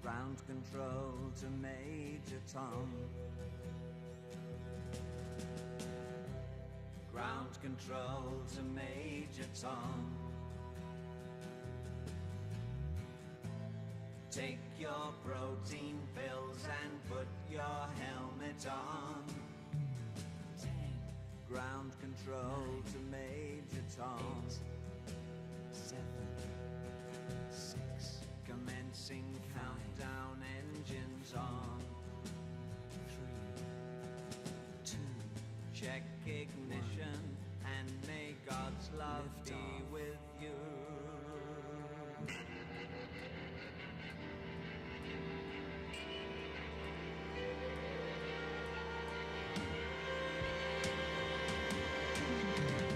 Ground control to Major Tom. Ground control to Major Tom. Take your protein pills and put your helmet on. 10. Ground control 9, to Major Tom. 8, 7, 6. Commencing 5, countdown, engines on. 3, 2. Check ignition 1, and may God's love be off with you.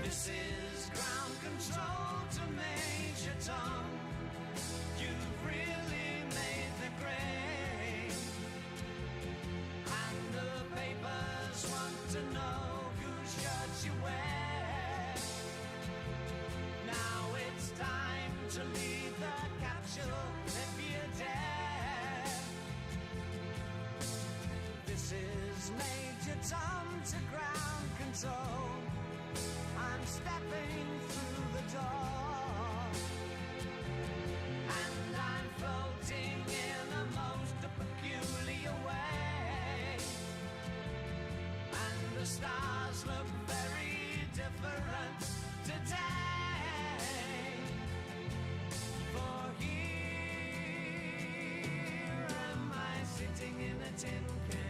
This is ground control to Major Tom. You've really made the grade, and the papers want to know whose shirts you wear. Now it's time to leave the capsule if you dare. This is Major Tom to ground control. I'm stepping through the door, and I'm floating in a most peculiar way, and the stars look very different today. For here am I sitting in a tin can.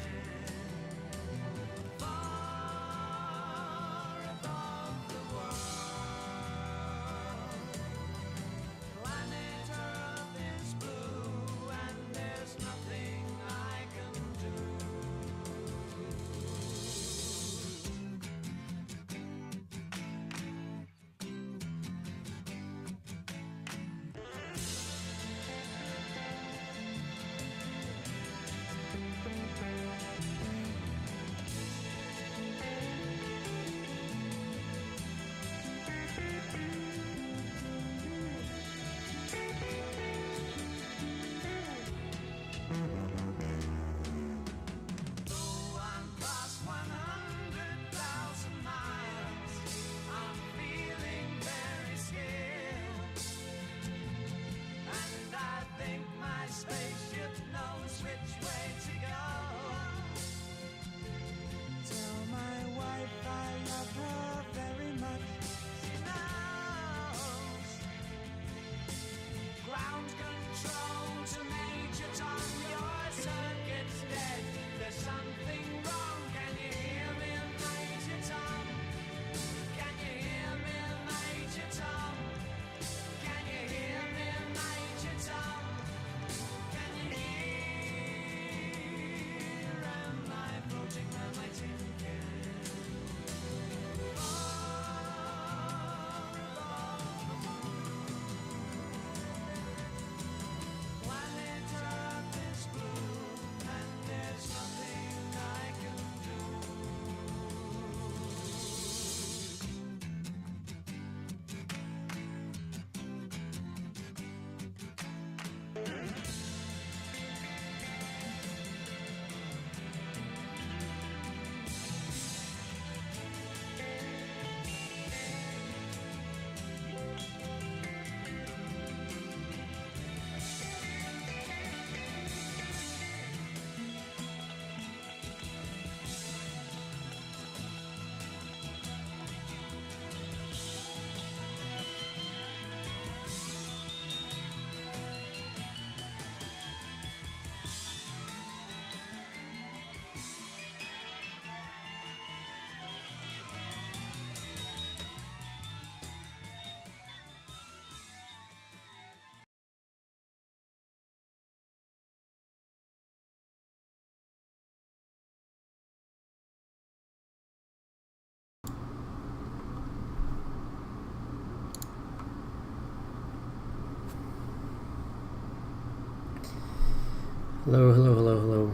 Hello, hello, hello, hello.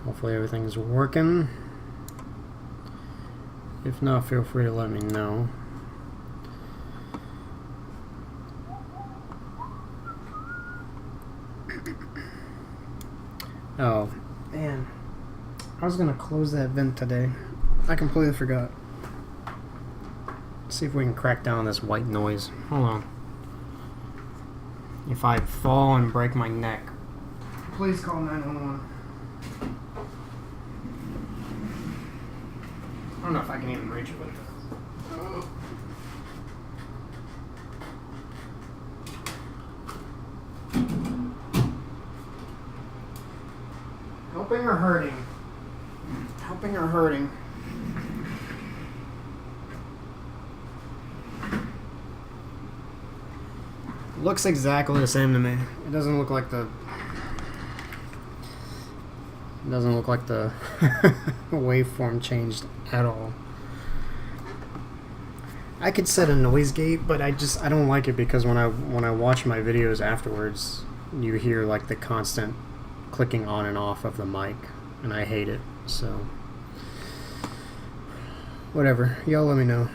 Hopefully everything's working. If not, feel free to let me know. Oh, man. I was gonna close that vent today. I completely forgot. Let's see if we can crack down on this white noise. Hold on. If I fall and break my neck, please call 911. I don't know if I can even reach it with this. Helping or hurting? Helping or hurting? Looks exactly the same to me. It doesn't look like the... It doesn't look like the waveform changed at all. I could set a noise gate, but I don't like it because when I watch my videos afterwards, you hear like the constant clicking on and off of the mic, and I hate it. So whatever, y'all let me know.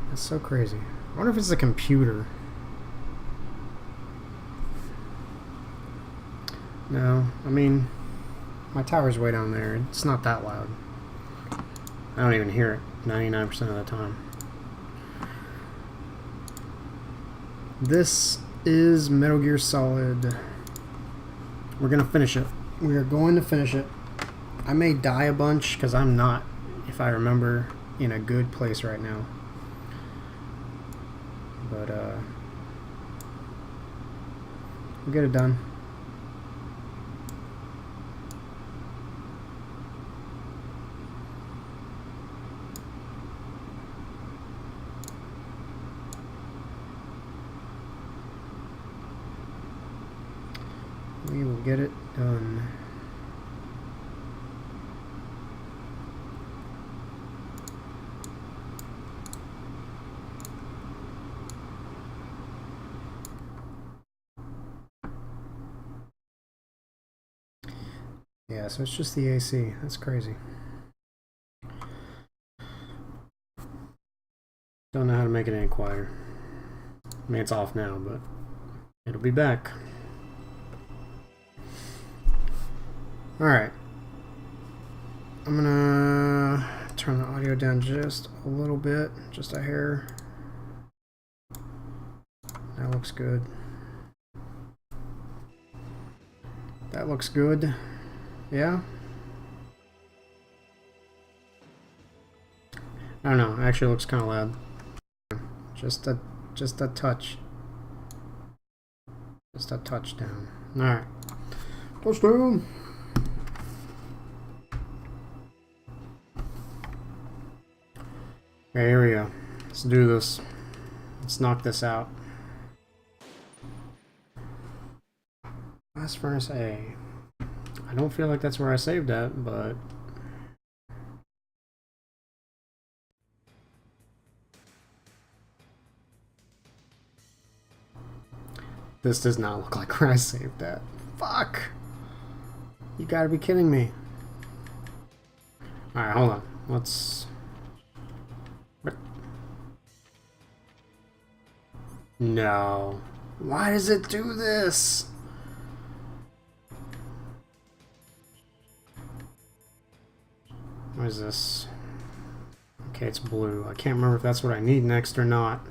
That's so crazy. I wonder if it's the computer. No, I mean, my tower's way down there. It's not that loud. I don't even hear it 99% of the time. This is Metal Gear Solid. We're gonna finish it. We are going to finish it. I may die a bunch because I'm not, if I remember, in a good place right now. But we'll get it done. We will get it done. Yeah, so it's just the AC. That's crazy. Don't know how to make it any quieter. I mean, it's off now, but it'll be back. Alright. I'm gonna turn the audio down just a little bit, just a hair. That looks good. That looks good. Yeah? I don't know, it actually looks kind of loud. Just a touch. Just a touchdown. Alright. Touchdown! Okay, here we go. Let's do this. Let's knock this out. Blast Furnace A. I don't feel like that's where I saved at, but... This does not look like where I saved that. Fuck! You gotta be kidding me. Alright, hold on. Let's... What? No. Why does it do this? What is this? Okay, it's blue. I can't remember if that's what I need next or not.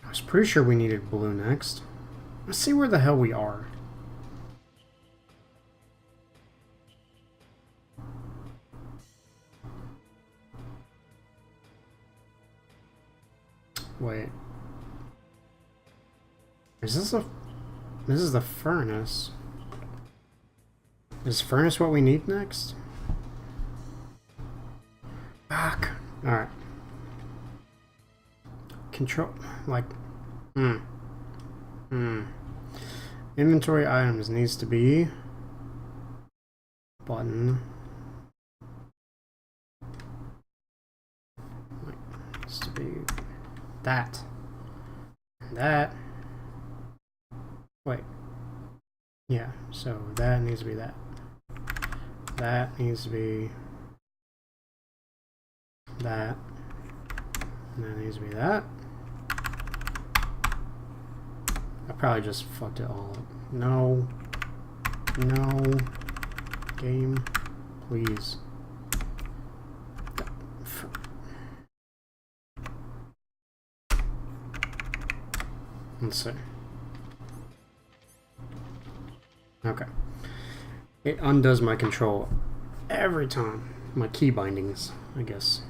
I was pretty sure we needed blue next. Let's see where the hell we are. Wait. Is this a... This is the furnace. Is furnace what we need next? Fuck. Alright. Control... Like... Inventory items needs to be... Button. Needs to be... That. That. Wait. Yeah, so that needs to be that. That needs to be that. And that needs to be that. I probably just fucked it all up. No. No. Game. Please. Let's see. Okay. It undoes my control every time. My key bindings, I guess.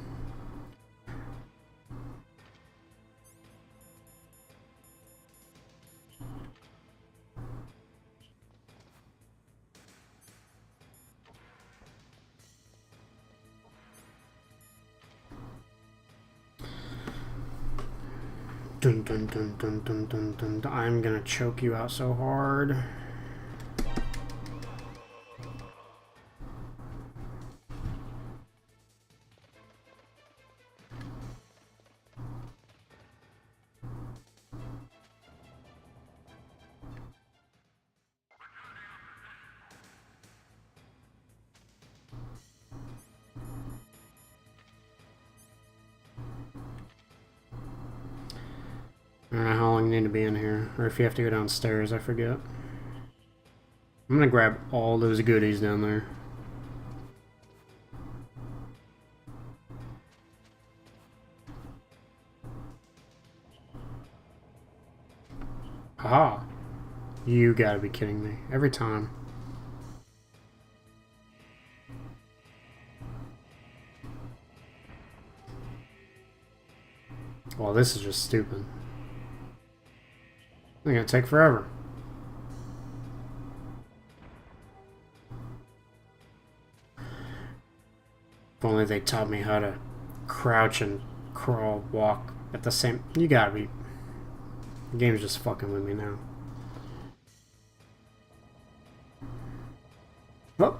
Dun dun dun dun dun dun dun. I'm gonna choke you out so hard. I don't know how long you need to be in here, or if you have to go downstairs, I forget. I'm gonna grab all those goodies down there. Haha! You gotta be kidding me. Every time. Well, this is just stupid. It's gonna take forever. If only they taught me how to crouch and crawl, walk at the same... You gotta be... The game's just fucking with me now. Oh!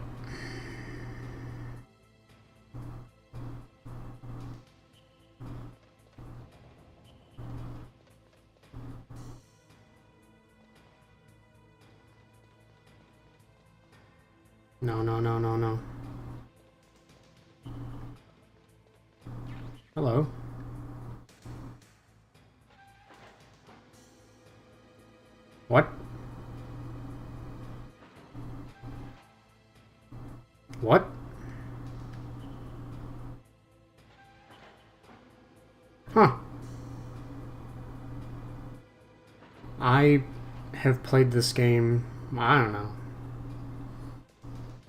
No, no, no, no, no. Hello. What? What? Huh. I have played this game, I don't know,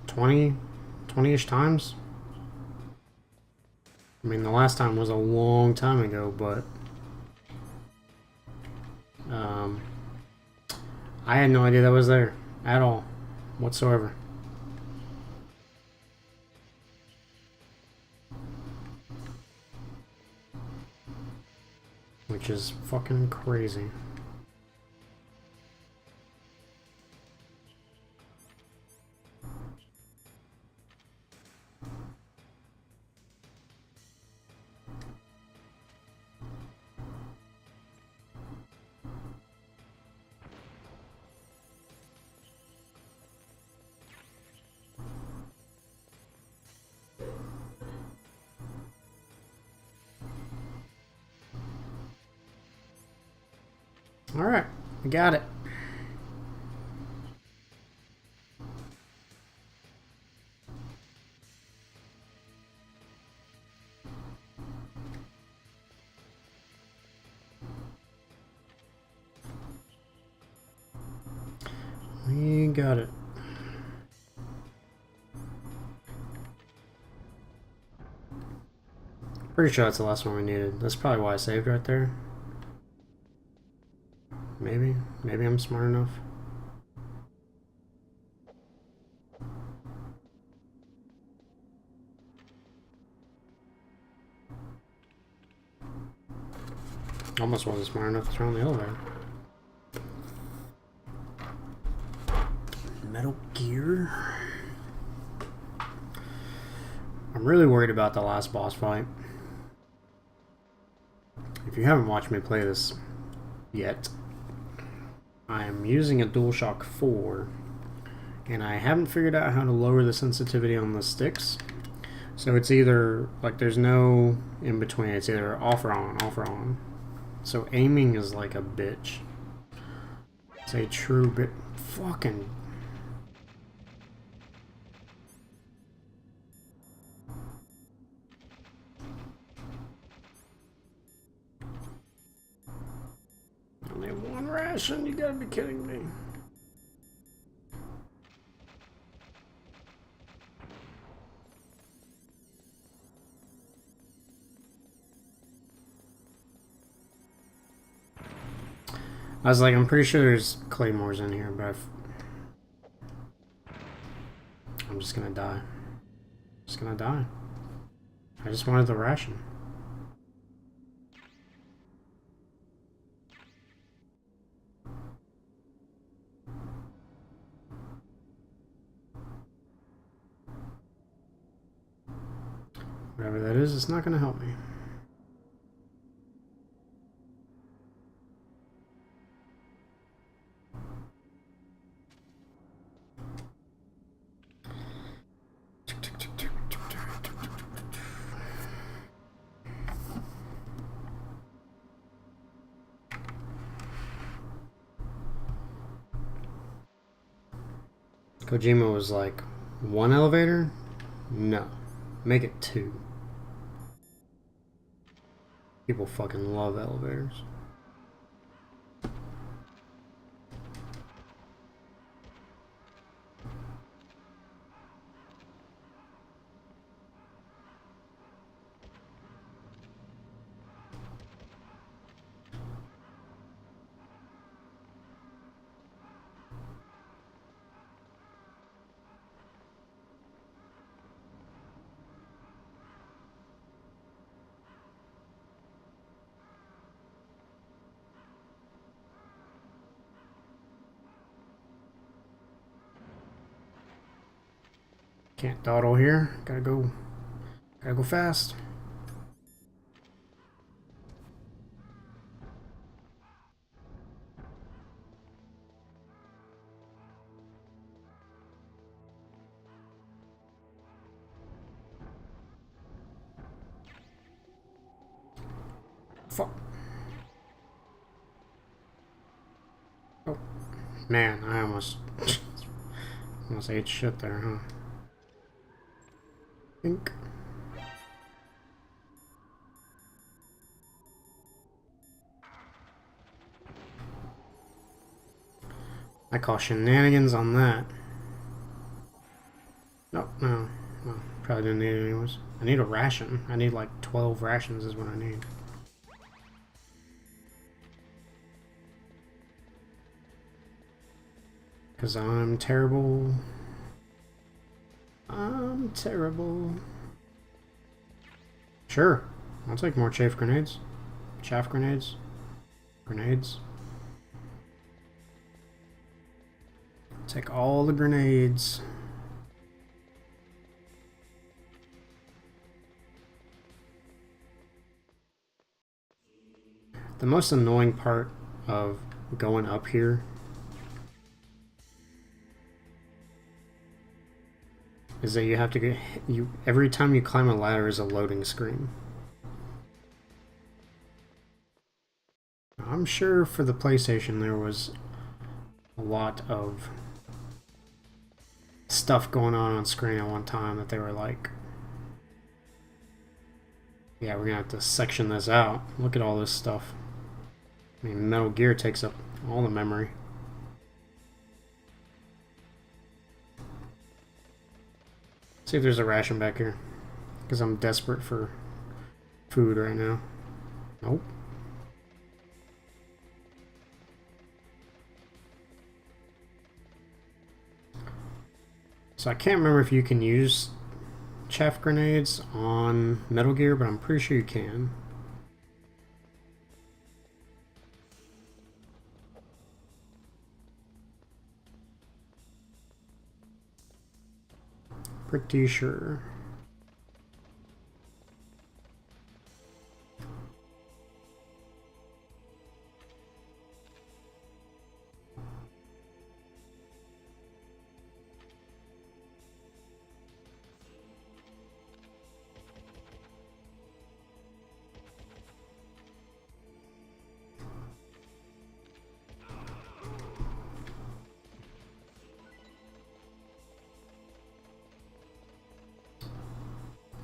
20-ish times? I mean, the last time was a long time ago, but... I had no idea that was there. At all. Whatsoever. Which is fucking crazy. Alright, I got it. We got it. Pretty sure that's the last one we needed. That's probably why I saved right there. Maybe. Maybe I'm smart enough. Almost wasn't smart enough to turn on the elevator. Metal Gear. I'm really worried about the last boss fight. If you haven't watched me play this yet, I'm using a DualShock 4 And I haven't figured out how to lower the sensitivity on the sticks. So it's either, like, there's no in between. It's either off or on, off or on. So aiming is like a bitch. It's a true bit. Fucking. Only one ration? You gotta be kidding me. I was like, I'm pretty sure there's claymores in here, but I'm just gonna die. Just gonna die. I just wanted the ration. Whatever that is, it's not gonna help me. Kojima was like, one elevator? No. Make it 2. People fucking love elevators. Can't dawdle here. Gotta go fast. Fuck. Oh, man, I almost ate shit there, huh? Think. I call shenanigans on that. No, probably didn't need it anyways. I need a ration. I need like 12 rations is what I need. Because I'm terrible. I'm terrible. Sure. I'll take more chaff grenades. Chaff grenades. Grenades. Take all the grenades. The most annoying part of going up here is that you have to get every time you climb a ladder is a loading screen. I'm sure for the PlayStation there was a lot of stuff going on screen at one time that they were like, yeah, we're gonna have to section this out. Look at all this stuff. I mean, Metal Gear takes up all the memory. See if there's a ration back here, because I'm desperate for food right now. Nope. So I can't remember if you can use chaff grenades on Metal Gear, but I'm pretty sure you can. Pretty sure.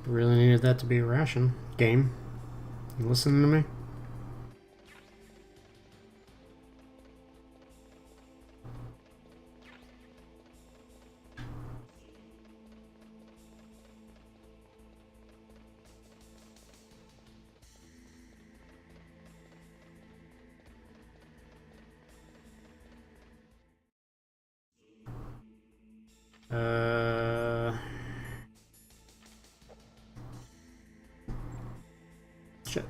Really needed that to be a ration. Game. You listening to me? Shit.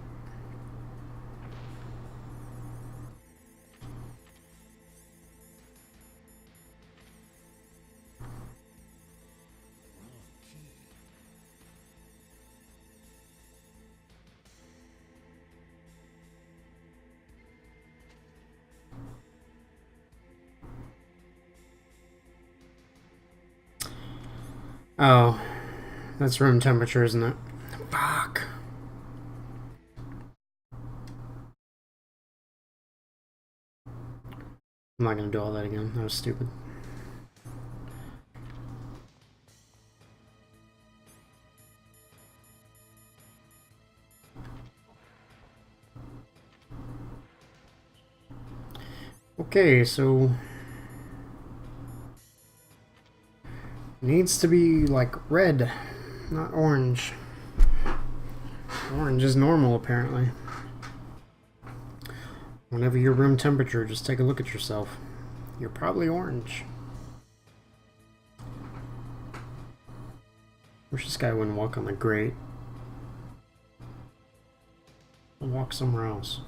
Oh, that's room temperature, isn't it? Fuck. I'm not gonna do all that again. That was stupid. Okay, so needs to be like red, not orange. Orange is normal, apparently. Whenever your room temperature, just take a look at yourself. You're probably orange. Wish this guy wouldn't walk on the grate. I'll walk somewhere else.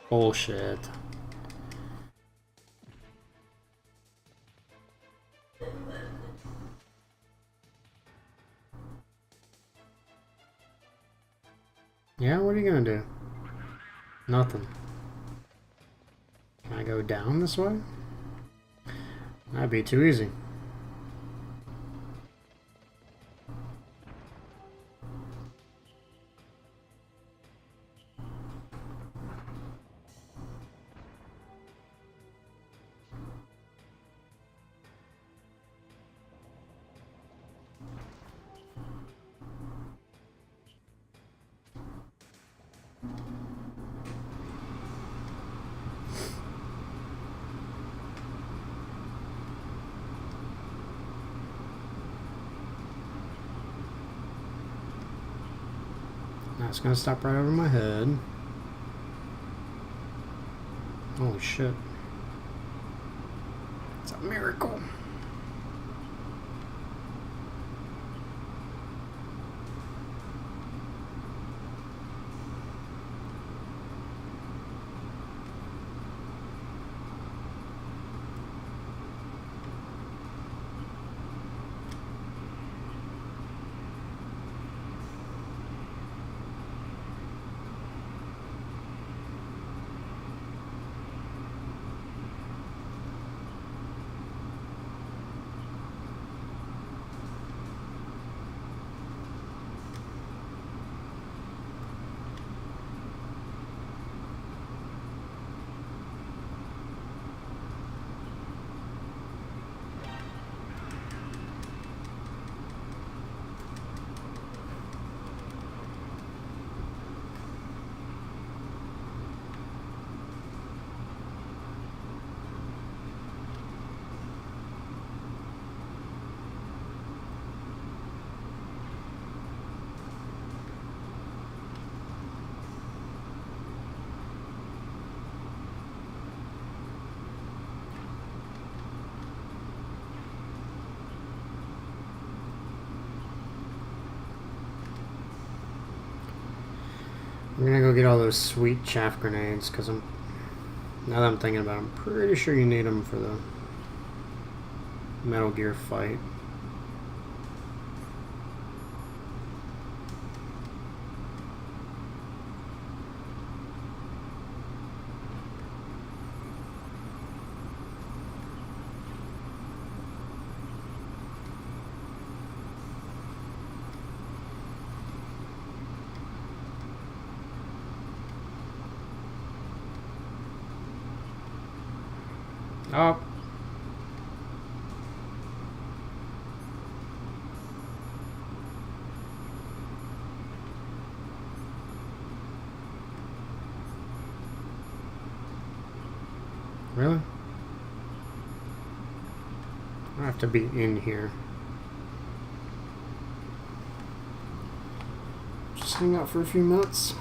Bullshit. Yeah, what are you gonna do? Nothing. Can I go down this way? That'd be too easy. That's gonna stop right over my head. Holy shit. It's a miracle. I'm gonna go get all those sweet chaff grenades, because now that I'm thinking about it, I'm pretty sure you need them for the Metal Gear fight. Oh. Really? I have to be in here. Just hang out for a few minutes.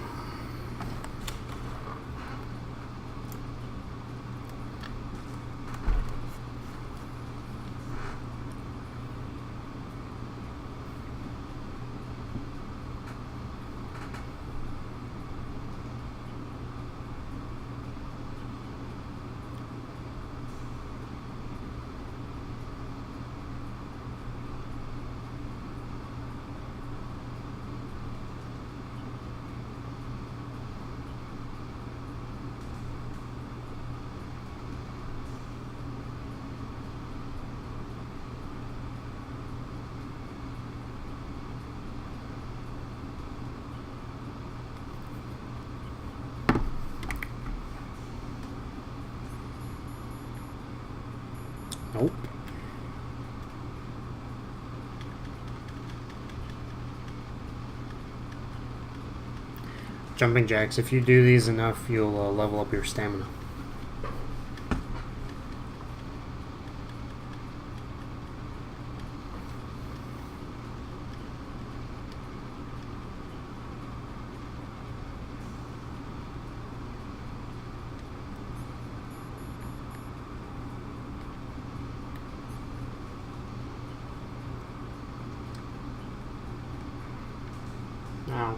Nope. Jumping jacks, if you do these enough, you'll level up your stamina. Now,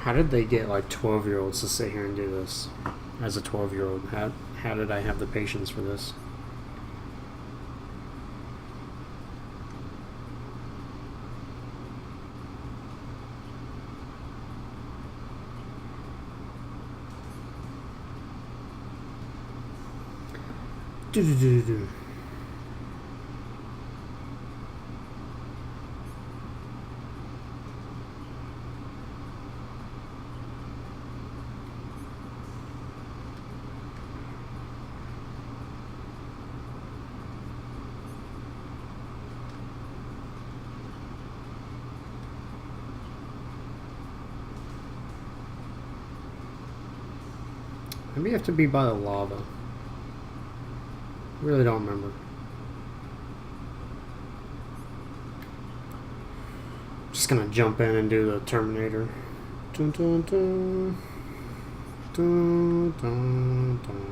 how did they get like 12-year-olds to sit here and do this? As a 12-year-old, how did I have the patience for this? Do-do-do-do-do. Maybe you have to be by the lava. Really don't remember. Just gonna jump in and do the Terminator. Dun, dun, dun. Dun, dun, dun.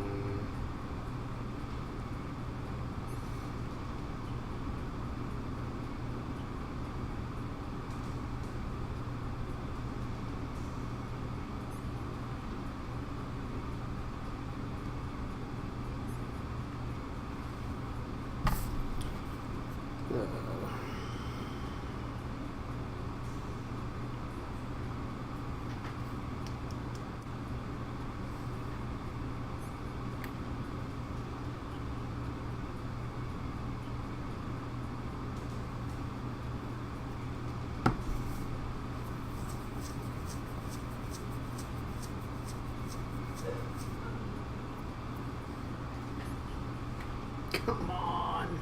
Come on.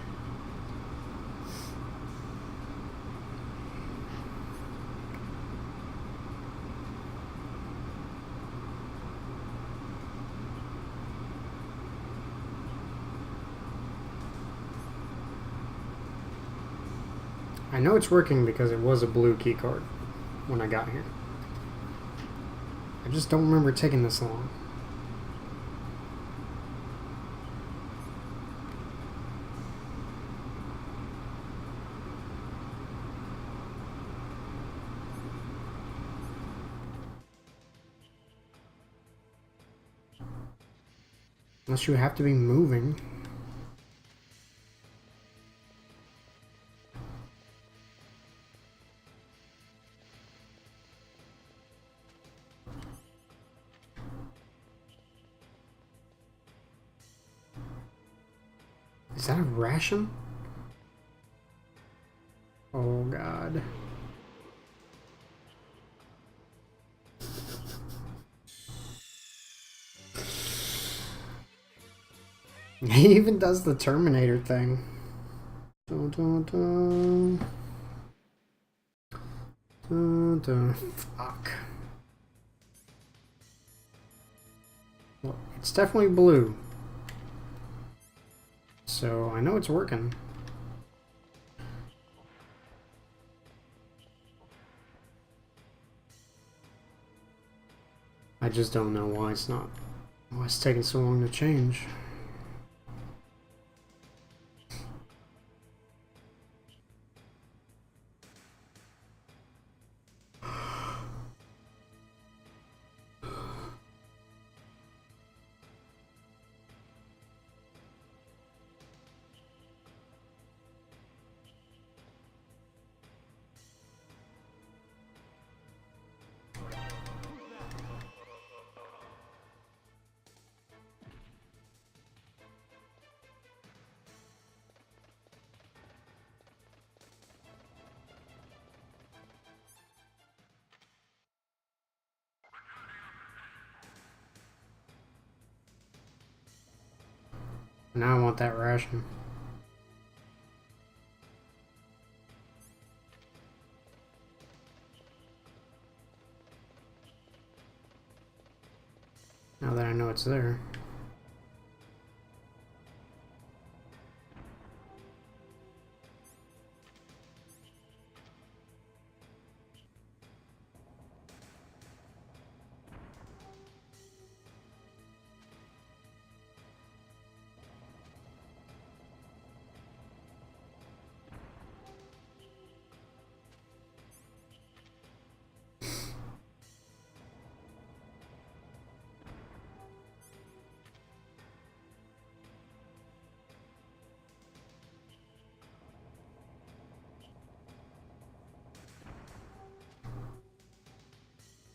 I know it's working because it was a blue key card when I got here. I just don't remember taking this long. Unless you have to be moving. Is that a ration? Oh god. He even does the Terminator thing. Dun, dun, dun. Dun, dun. Fuck. Well, it's definitely blue. So I know it's working. I just don't know why it's not. Why it's taking so long to change. Now I want that ration. Now that I know it's there.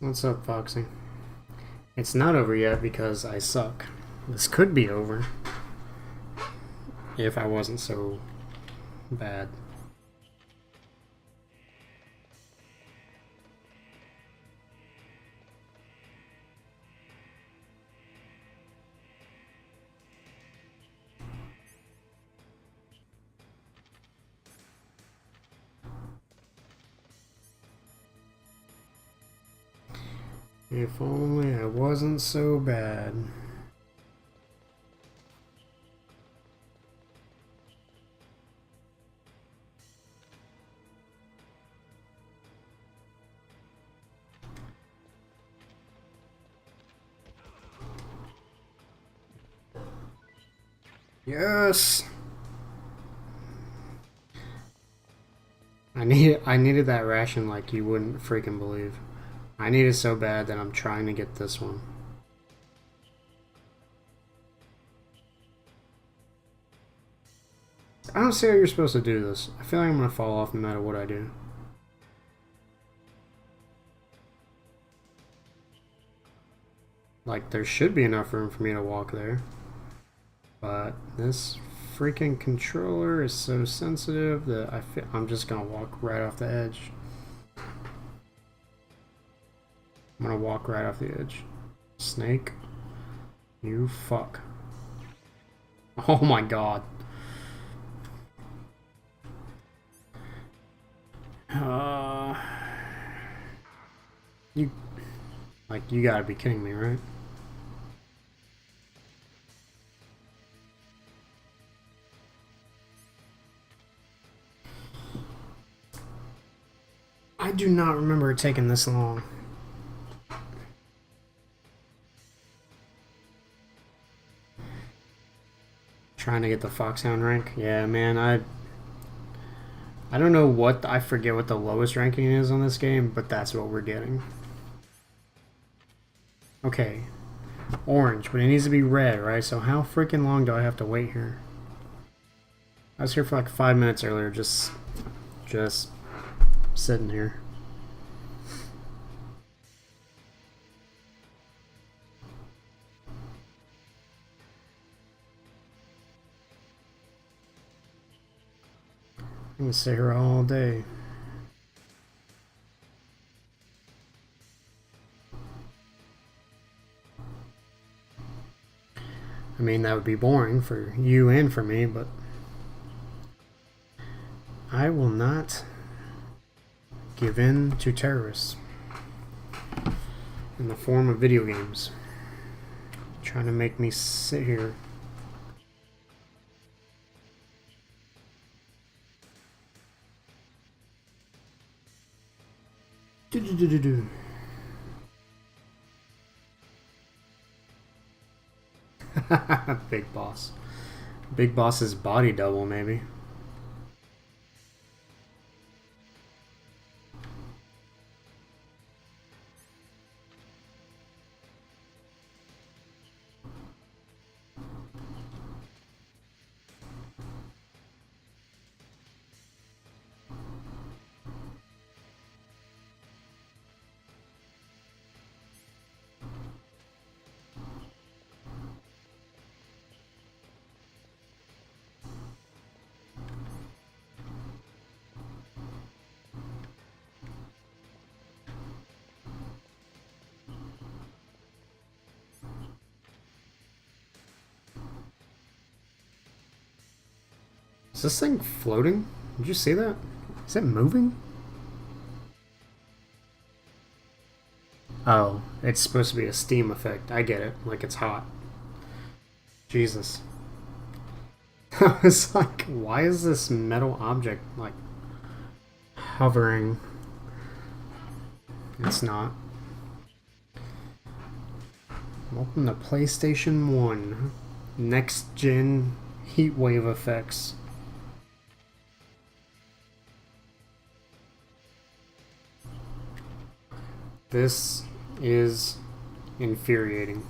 What's up, Foxy? It's not over yet because I suck. This could be over if I wasn't so bad. If only I wasn't so bad. Yes! I needed that ration like you wouldn't freaking believe. I need it so bad that I'm trying to get this one. I don't see how you're supposed to do this. I feel like I'm gonna fall off no matter what I do. Like, there should be enough room for me to walk there. But this freaking controller is so sensitive that I'm just gonna walk right off the edge. I'm gonna walk right off the edge. Snake. You fuck. Oh my god. You gotta be kidding me, right? I do not remember it taking this long. Trying to get the Foxhound rank. Yeah, man, I don't know what, I forget what the lowest ranking is on this game, but that's what we're getting. Okay. Orange, but it needs to be red, right? So how freaking long do I have to wait here? I was here for like 5 minutes earlier, just sitting here. can sit here all day. I mean, that would be boring for you and for me, but I will not give in to terrorists in the form of video games trying to make me sit here. Do-do-do-do-do. Big Boss. Big Boss's body double, maybe. Is this thing floating? Did you see that? Is it moving? Oh, it's supposed to be a steam effect. I get it. Like it's hot. Jesus. I was like, why is this metal object like hovering? It's not. Welcome to PlayStation 1. Next gen heatwave effects. This is infuriating.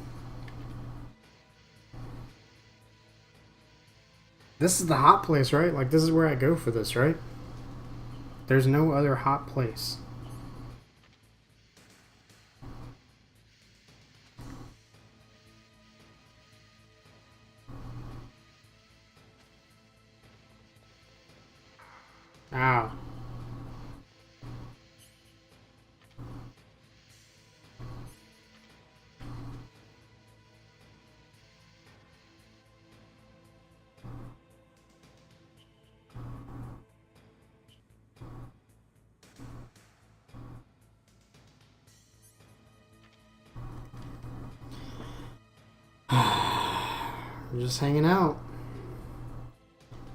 This is the hot place, right? Like, this is where I go for this, right? There's no other hot place. Ow. We're just hanging out.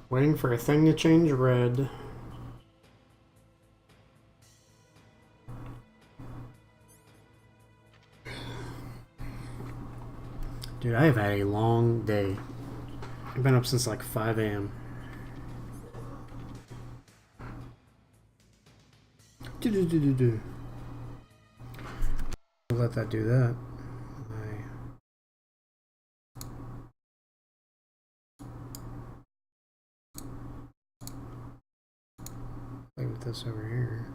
Waiting for a thing to change red. Dude, I have had a long day. I've been up since like 5 a.m. Do. Let that do that. Play with this over here.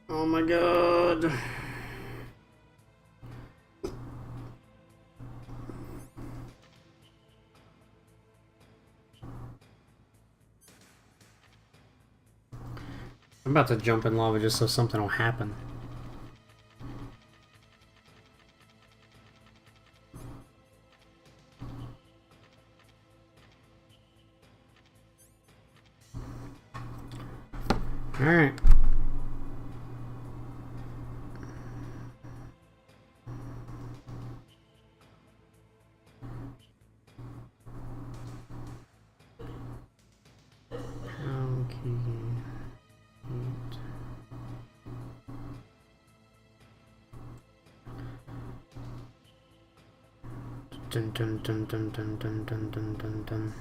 Oh my god. I'm about to jump in lava just so something will happen. Alright. Dun dun dun dun dun dun dun dun dun dun.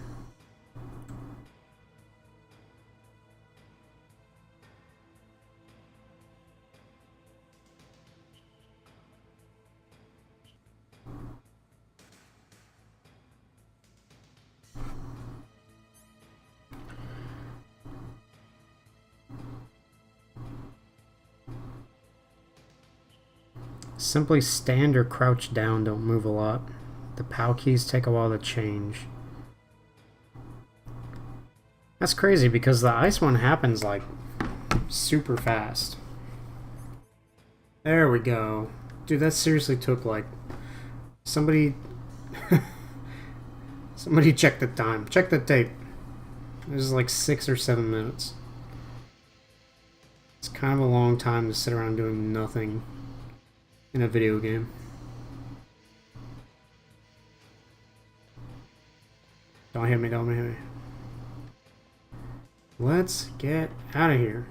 Simply stand or crouch down, don't move a lot. The POW keys take a while to change. That's crazy because the ice one happens like super fast. There we go. Dude, that seriously took like... Somebody... Somebody check the time. Check the tape. It was like 6 or 7 minutes. It's kind of a long time to sit around doing nothing in a video game. Don't hit me, don't hit me. Let's get out of here.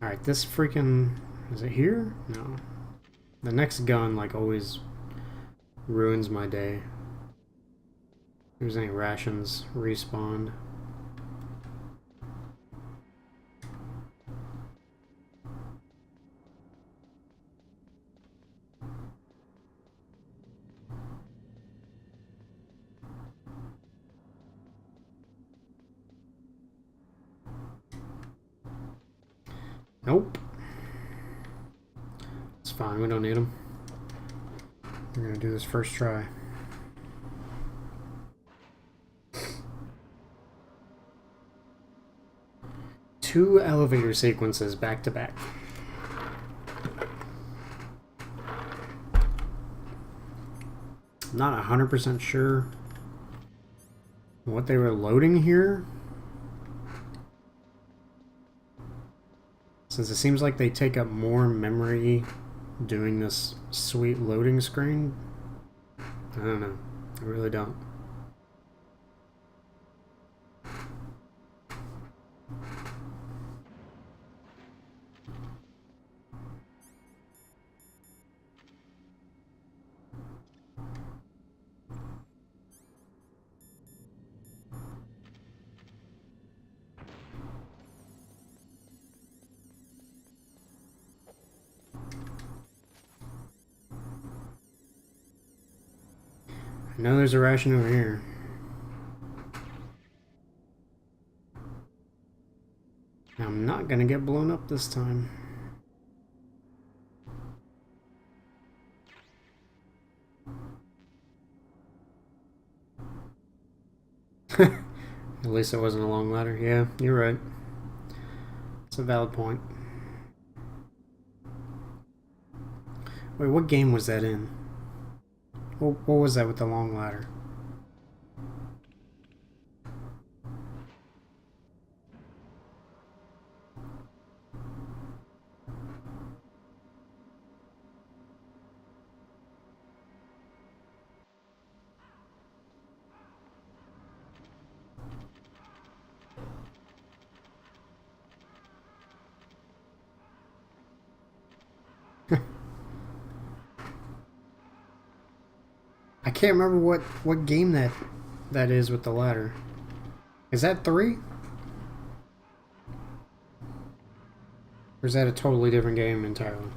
Alright, this freaking... Is it here? No. The next gun, like, always ruins my day. If there's any rations, respawned. Nope. It's fine, we don't need them. We're gonna do this first try. Two elevator sequences back to back. Not 100% sure what they were loading here, since it seems like they take up more memory doing this sweet loading screen. I don't know. I really don't. I know there's a ration over here. I'm not gonna get blown up this time. At least it wasn't a long ladder. Yeah, you're right. It's a valid point. Wait, what game was that in? What was that with the long ladder? I can't remember what game that is with the ladder. Is that 3? Or is that a totally different game entirely?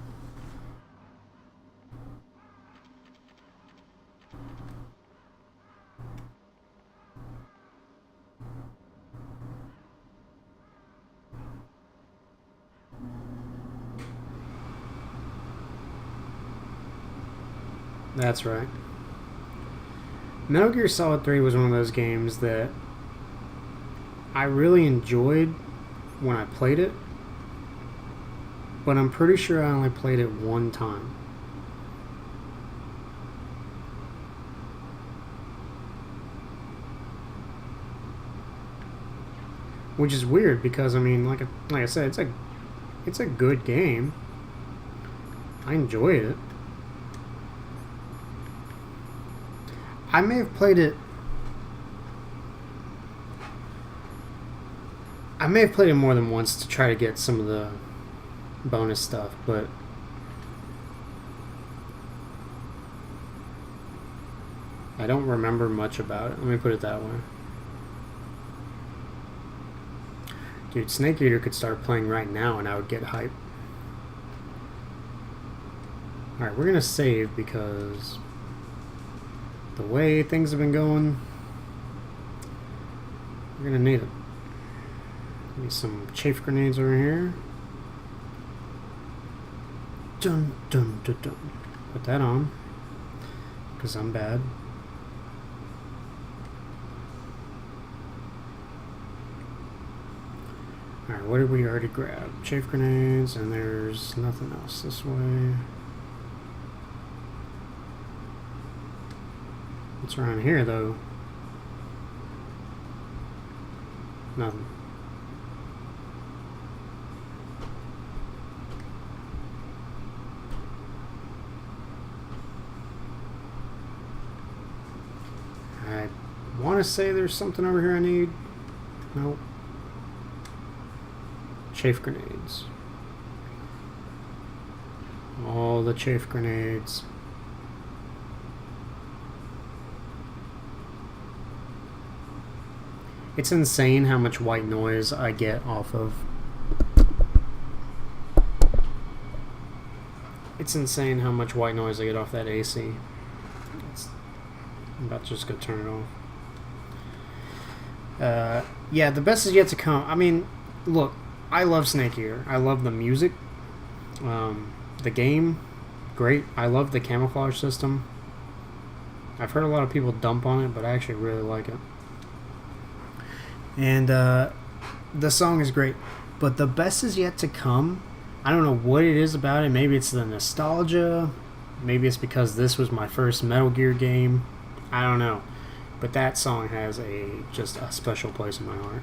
That's right. Metal Gear Solid 3 was one of those games that I really enjoyed when I played it, but I'm pretty sure I only played it one time. Which is weird because, I mean, like I said, it's a good game. I enjoy it. I may have played it... I may have played it more than once to try to get some of the bonus stuff, but... I don't remember much about it. Let me put it that way. Dude, Snake Eater could start playing right now and I would get hype. Alright, we're gonna save because... the way things have been going, we're gonna need it. Need some chafe grenades over here. Dun dun dun dun. Put that on, because I'm bad. Alright, what did we already grab? Chafe grenades, and there's nothing else this way. What's around here, though? Nothing. I want to say there's something over here I need. Nope. Chafe grenades. All the chafe grenades. It's insane how much white noise I get off of. It's insane how much white noise I get off that AC. I'm about to just go turn it off. Yeah, the best is yet to come. I mean, look, I love Snake Eater. I love the music. The game, great. I love the camouflage system. I've heard a lot of people dump on it, but I actually really like it. And the song is great. But the best is yet to come. I don't know what it is about it. Maybe it's the nostalgia. Maybe it's because this was my first Metal Gear game. I don't know. But that song has just a special place in my heart.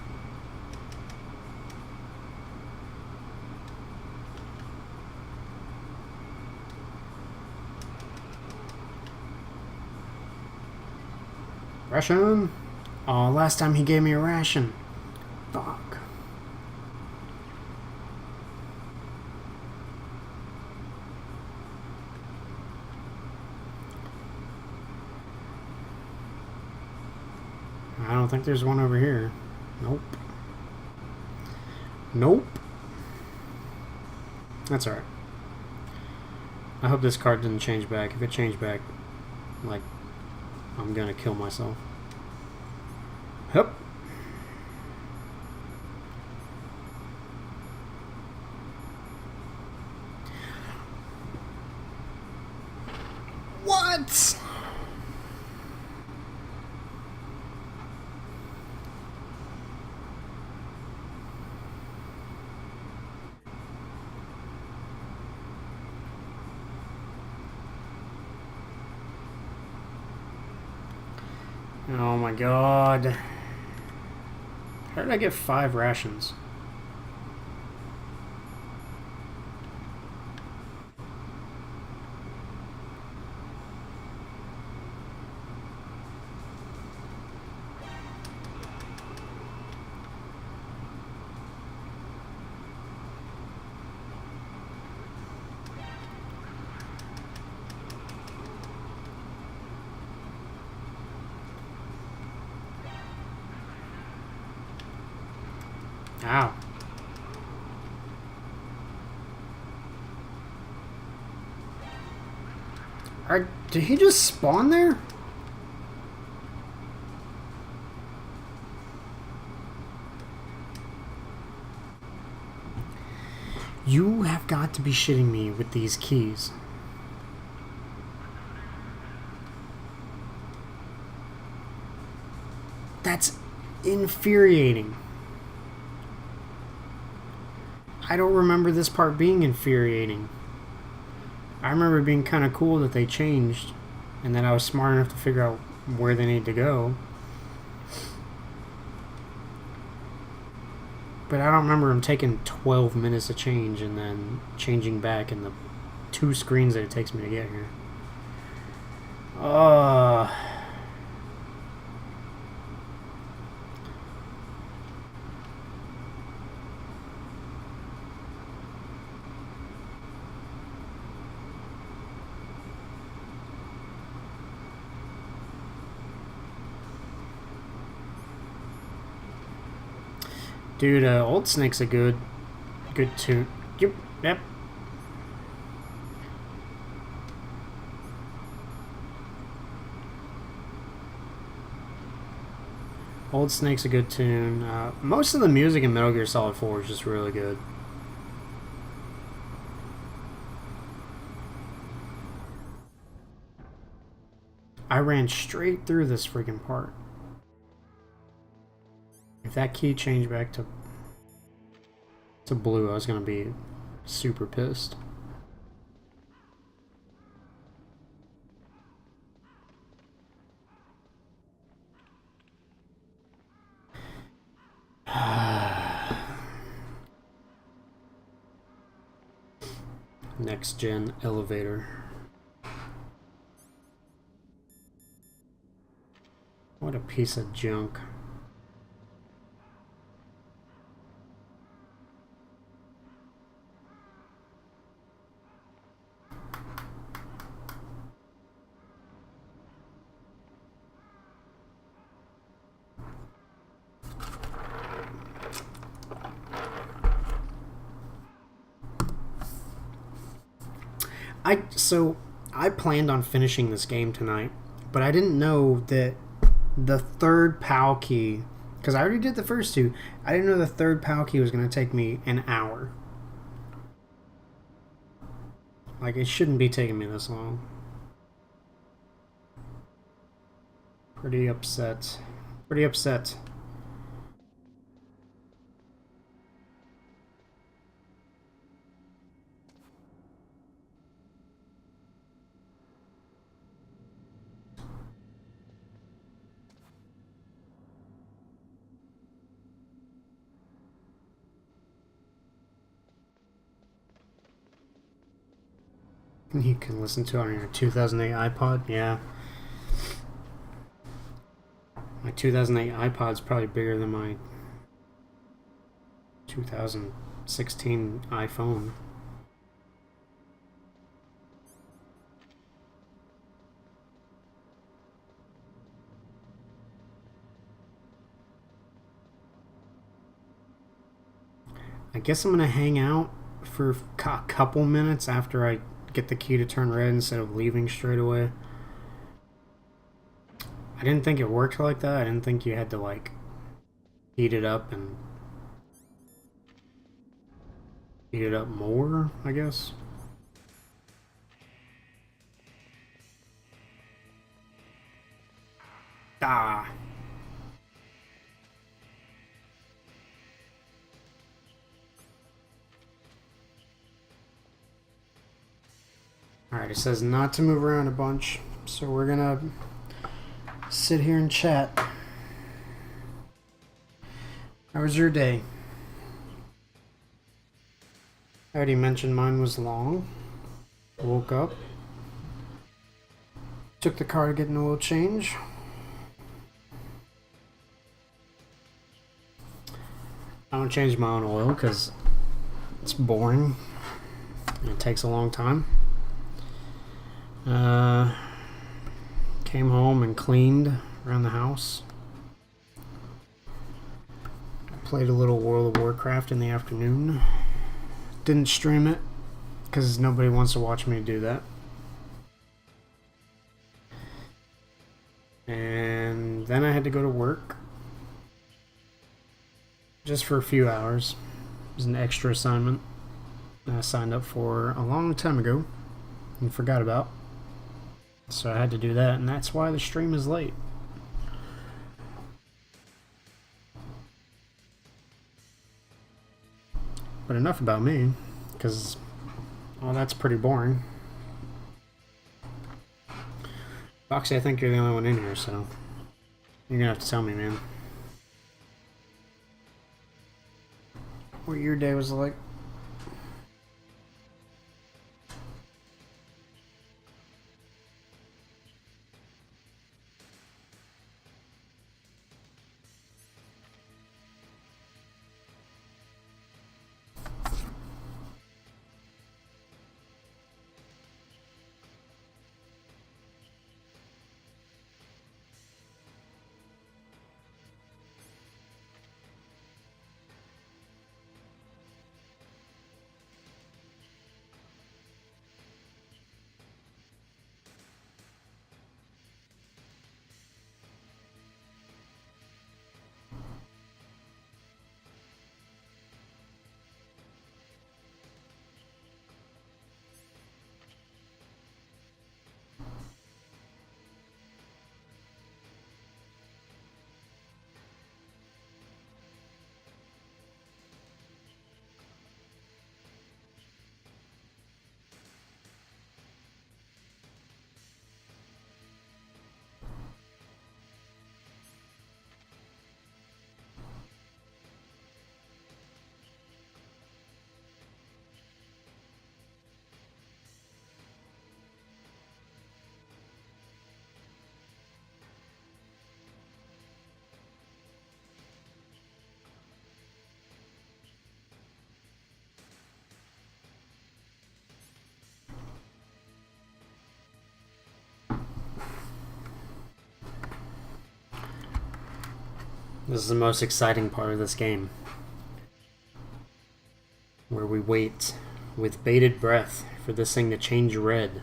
Ration? Oh, last time he gave me a ration. Fuck. I don't think there's one over here. Nope. Nope. That's alright. I hope this card didn't change back. If it changed back, like, I'm gonna kill myself. Yep. What? Oh my god. How did I get 5 rations? Ow. Did he just spawn there? You have got to be shitting me with these keys. That's infuriating. I don't remember this part being infuriating. I remember it being kind of cool that they changed and that I was smart enough to figure out where they need to go. But I don't remember them taking 12 minutes to change and then changing back in the 2 screens that it takes me to get here. Dude, Old Snake's a good tune. Yep. Old Snake's a good tune. Most of the music in Metal Gear Solid 4 is just really good. I ran straight through this freaking part. If that key changed back to blue, I was gonna be super pissed. Next gen elevator. What a piece of junk. So I planned on finishing this game tonight, but I didn't know that the third POW key, because I already did the first two, I didn't know the third POW key was going to take me an hour. Like, it shouldn't be taking me this long. Pretty upset. Pretty upset. You can listen to it on your 2008 iPod? Yeah. My 2008 iPod's probably bigger than my 2016 iPhone. I guess I'm going to hang out for a couple minutes after I get the key to turn red instead of leaving straight away. I didn't think it worked like that. I didn't think you had to, like, heat it up and heat it up more, I guess. Ah. Alright, it says not to move around a bunch, so we're gonna sit here and chat. How was your day? I already mentioned mine was long. Woke up. Took the car to get an oil change. I don't change my own oil because it's boring and it takes a long time. Came home and cleaned around the house. Played a little World of Warcraft in the afternoon. Didn't stream it because nobody wants to watch me do that. And then I had to go to work just for a few hours. It was an extra assignment that I signed up for a long time ago and forgot about. So I had to do that, and that's why the stream is late. But enough about me, because, well, that's pretty boring. Boxy, I think you're the only one in here, so you're gonna have to tell me, man, what your day was like. This is the most exciting part of this game, where we wait with bated breath for this thing to change red.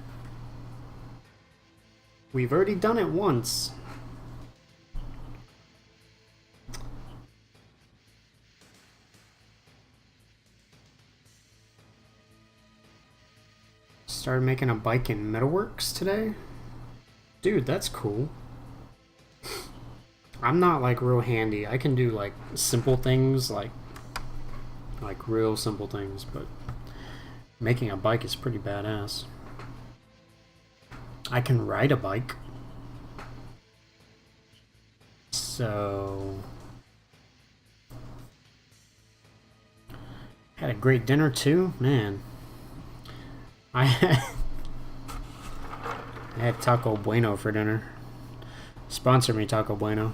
We've already done it once. Started making a bike in Metalworks today. Dude, that's cool. I'm not like real handy. I can do like simple things, like real simple things, but making a bike is pretty badass. I can ride a bike. So had a great dinner too, man. I had Taco Bueno for dinner. Sponsor me, Taco Bueno.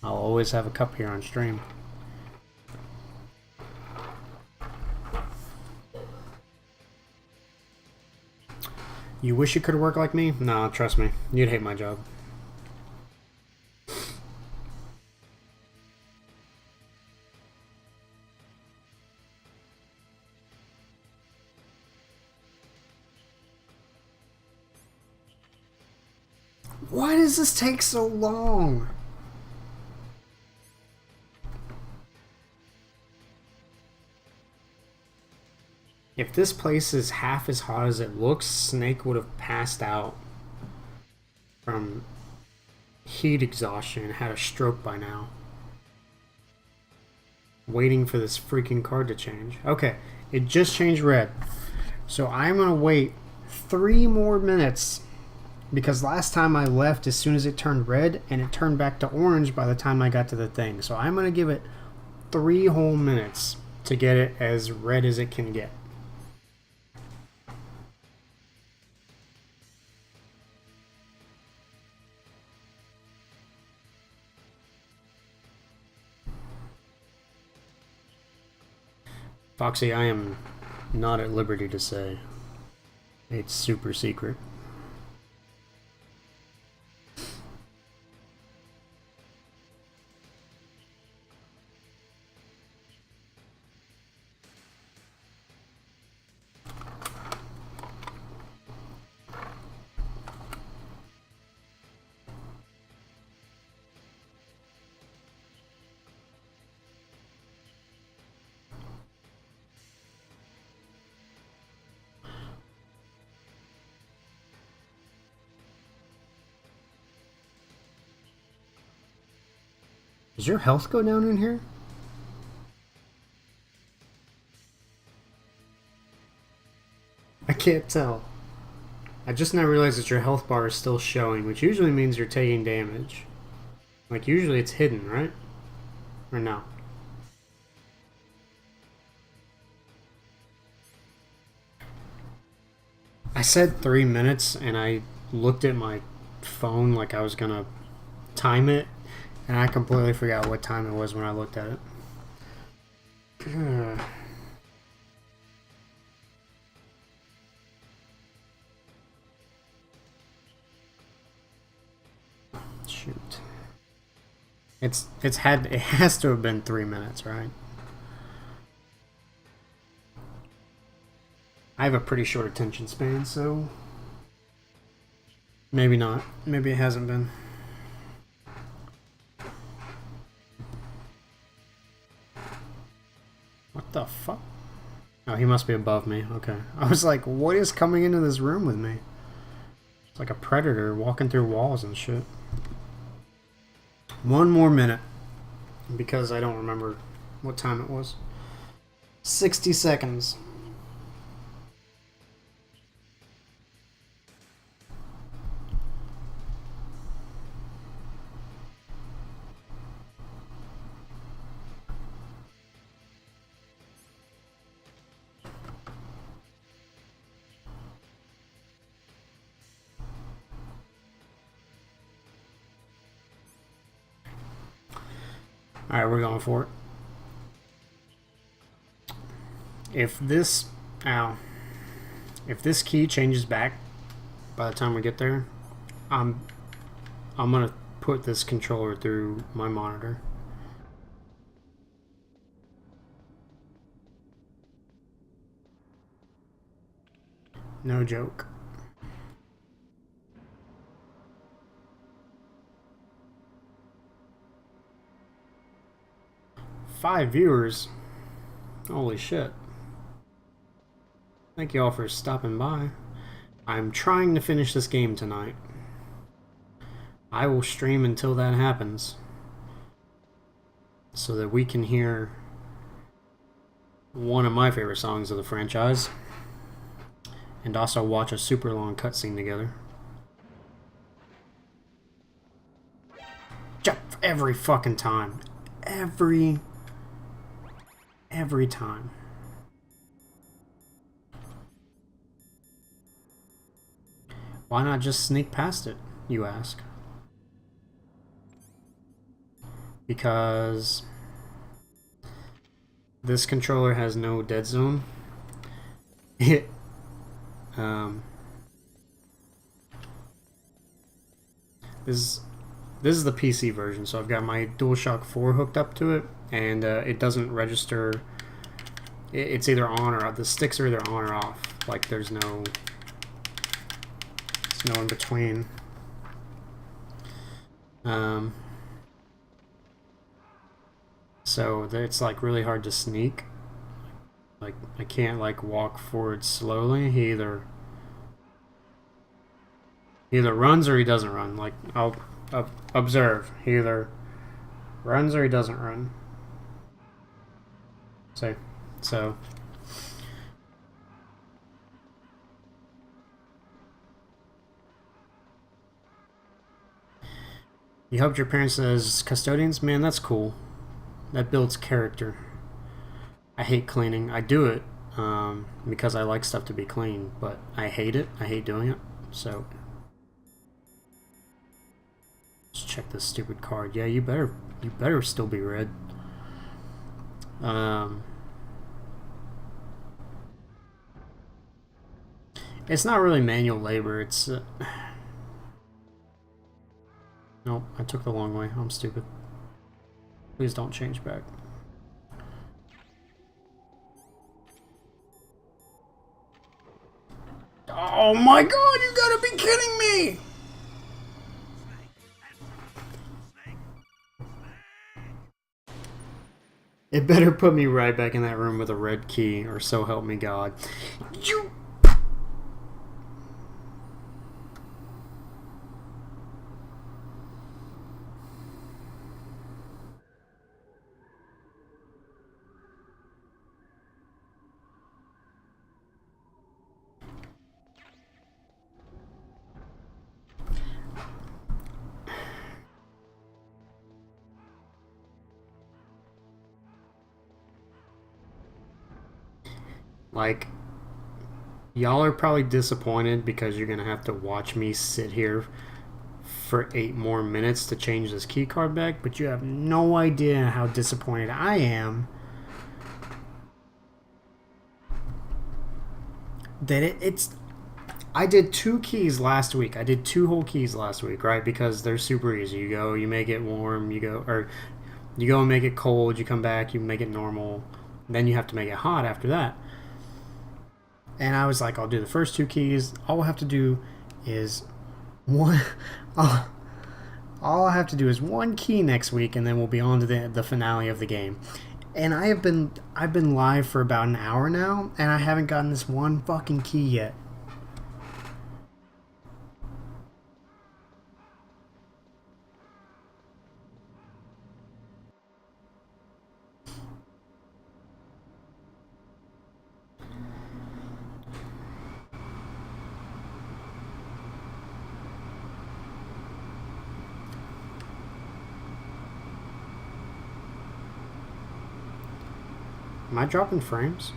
I'll always have a cup here on stream. You wish you could work like me? No, trust me. You'd hate my job. Why does this take so long? If this place is half as hot as it looks, Snake would have passed out from heat exhaustion and had a stroke by now. Waiting for this freaking card to change. Okay, it just changed red. So I'm going to wait 3 more minutes, because last time I left as soon as it turned red, and it turned back to orange by the time I got to the thing. So I'm going to give it 3 whole minutes to get it as red as it can get. Foxy, I am not at liberty to say. It's super secret. Does your health go down in here? I can't tell. I just now realized that your health bar is still showing, which usually means you're taking damage. Like, usually it's hidden, right? Or no? I said 3 minutes, and I looked at my phone like I was gonna time it, and I completely forgot what time it was when I looked at it. Shoot. It has to have been 3 minutes, right? I have a pretty short attention span, so maybe not. Maybe it hasn't been. What the fuck? Oh, he must be above me. Okay. I was like, what is coming into this room with me? It's like a predator walking through walls and shit. 1 more minute. Because I don't remember what time it was. 60 seconds. Alright, we're going for it. If this key changes back by the time we get there, I'm gonna put this controller through my monitor. No joke. Five viewers. Holy shit. Thank you all for stopping by. I'm trying to finish this game tonight. I will stream until that happens, so that we can hear one of my favorite songs of the franchise, and also watch a super long cutscene together. Every fucking time. Every time. Why not just sneak past it, you ask? Because this controller has no dead zone. This is the PC version, so I've got my DualShock 4 hooked up to it, and it doesn't register. It's either on or off. The sticks are either on or off. Like there's no in between. So it's like really hard to sneak. Like I can't like walk forward slowly. He either runs or he doesn't run. Like I'll observe. He either runs or he doesn't run. So you helped your parents as custodians? Man, that's cool. That builds character. I hate cleaning. I do it because I like stuff to be clean, but I hate it. I hate doing it. So let's check this stupid card. Yeah, you better still be red. It's not really manual labor. It's nope, I took the long way. I'm stupid. Please don't change back. Oh my god, you gotta be kidding me! It better put me right back in that room with a red key, or so help me God. You... Like, y'all are probably disappointed because you're gonna have to watch me sit here for 8 more minutes to change this key card back, but you have no idea how disappointed I am that it's... I did 2 keys last week. I did 2 whole keys last week, right? Because they're super easy. You go, you make it warm, you go and make it cold, you come back, you make it normal, then you have to make it hot after that. And I was like, I'll do the first 2 keys. All I have to do is one. All I have to do is 1 key next week, and then we'll be on to the finale of the game. And I've been live for about an hour now, and I haven't gotten this 1 fucking key yet. Am I dropping frames?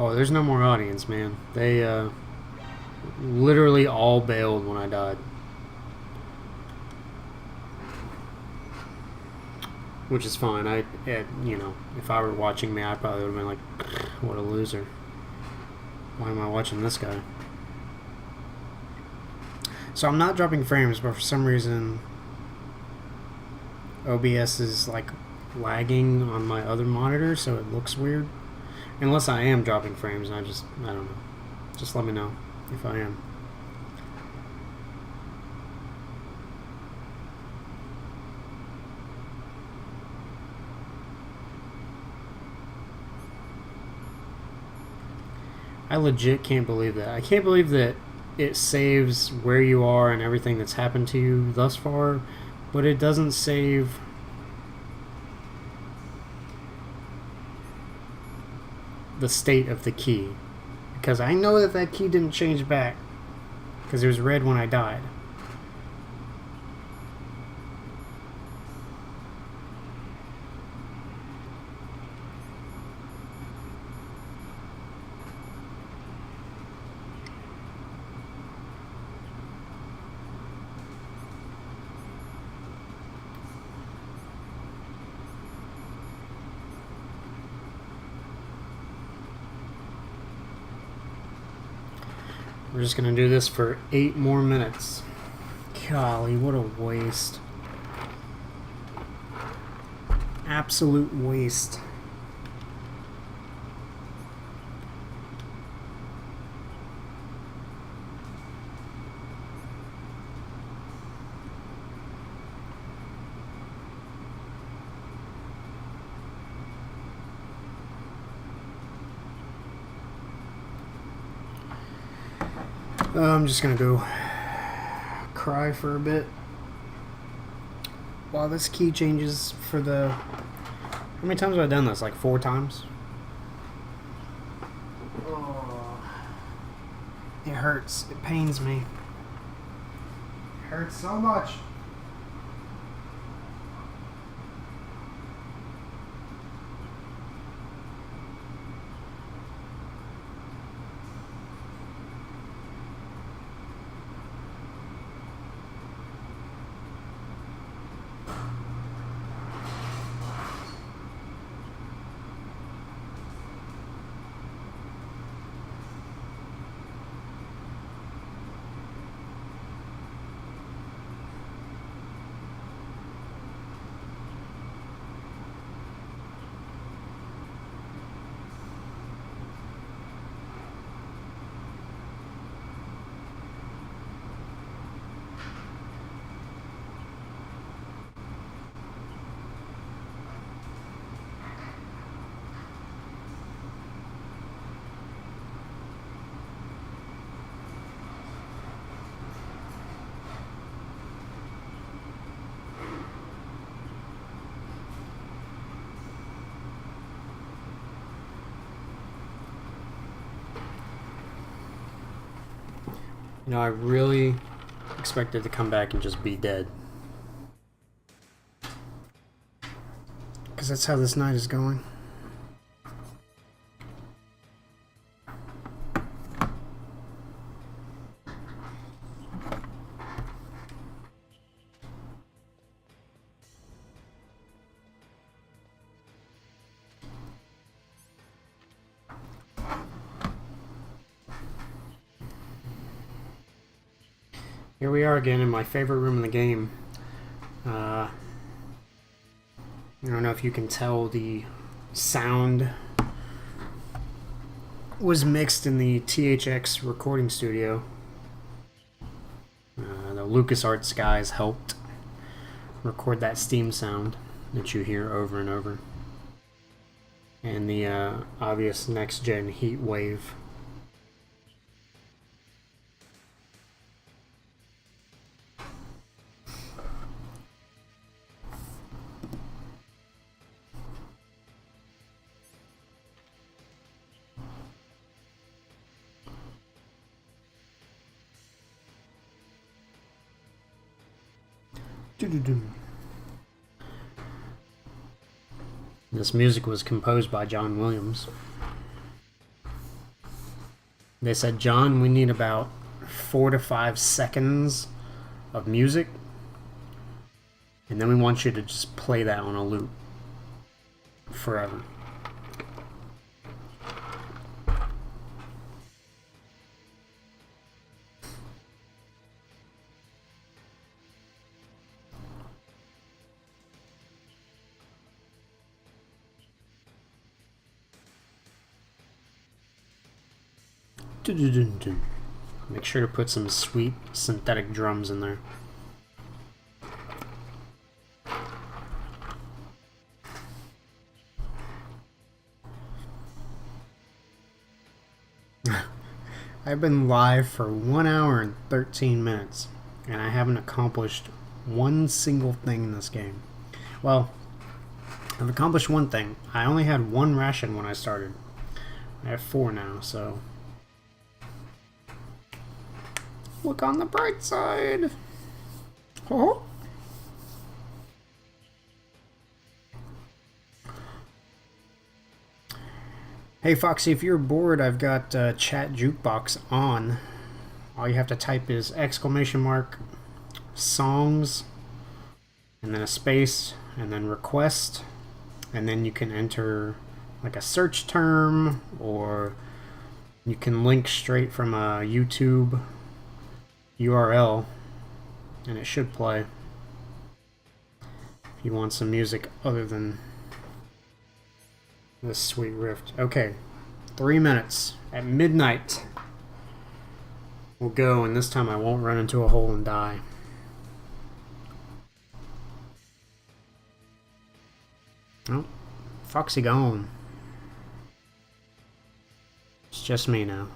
Oh, there's no more audience, man. They literally all bailed when I died. Which is fine. If I were watching me, I probably would have been like, what a loser. Why am I watching this guy? So I'm not dropping frames, but for some reason OBS is like lagging on my other monitor, so it looks weird. Unless I am dropping frames, and I don't know. Just let me know if I am. I legit can't believe that. I can't believe that it saves where you are and everything that's happened to you thus far, but it doesn't save the state of the key. Because I know that key didn't change back, because it was red when I died. We're just gonna do this for 8 more minutes. Golly, what a waste. Absolute waste. I'm just gonna go cry for a bit while this key changes for the... How many times have I done this? Like 4 times? Oh, it hurts. It pains me. It hurts so much. You know, I really expected to come back and just be dead. Because that's how this night is going. Here we are again in my favorite room in the game. I don't know if you can tell, the sound was mixed in the THX recording studio. The LucasArts guys helped record that Steam sound that you hear over and over. And the obvious next-gen heat wave. This music was composed by John Williams. They said, John, we need about 4 to 5 seconds of music, and then we want you to just play that on a loop forever. Make sure to put some sweet synthetic drums in there. I've been live for 1 hour and 13 minutes, and I haven't accomplished one single thing in this game. Well, I've accomplished one thing. I only had 1 ration when I started. I have 4 now, so look on the bright side. Oh. Hey Foxy, if you're bored, I've got chat jukebox on. All you have to type is !songs and then a space and then request, and then you can enter like a search term, or you can link straight from a YouTube URL and it should play if you want some music other than this sweet rift. Okay, 3 minutes. At midnight we'll go, and this time I won't run into a hole and die. Oh, Foxy gone. It's just me now.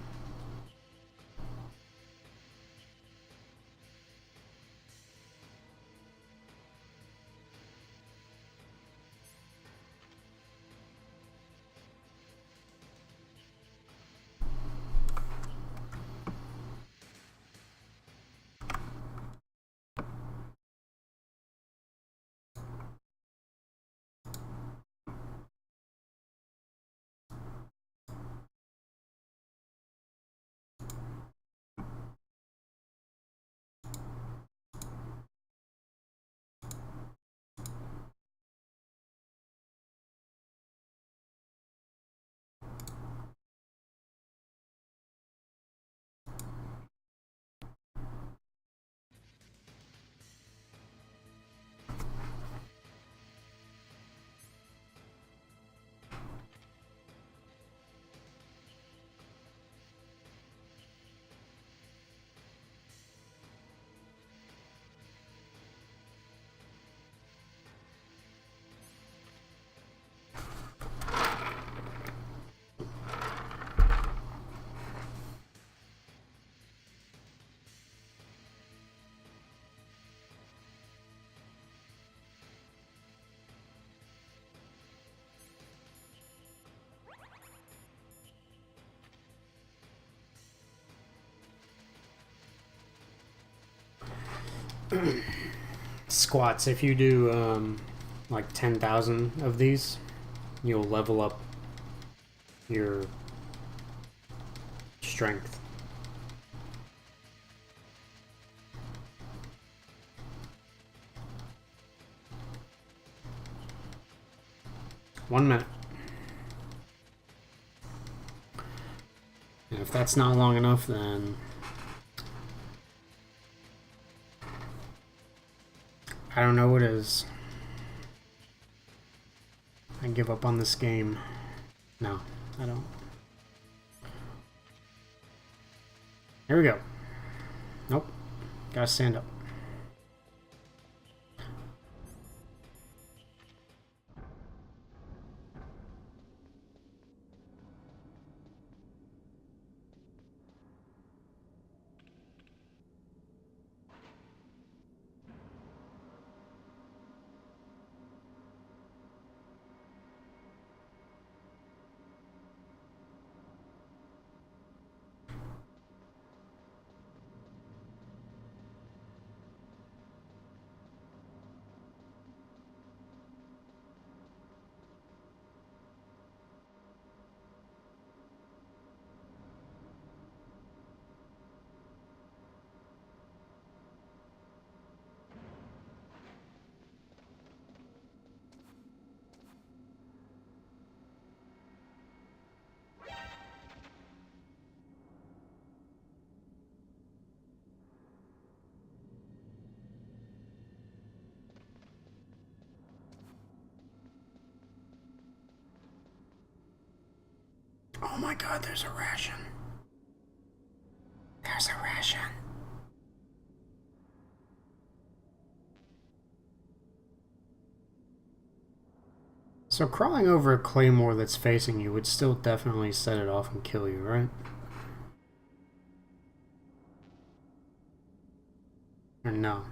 Squats, if you do like 10,000 of these, you'll level up your strength. One minute. And if that's not long enough, then I don't know what is. I give up on this game. No, I don't. Here we go. Nope. Gotta stand up. Oh my god, there's a ration. There's a ration. So crawling over a claymore that's facing you would still definitely set it off and kill you, right? Or no?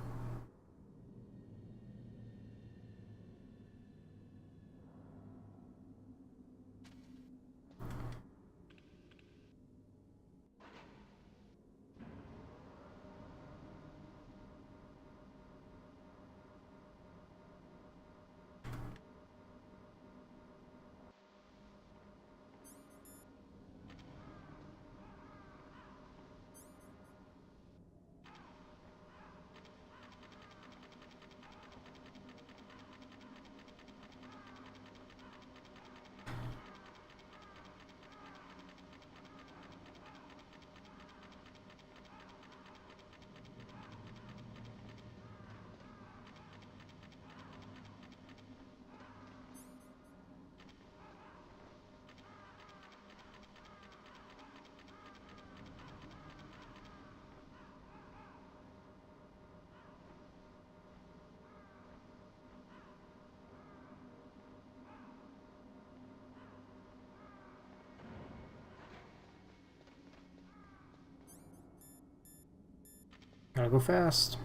Gotta go fast.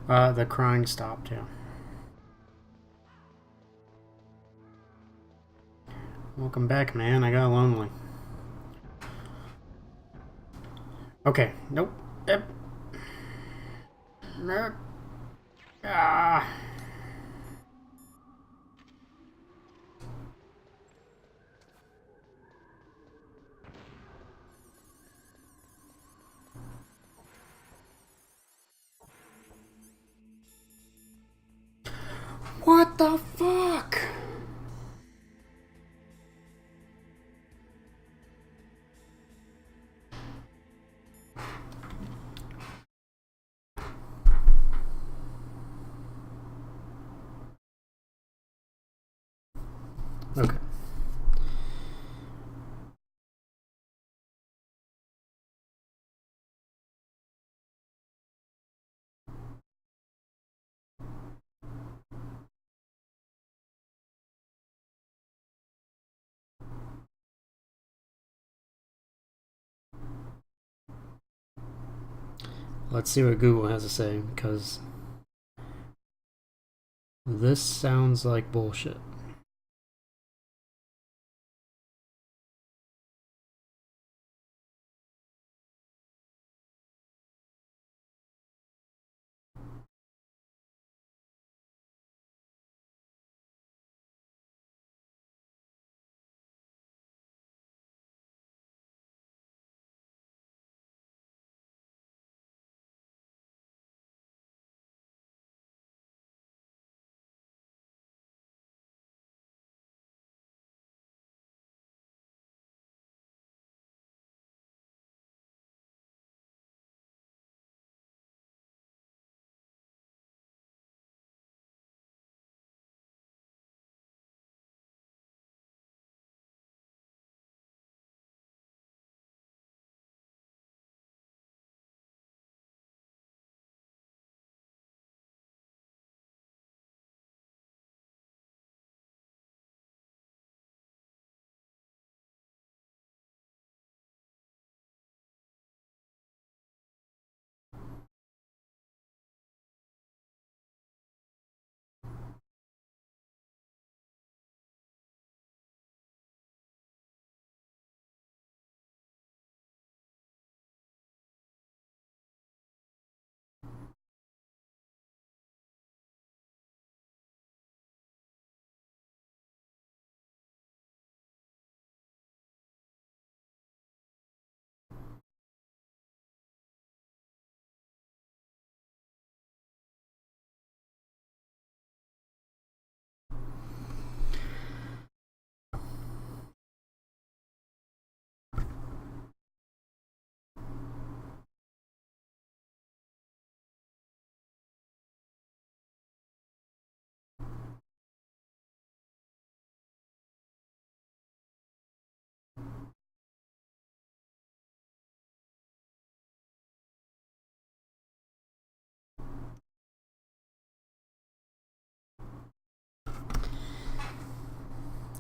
The crying stopped, yeah. Welcome back, man. I got lonely. Okay, nope. Yep. Nope. Ah. What the fuck? Okay. Let's see what Google has to say, because this sounds like bullshit.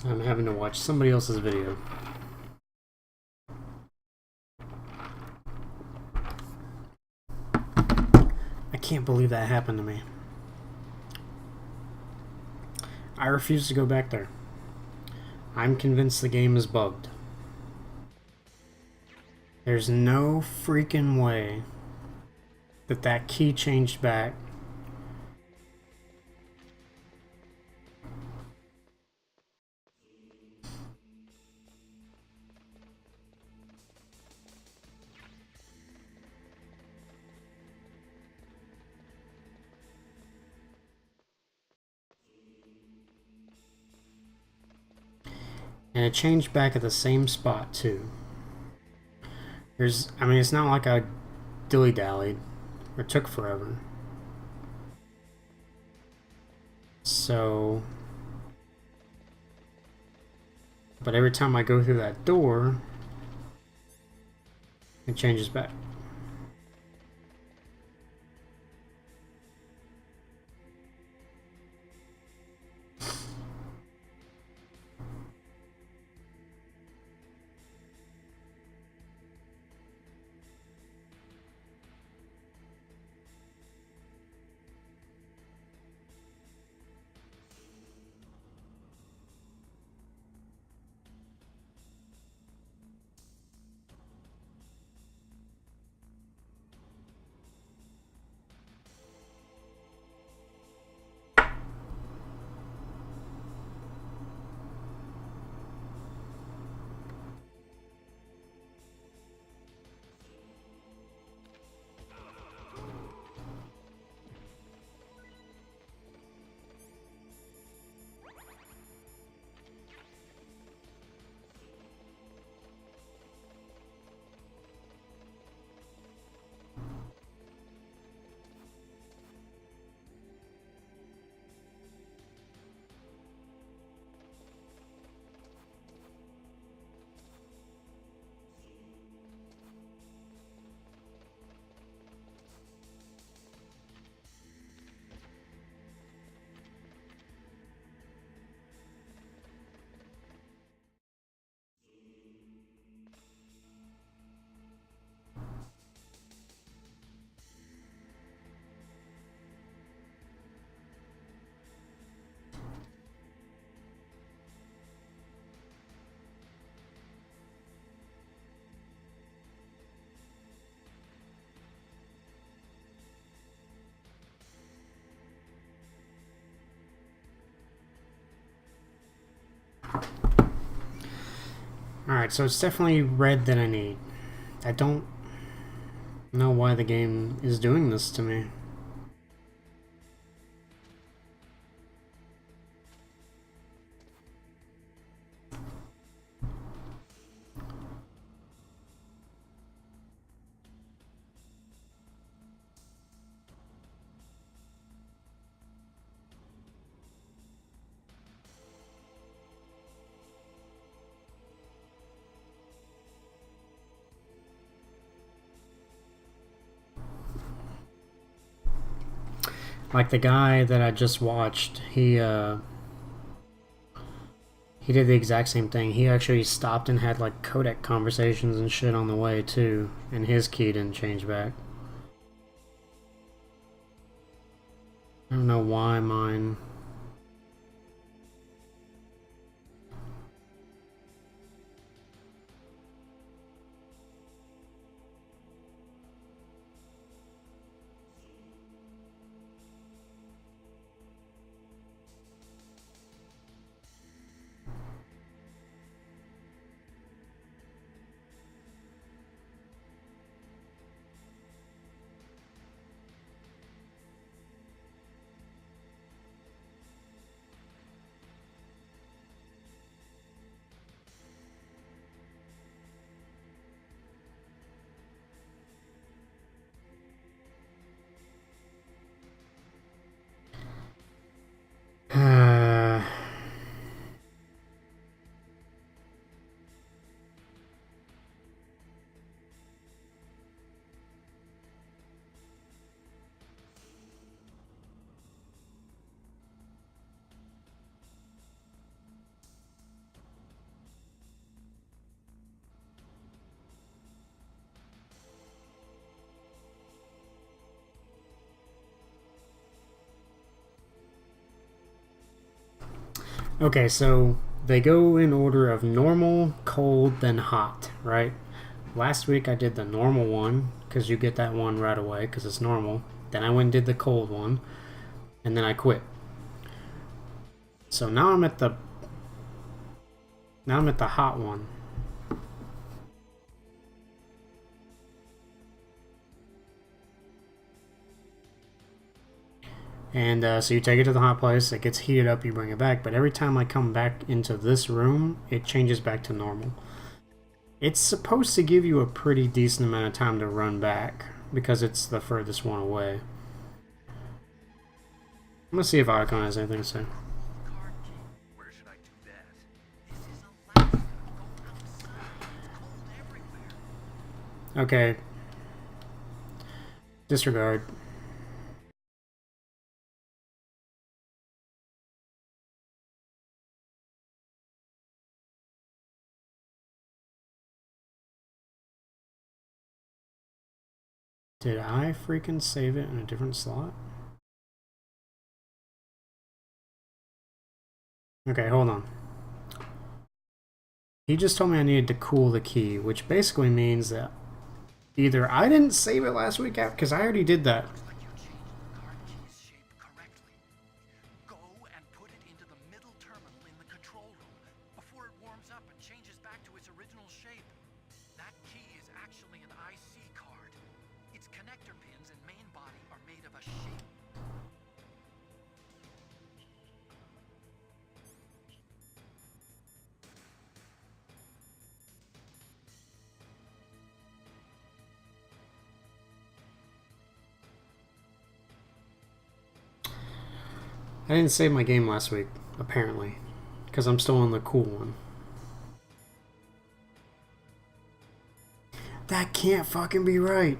I'm having to watch somebody else's video. I can't believe that happened to me. I refuse to go back there. I'm convinced the game is bugged. There's no freaking way that that key changed back. And it changed back at the same spot too. I mean, it's not like I dilly-dallied or took forever. So, but every time I go through that door, it changes back. Alright, so it's definitely red that I need. I don't know why the game is doing this to me. Like the guy that I just watched, he did the exact same thing. He actually stopped and had like codec conversations and shit on the way too, and his key didn't change back. I don't know why mine. Okay, so they go in order of normal, cold, then hot, right? Last week I did the normal one because you get that one right away because it's normal. Then I went and did the cold one, and then I quit. So now I'm at the hot one. And so you take it to the hot place, it gets heated up, you bring it back. But every time I come back into this room, it changes back to normal. It's supposed to give you a pretty decent amount of time to run back because it's the furthest one away. I'm gonna see if Icon has anything to say. Okay. Disregard. Did I freaking save it in a different slot? Okay, hold on. He just told me I needed to cool the key, which basically means that either I didn't save it last week because I already did that. I didn't save my game last week, apparently, because I'm still on the cool one. That can't fucking be right.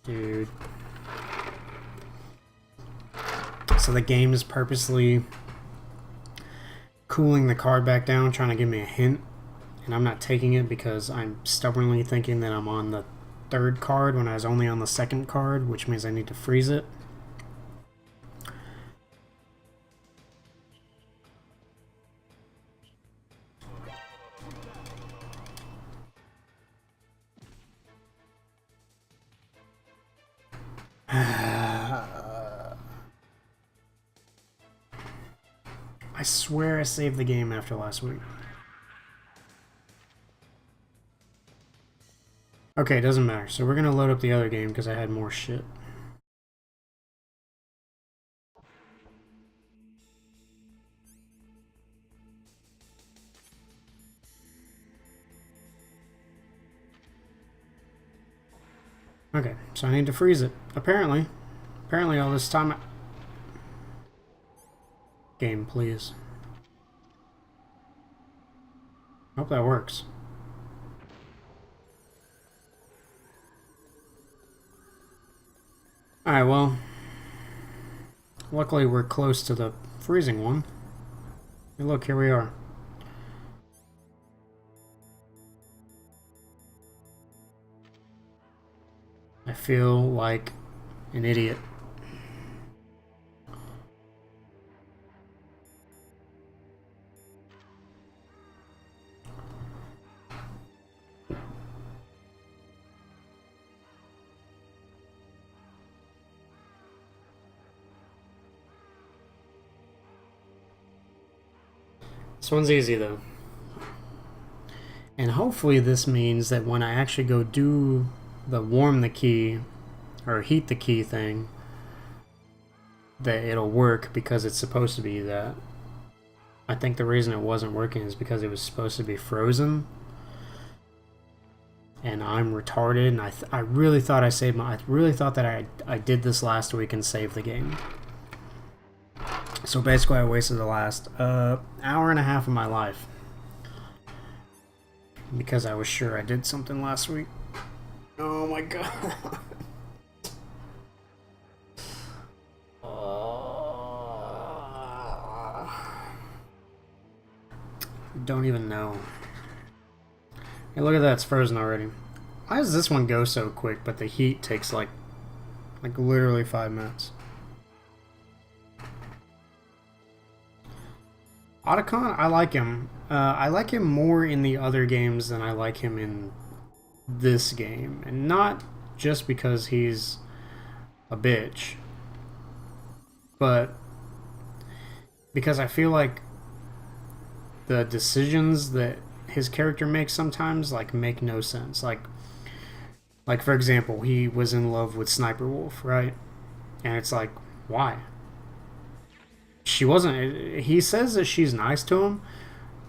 Dude. So the game is purposely cooling the card back down, trying to give me a hint. And I'm not taking it because I'm stubbornly thinking that I'm on the third card when I was only on the second card, which means I need to freeze it. I swear I saved the game after last week. Okay, it doesn't matter. So we're going to load up the other game because I had more shit. Okay, so I need to freeze it. Apparently all this time... Game, please. Hope that works. Alright, well... Luckily we're close to the freezing one. And look, here we are. I feel like an idiot. This one's easy though. And hopefully this means that when I actually go do the warm the key or heat the key thing, that it'll work because it's supposed to be that. I think the reason it wasn't working is because it was supposed to be frozen. And I'm retarded, and I really thought I saved my... I really thought that I did this last week and saved the game. So basically I wasted the last hour and a half of my life. Because I was sure I did something last week. Oh my god. Don't even know. Hey, look at that, it's frozen already. Why does this one go so quick, but the heat takes like literally 5 minutes? Otacon, I like him. I like him more in the other games than I like him in this game. And not just because he's a bitch, but because I feel like the decisions that his character makes sometimes like make no sense. Like for example, he was in love with Sniper Wolf, right? And it's like, why? She wasn't. He says that she's nice to him,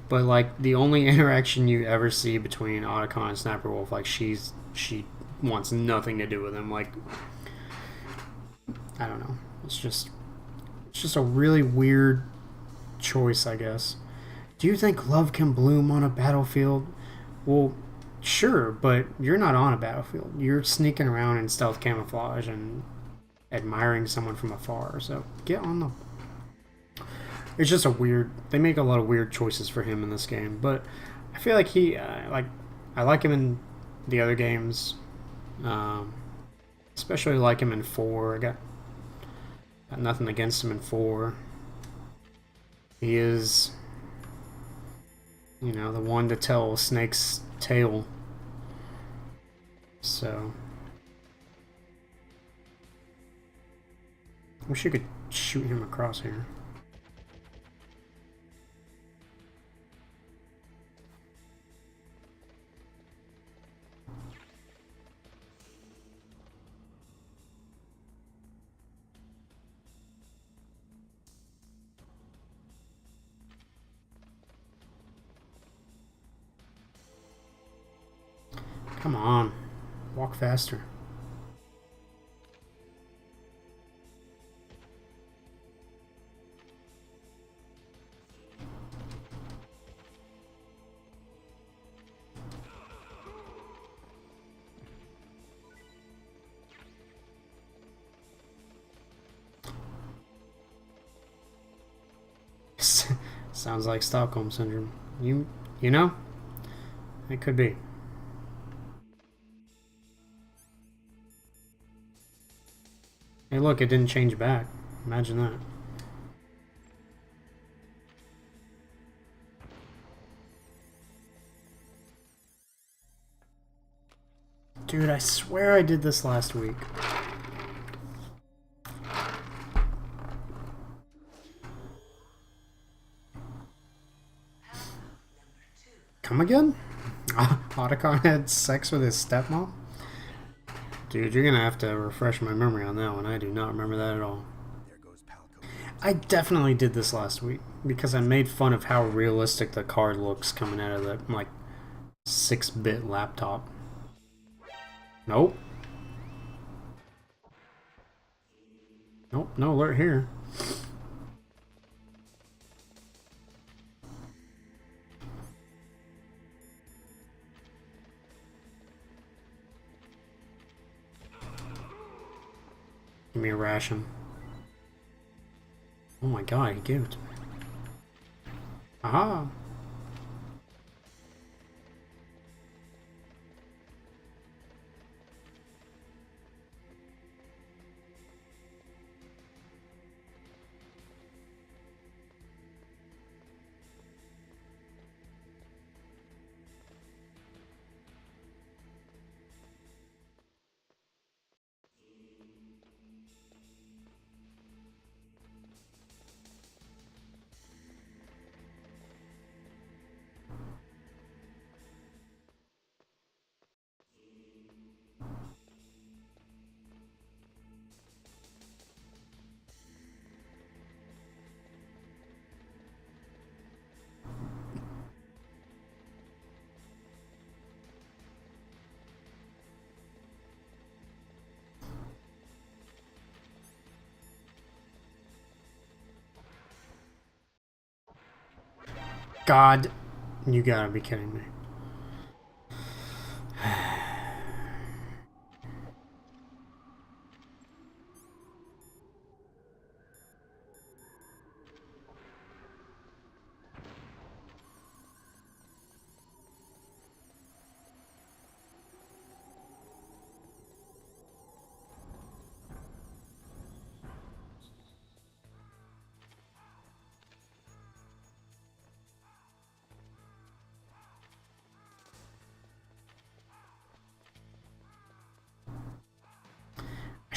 but like the only interaction you ever see between Otacon and Sniper Wolf, like she wants nothing to do with him. Like, I don't know. It's just a really weird choice, I guess. Do you think love can bloom on a battlefield? Well, sure, but you're not on a battlefield. You're sneaking around in stealth camouflage and admiring someone from afar. So get on the. It's just a weird. They make a lot of weird choices for him in this game, but I feel like I like him in the other games, especially like him in 4. I got nothing against him in 4. He is, the one to tell Snake's tale. So, I wish you could shoot him across here. Come on. Walk faster. Sounds like Stockholm Syndrome. You know? It could be. Hey, look, it didn't change back. Imagine that. Dude, I swear I did this last week. Come again? Otacon had sex with his stepmom? Dude, you're gonna have to refresh my memory on that one. I do not remember that at all. I definitely did this last week because I made fun of how realistic the card looks coming out of the, like, 6-bit laptop. Nope. Nope, no alert here. Give me a ration. Oh my god, he gave it to me. Aha! God, you gotta be kidding me.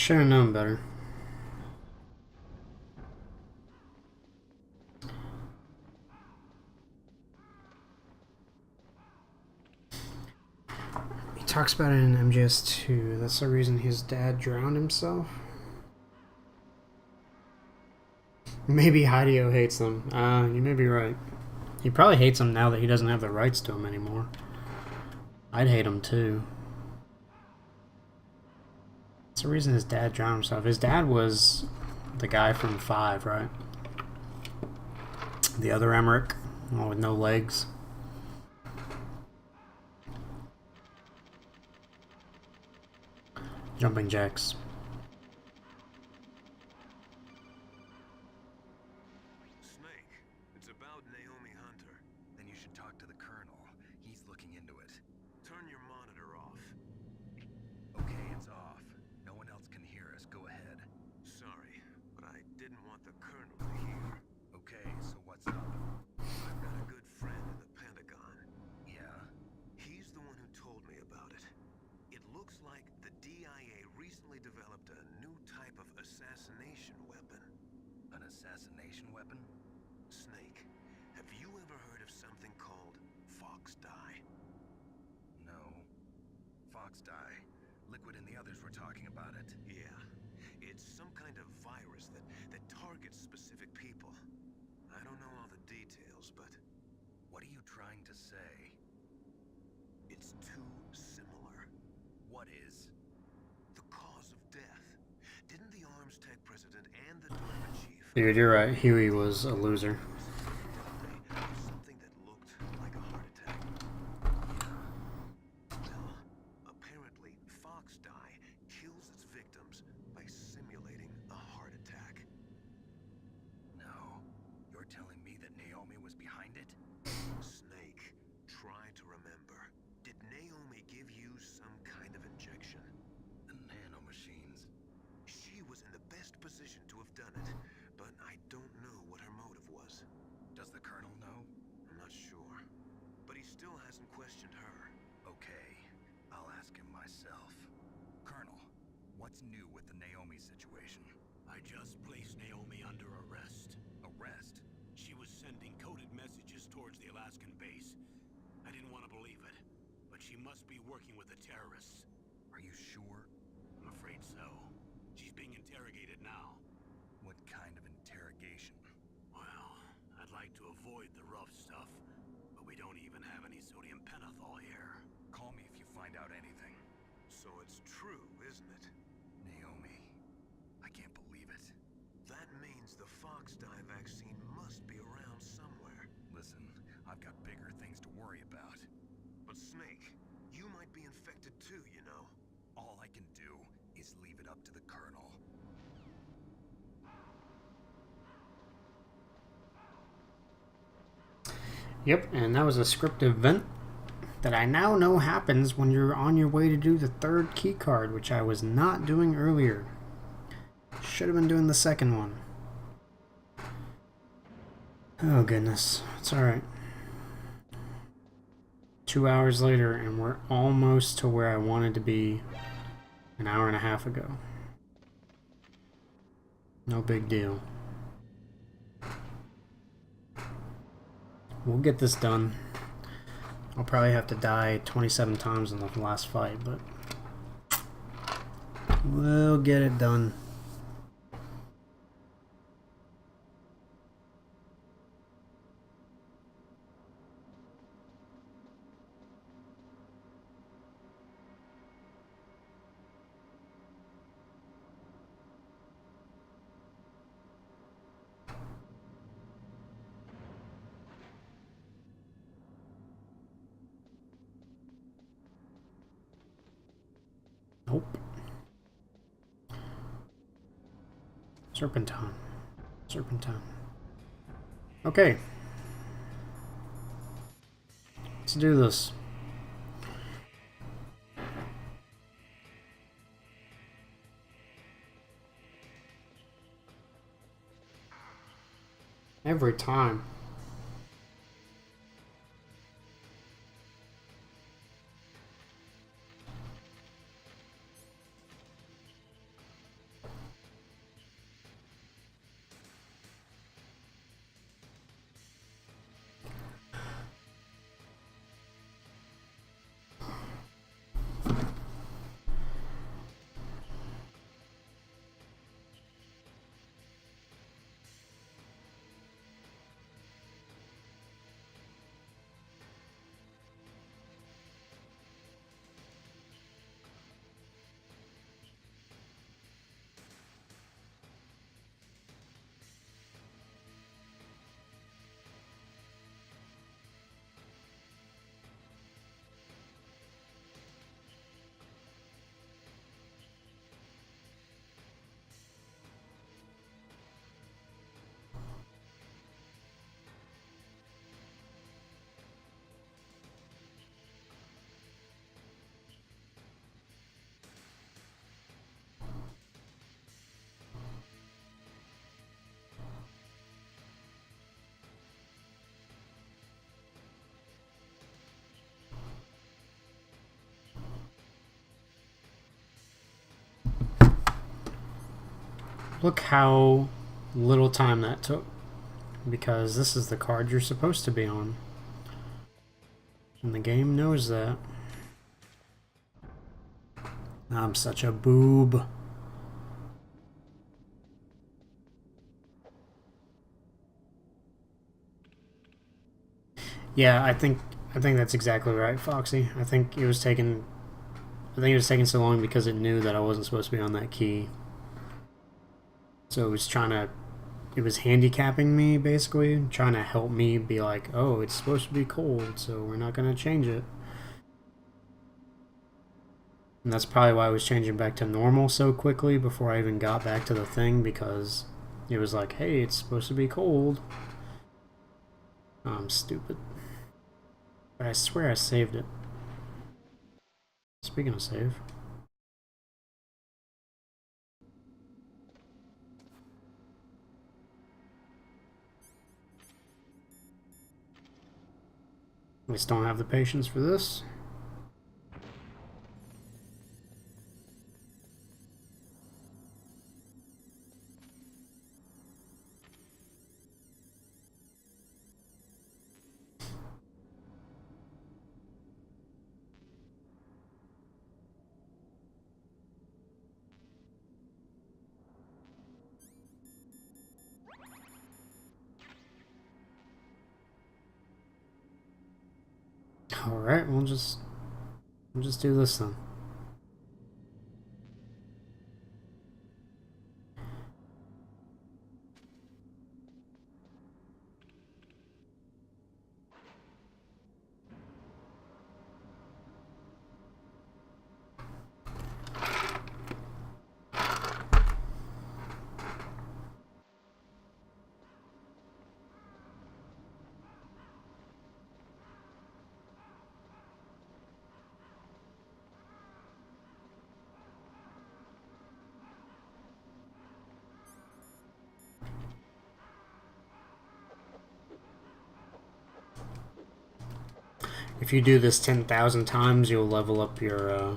should have known better. He talks about it in MGS2. That's the reason his dad drowned himself. Maybe Hideo hates them. You may be right. He probably hates them now that he doesn't have the rights to them anymore. I'd hate him too. That's the reason his dad drowned himself. His dad was the guy from 5, right? The other Emmerich, one with no legs. Jumping jacks. Snake, it's about Naomi Hunter. Then you should talk to the Colonel. He's looking into it. Turn your monitor off. Okay, it's off. No one else can hear us. Go ahead. Sorry, but I didn't want the Colonel to hear. Okay, so what's up? I've got a good friend in the Pentagon. Yeah? He's the one who told me about it. It looks like the DIA recently developed a new type of assassination weapon. An assassination weapon? Snake, have you ever heard of something called Fox Dye? No. Fox dye. Liquid and the others were talking about it. Yeah. It's some kind of virus that targets specific people. I don't know all the details, but What are you trying to say? it's too similar. What is? The cause of death. Didn't the Arms Tech president and the Dorman chief Dude, you're right. Huey was a loser. die of something that looked like a heart attack? Well, apparently Fox Dye kills its victims by simulating a heart attack. No. You're telling me that Naomi was behind it? Snake, try to remember. Did Naomi give you some kind of injection? The nanomachines. She was in the best position to have done it, but I don't know what her motive was. Does the Colonel know? I'm not sure. But he still hasn't questioned her. Okay. I'll ask him myself. Colonel, what's new with the Naomi situation? I just placed Naomi under arrest. Arrest? She was sending coded messages towards the Alaskan base. I didn't want to believe it, but she must be working with the terrorists. Are you sure? I'm afraid so. She's being interrogated now. What kind of interrogation? Well, I'd like to avoid the rough stuff, but we don't even have any sodium pentothal here. Call me if you find out anything. So it's true, isn't it? Naomi. I can't believe it. That means the Fox Dye vaccine must be around somewhere. Listen, I've got bigger things to worry about. But Snake, you might be infected too, you know. All I can do is leave it up to the Colonel. Yep, and that was a script event that I now know happens when you're on your way to do the 3rd key card, which I was not doing earlier. Should have been doing the 2nd one. Oh goodness, it's alright. 2 hours later, and we're almost to where I wanted to be an hour and a half ago. No big deal. We'll get this done. I'll probably have to die 27 times in the last fight, but we'll get it done. Nope. Serpentine. Serpentine. Okay. Let's do this. Every time. Look how little time that took. Because this is the card you're supposed to be on. And the game knows that. I'm such a boob. Yeah, I think that's exactly right, Foxy. I think it was taking so long because it knew that I wasn't supposed to be on that key. So it was handicapping me, basically, trying to help me be like, oh, it's supposed to be cold, so we're not going to change it. And that's probably why I was changing back to normal so quickly before I even got back to the thing, because it was like, hey, it's supposed to be cold. Oh, I'm stupid. But I swear I saved it. Speaking of save. I just don't have the patience for this. Alright, we'll just do this then. If you do this 10,000 times, you'll level up your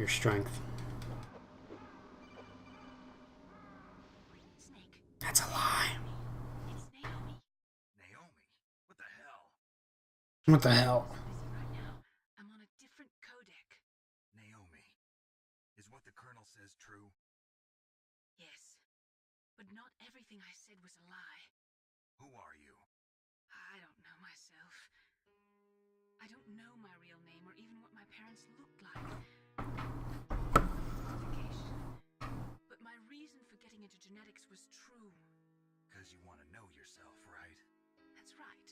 strength. Snake, That's a lie. it's Naomi. Naomi, what the hell? What the hell? I'm busy right now. I'm on a different codec. Naomi, is what the Colonel says true? Yes, but not everything I said was a lie. Who are you? I don't know myself. I don't know my real name or even what my parents looked like. Identification. But my reason for getting into genetics was true. Because you want to know yourself, right? That's right.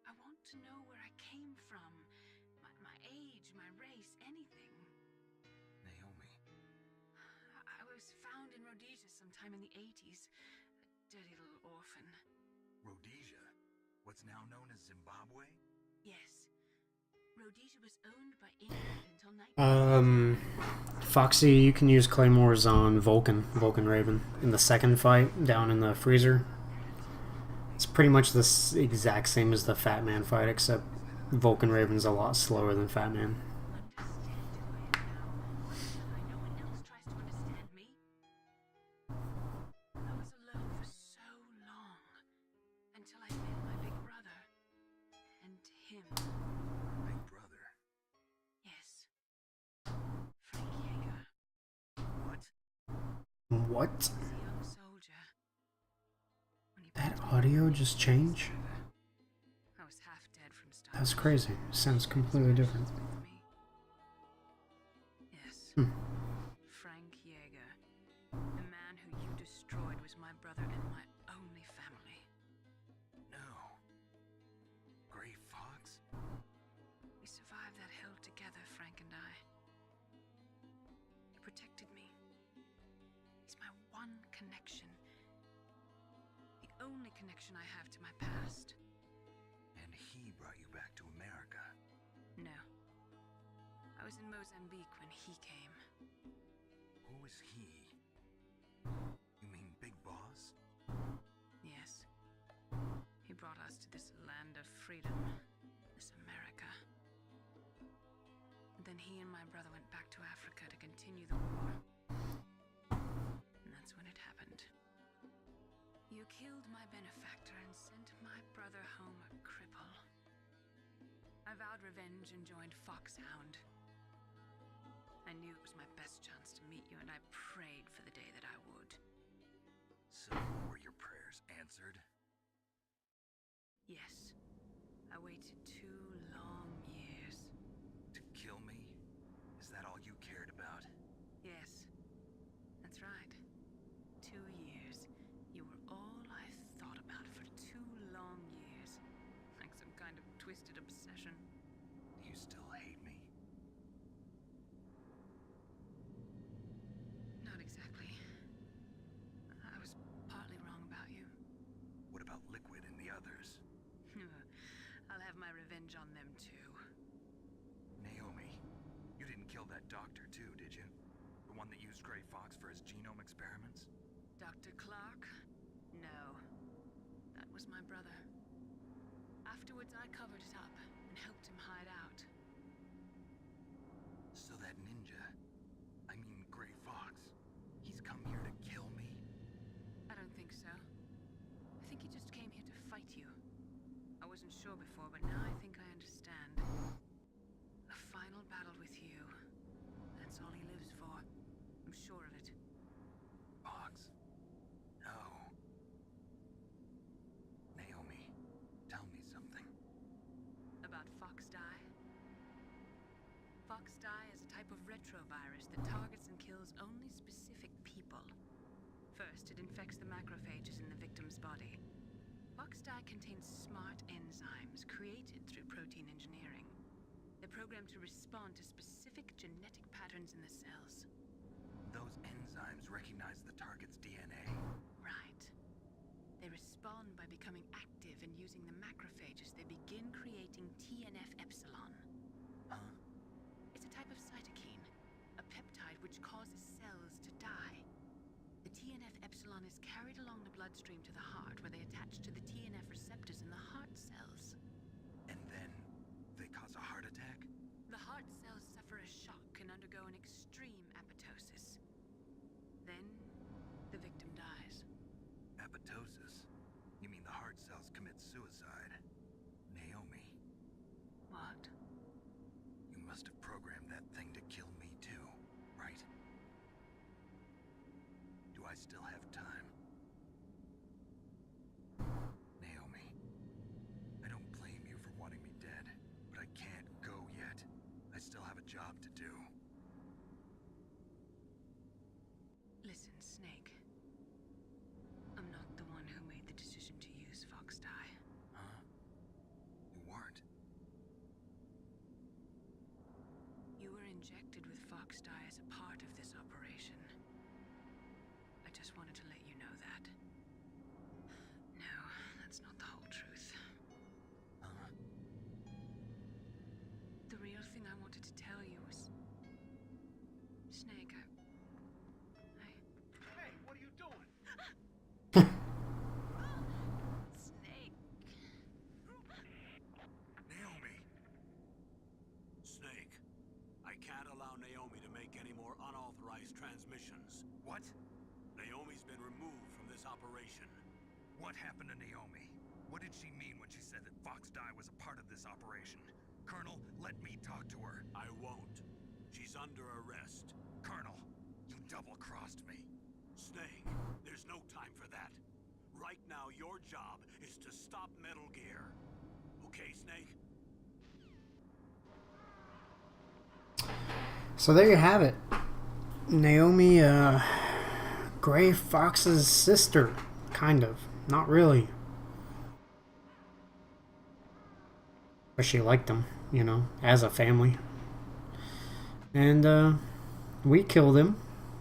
I want to know where I came from. My age, my race, anything. Naomi, I was found in Rhodesia sometime in the 80s. A dirty little orphan. Rhodesia? What's now known as Zimbabwe? Yes. Rhodesia was owned by England until 19... Foxy, you can use claymores on Vulcan Raven, in the second fight down in the freezer. It's pretty much the exact same as the Fat Man fight, except Vulcan Raven's a lot slower than Fat Man. Understand who I am now. I no one else tries to understand me. I was alone for so long. Until I met my big brother. And him. Big brother. Yes. Frank Yeager. What? What? He was a young soldier. When he That picked me audio up, just changed? I was half dead from starvation. That's crazy. Sounds completely different. With me. Yes. Hmm. Frank Yeager. The man who you destroyed was my brother and my only family. No. Gray Fox? We survived that hell together, Frank and I. He protected me. He's my one connection. The only connection I have to my past. And he brought you back to America. No. I was in Mozambique when he came. Who is he? You mean Big Boss? Yes. He brought us to this land of freedom. This America. And then he and my brother went back to Africa to continue the war. And that's killed my benefactor and sent my brother home a cripple. I vowed revenge and joined Foxhound. I knew it was my best chance to meet you, and I prayed for the day that I would. So, were your prayers answered? Yes. I waited 2 long years. To kill me? Is that all you cared about? Yes. That's right. 2 years. You were all I thought about for 2 long years. Like some kind of twisted obsession. Do you still hate me? Not exactly. I was partly wrong about you. What about Liquid and the others? I'll have my revenge on them too. Naomi, you didn't kill that doctor too, did you? The one that used Gray Fox for his genome experiments? Dr. Clark? No. That was my brother. Afterwards, I covered it up and helped him hide out. So that ninja, I mean Gray Fox, he's come here to kill me? I don't think so. I think he just came here to fight you. I wasn't sure before, but now I think I understand. A final battle with you. That's all he lives for. I'm sure of it. Fox? No. Naomi, tell me something. About Fox Die? Fox Die is a type of retrovirus that targets and kills only specific people. First, it infects the macrophages in the victim's body. Fox Die contains smart enzymes created through protein engineering. They're programmed to respond to specific genetic patterns in the cells. Those enzymes recognize the target's DNA? Right. They respond by becoming active and using the macrophages. They begin creating TNF-epsilon. Huh? It's a type of cytokine, a peptide which causes cells to die. The TNF-epsilon is carried along the bloodstream to the heart, where they attach to the TNF receptors in the heart cells. And then they cause a heart attack? The heart cells suffer a shock and undergo an extreme apoptosis. Then, the victim dies. Apoptosis? You mean the heart cells commit suicide? Naomi, What? you must have programmed that thing to kill me too, right? Do I still have time? Naomi, I don't blame you for wanting me dead, but I can't go yet. I still have a job to do. Listen, Snake. I'm not the one who made the decision to use Fox Die. Huh? You weren't? You were injected with Fox Die as a part of this operation. I just wanted to let you know that. No, that's not the whole truth. Huh? The real thing I wanted to tell you was... Snake, Hey, what are you doing? Snake. Naomi! Snake, I can't allow Naomi to make any more unauthorized transmissions. What? Naomi's been removed from this operation. What happened to Naomi? What did she mean when she said that Fox Die was a part of this operation? Colonel, let me talk to her. I won't. She's under arrest. Colonel, you double-crossed me. Snake, there's no time for that. Right now, your job is to stop Metal Gear. Okay, Snake? So there you have it. Naomi, Gray Fox's sister. Kind of. Not really. But she liked him, you know, as a family. And, we killed him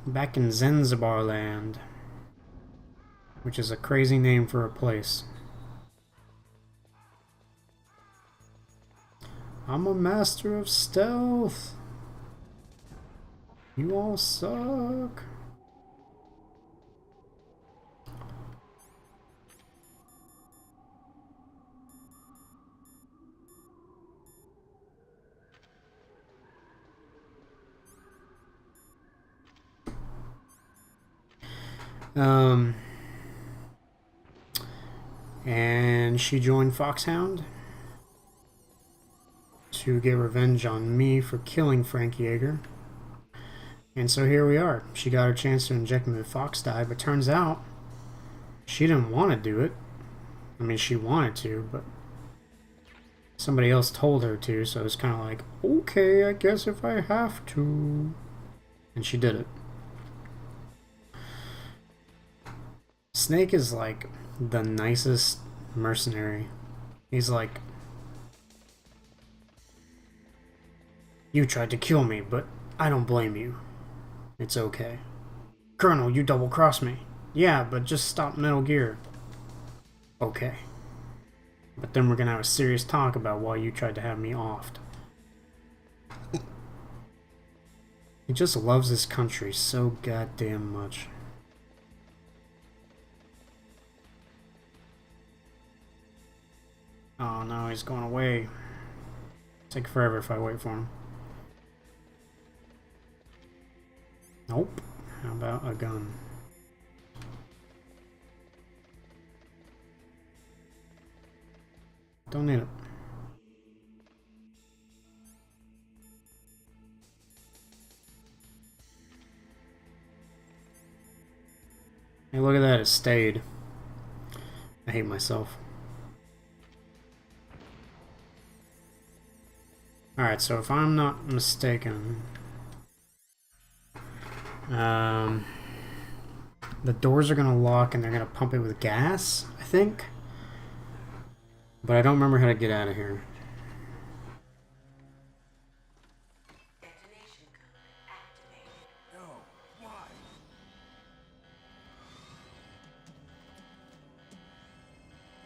back in Zanzibar land. Which is a crazy name for a place. I'm a master of stealth. You all suck. And she joined Foxhound to get revenge on me for killing Frank Yeager. And so here we are. She got her chance to inject me with Fox dye, but turns out she didn't want to do it. I mean, she wanted to, but somebody else told her to, so it's kind of like, okay, I guess if I have to. And she did it. Snake is like the nicest mercenary. He's like, you tried to kill me, but I don't blame you. It's okay. Colonel, you double-crossed me. Yeah, but just stop Metal Gear. Okay. But then we're gonna have a serious talk about why you tried to have me offed. He just loves his country so goddamn much. Oh no, he's going away. Take forever if I wait for him. Nope. How about a gun? Don't need it. Hey, look at that, it stayed. I hate myself. Alright, so if I'm not mistaken, the doors are gonna lock and they're gonna pump it with gas, I think. But I don't remember how to get out of here. Detonation code activated. No, why?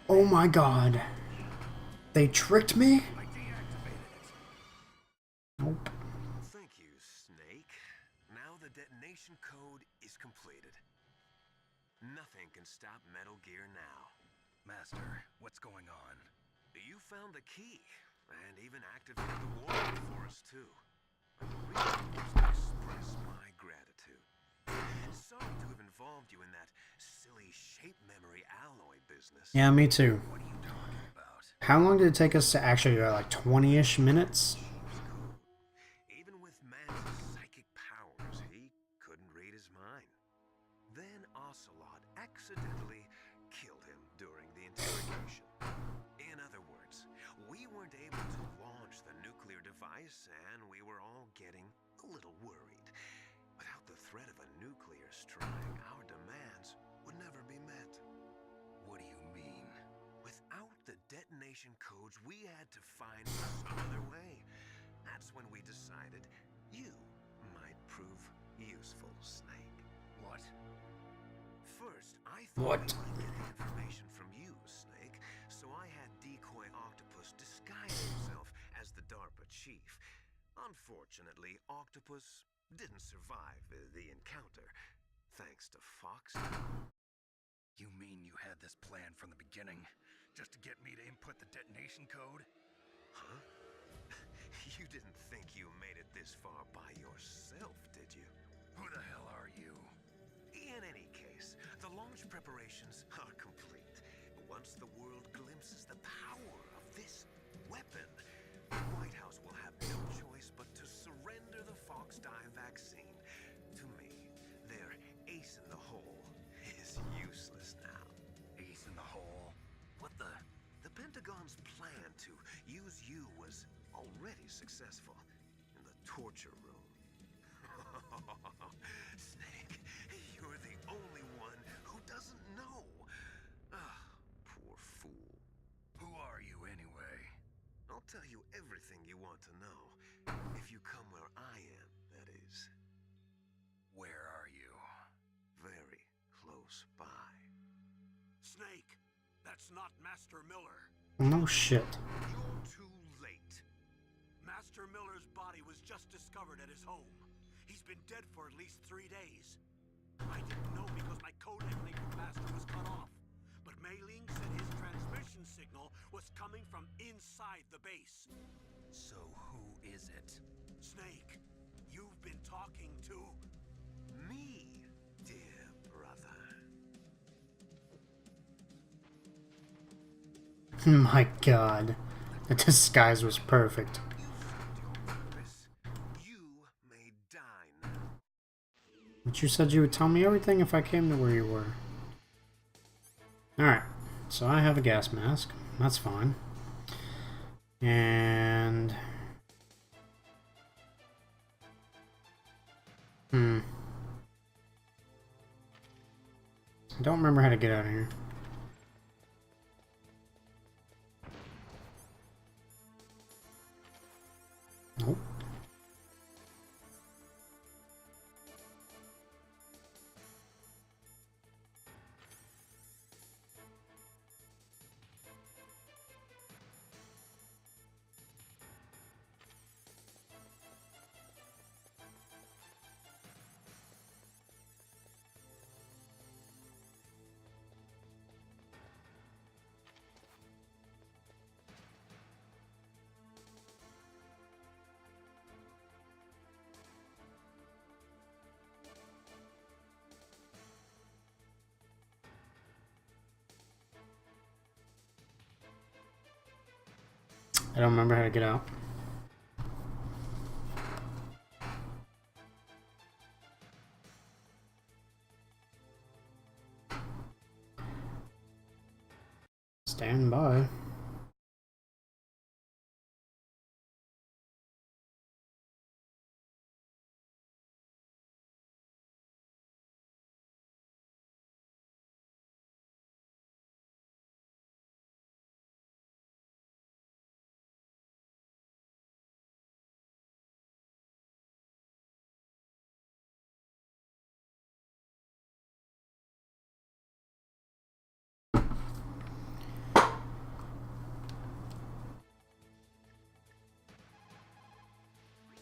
Oh my god. They tricked me? I deactivated it. Nope. Thank you, Snake. Now the detonation code is completed. Nothing can stop Metal Gear now. Master, what's going on? You found the key, and even activated the warning for us, too. I really wish to express my gratitude. Sorry to have involved you in that silly shape memory alloy business. Yeah, me too. What are you talking about? How long did it take us to actually go? Like 20-ish minutes? Even with man's psychic powers, he couldn't read his mind. Then Ocelot accidentally killed him during the interrogation. In other words, we weren't able to launch the nuclear device, and we were all getting a little worried. Without the threat of a nuclear strike, our demands would never be met. What do you mean? Without the detonation codes, we had to find some other way. That's when we decided you might prove useful, Snake. What? First, I thought What? I might get the information from you, Snake, so I had Decoy Octopus disguise himself as the DARPA chief. Unfortunately, Octopus didn't survive the encounter, thanks to Fox. You mean you had this plan from the beginning, just to get me to input the detonation code? Huh? You didn't think you made it this far by yourself, did you? Who the hell are you? In any case, the launch preparations are complete. Once the world glimpses the power of this weapon, the White House will have no choice but to surrender the Fox dye vaccine to me. Their ace in the hole is useless now. Ace in the hole? What the? The Pentagon's plan to use you was already successful in the torture room. Snake, you're the only one who doesn't know. Ah, poor fool. Who are you anyway? I'll tell you everything you want to know. If you come where I am, that is. Where are you? Very close by. Snake, that's not Master Miller. No shit. You're too late. Master Miller's body was just discovered at his home. He's been dead for at least 3 days. I didn't know because my code link with Master was cut off. But Mei Ling said his transmission signal was coming from inside the base. So who is it? Snake, you've been talking to... Me, dear brother. My god. The disguise was perfect. You may die now. But you said you would tell me everything if I came to where you were. Alright. So I have a gas mask. That's fine. And... I don't remember how to get out of here. Nope. I don't remember how to get out. Stand by.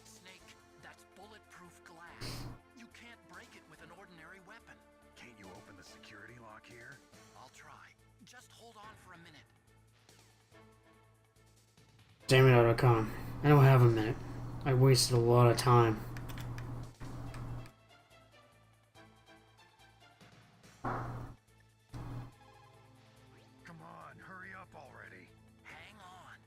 Snake, that's bulletproof glass. You can't break it with an ordinary weapon. Can't you open the security lock here? I'll try. Just hold on for a minute. Damn it, Otacon. I don't have a minute. I wasted a lot of time. Come on, hurry up already. Hang on.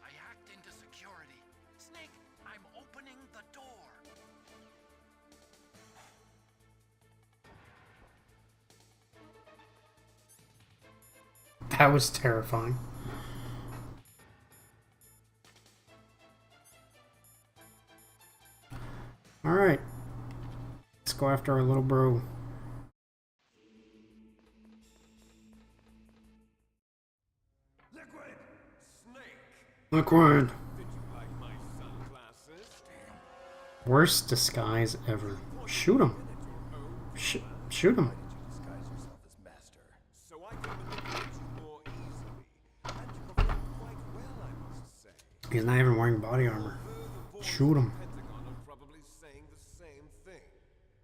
I hacked into security. Snake, I'm opening the door. That was terrifying. Alright. Let's go after our little bro. Liquid! Snake! Liquid. Did you like my sunglasses? Worst disguise ever. Shoot him. Shoot him. Disguise yourself as master. So I can manipulate you more easily. And you perform quite well, I must say. He's not even wearing body armor. Shoot him. Pentagon are probably saying the same thing.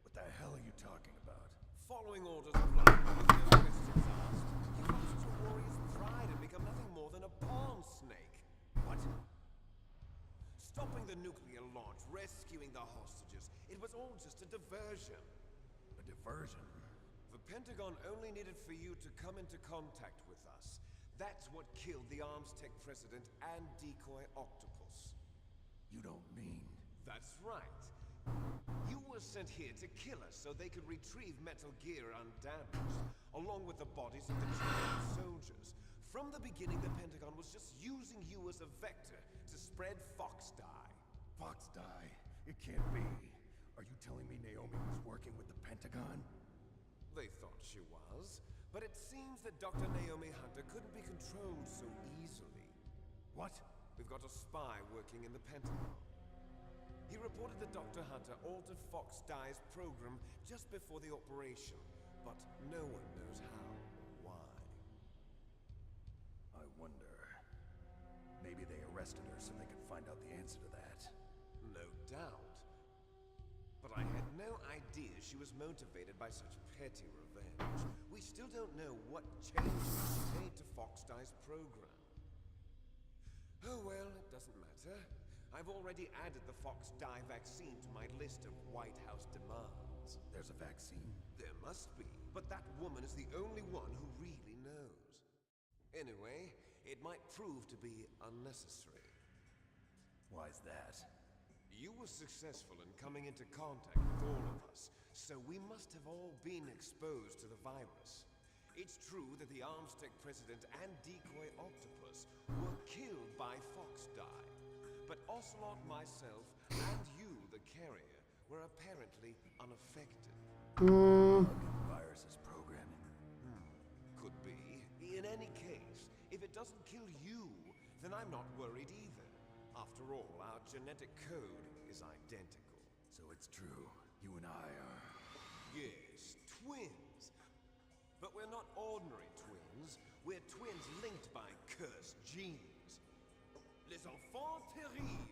What the hell are you talking about? Following orders of life with no questions asked, you lost your warrior's pride and become nothing more than a pawn, Snake. What? Stopping the nuclear launch, rescuing the hostages, it was all just a diversion. A diversion? The Pentagon only needed for you to come into contact with us. That's what killed the Arms Tech president and decoy Octopus. You don't mean... That's right. You were sent here to kill us so they could retrieve Metal Gear undamaged, along with the bodies of the trained soldiers. From the beginning, the Pentagon was just using you as a vector to spread Fox Dye. Fox die? It can't be. Are you telling me Naomi was working with the Pentagon? They thought she was, but it seems that Dr. Naomi Hunter couldn't be controlled so easily. What? We've got a spy working in the Pentagon. He reported that Dr. Hunter altered Fox Dye's program just before the operation, but no one knows how or why. I wonder... Maybe they arrested her so they could find out the answer to that. No doubt. But I had no idea she was motivated by such petty revenge. We still don't know what changes she made to Fox Dye's program. Oh well, it doesn't matter. I've already added the Fox Dye vaccine to my list of White House demands. ones. There's a vaccine. There must be. But that woman is the only one who really knows. Anyway, it might prove to be unnecessary. Why's that? You were successful in coming into contact with all of us, so we must have all been exposed to the virus. It's true that the Armstech president and decoy octopus were killed by Foxdie, but Ocelot, myself, and you, the carrier, were apparently unaffected. Virus's programming. Could be. In any case, if it doesn't kill you, then I'm not worried either. After all, our genetic code is identical. So it's true. You and I are... Yes, twins. But we're not ordinary twins. We're twins linked by cursed genes. Les enfants terribles.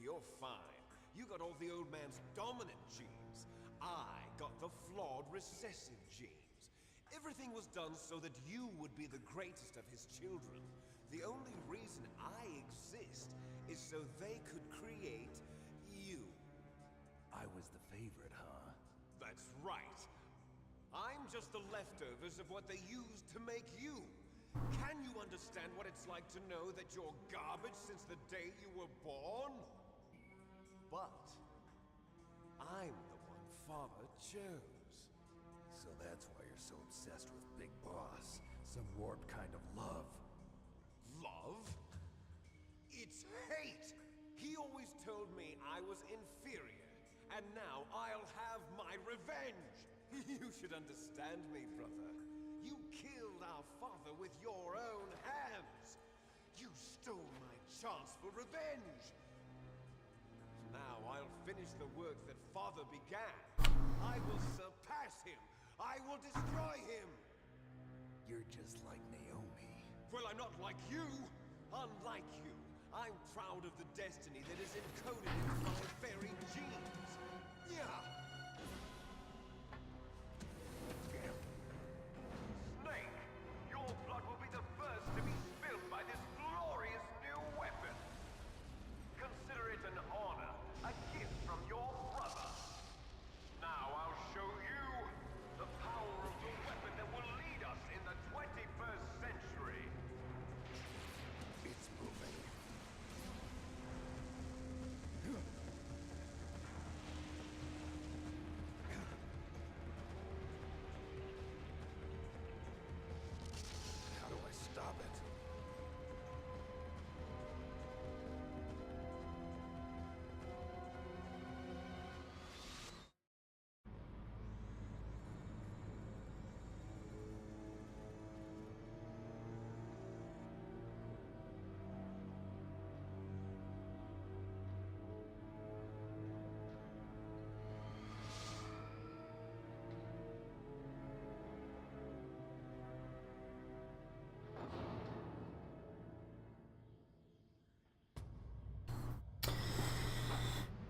You're fine. You got all the old man's dominant genes. I got the flawed recessive genes. Everything was done so that you would be the greatest of his children. The only reason I exist is so they could create you. I was the favorite, huh? That's right. I'm just the leftovers of what they used to make you. Can you understand what it's like to know that you're garbage since the day you were born? But I'm the one Father chose. So that's why you're so obsessed with Big Boss. Some warped kind of love. Love? It's hate! He always told me I was inferior, and now I'll have my revenge! You should understand me, brother. You killed our father with your own hands! You stole my chance for revenge! Now I'll finish the work that father began. I will surpass him! I will destroy him! You're just like Naomi. Well, I'm not like you! Unlike you, I'm proud of the destiny that is encoded into my very genes! Yeah! Snake, your blood will be the first to be spilled by this glorious new weapon. Consider it an honor, a gift from your brother. Now I'll show you the power of the weapon that will lead us in the 21st century. It's moving. How do I stop it?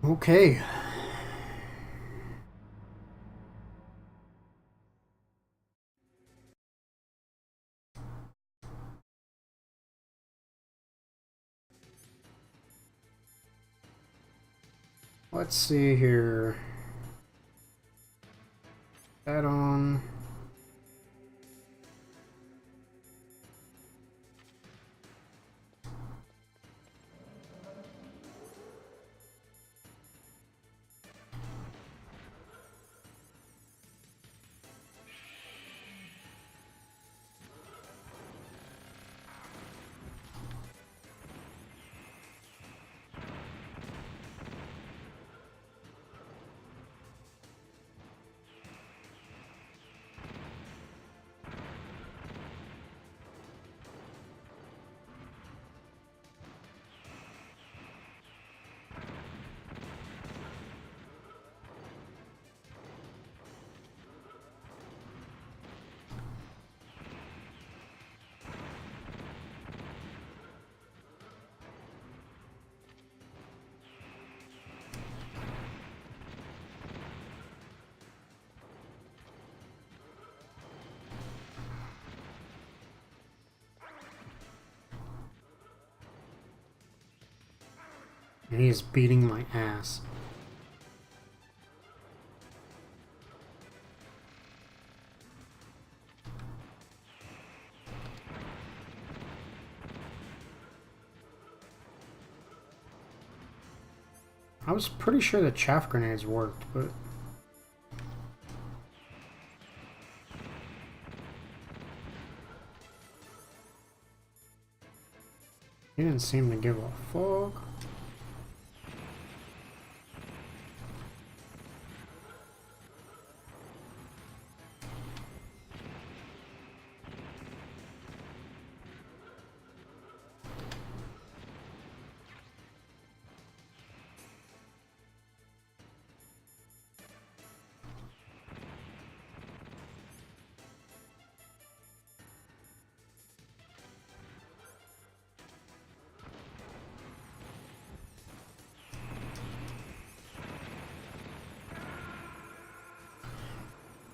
Okay. Let's see here. Add on. And he's beating my ass. I was pretty sure the chaff grenades worked, but... he didn't seem to give a fuck.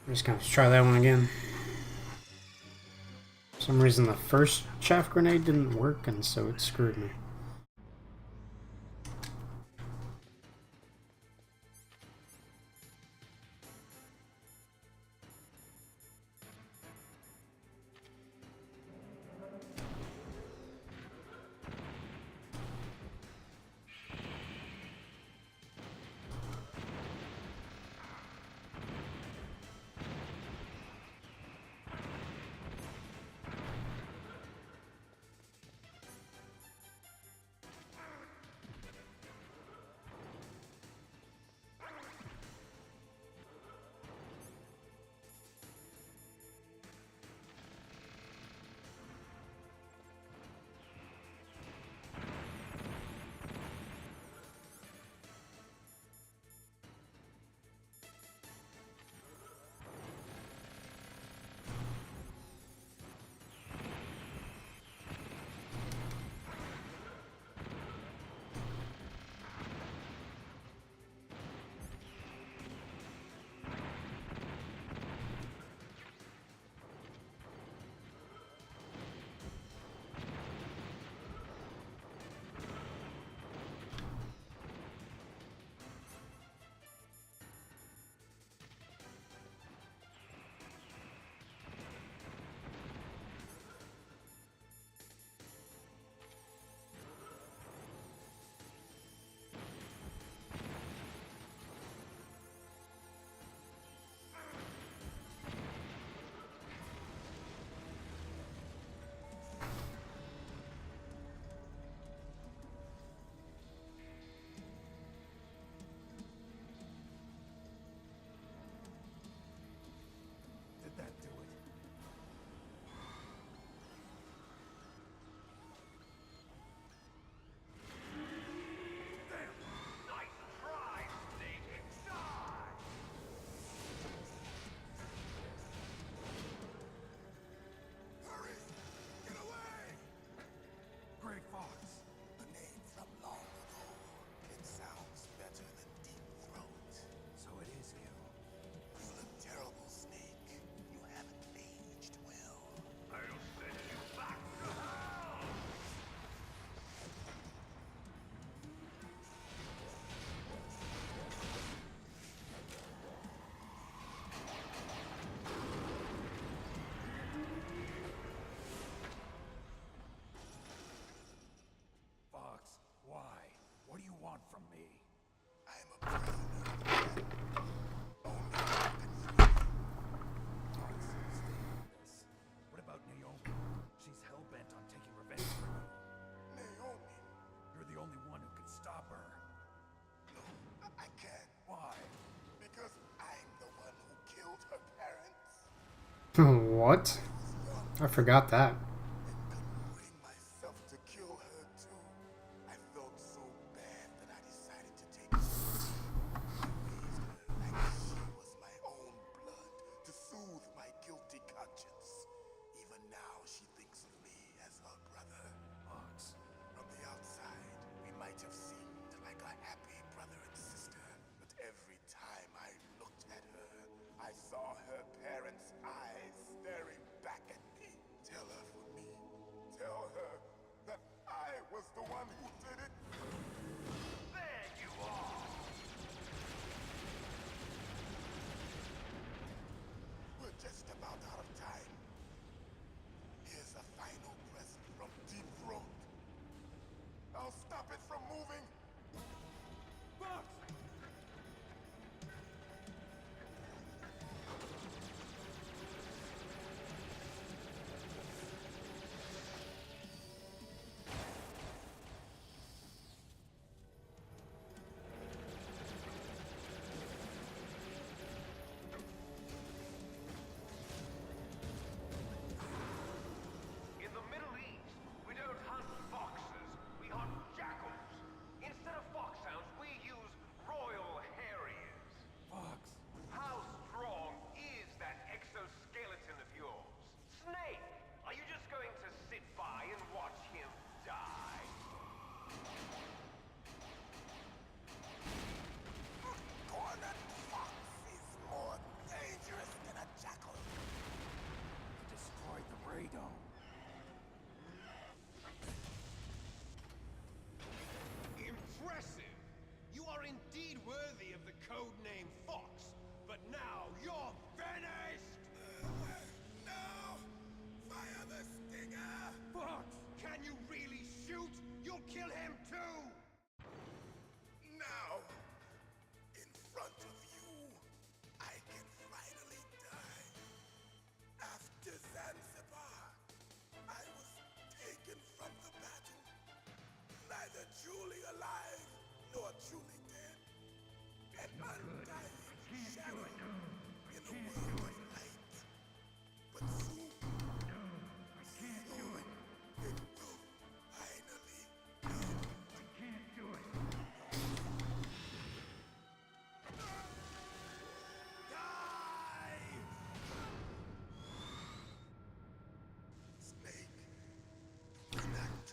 I'm just gonna try that one again. For some reason the first chaff grenade didn't work, and so it screwed me. Did that do it? Hurry! Get away! Gray Fox. The name from long ago. It sounds better than Deep Throat. So it is you. You look terrible, Snake. You haven't aged well. I'll send you back to hell! Fox, why? What do you want from me? I'm a prisoner. Only Fox, stay with this. What about Naomi? She's hell-bent on taking revenge for you. Naomi? You're the only one who can stop her. No, I can't. Why? Because I'm the one who killed her parents. What? I forgot that. Couldn't bring myself to kill her too. I felt so bad that I decided to take her. I raised her like she was my own blood to soothe my guilty conscience. Even now she thinks of me as her brother. Fox. From the outside, we might have seemed like a happy brother and sister, but every time I looked at her, I saw her parents' eyes staring back at me. Tell her for me. Tell her that I was the one who did it. There you are! We're just about out of time. Here's a final present from Deep Throat. I'll stop it from moving. Fox!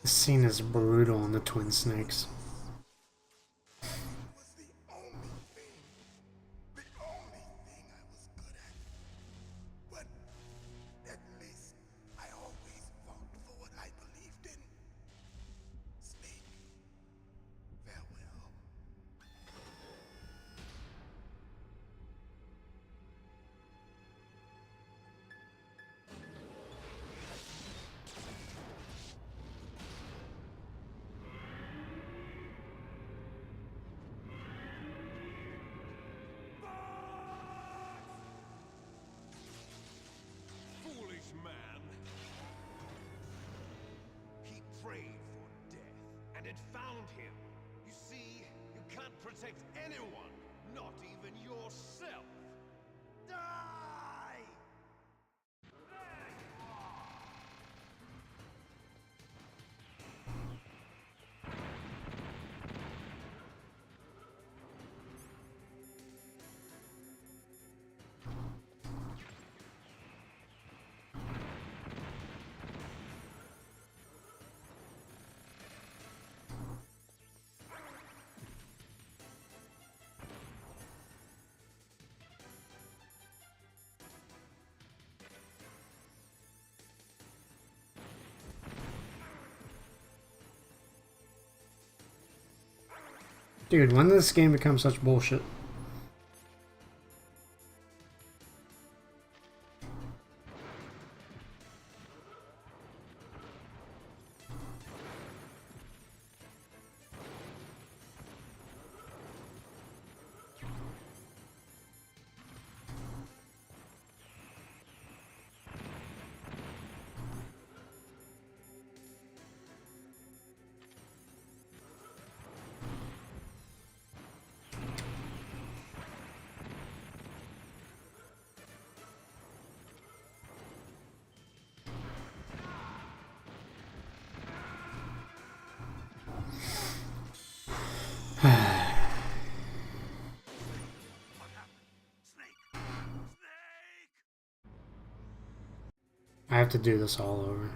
This scene is brutal on the twin snakes. Was the only thing I was good at. But at least I always fought for what I believed in. Snake, farewell. Foolish man. He prayed for death, and it found him. You see, you can't protect anyone, not even yourself. Die! There you are! Dude, when did this game become such bullshit? What happened? Snake! Snake! I have to do this all over.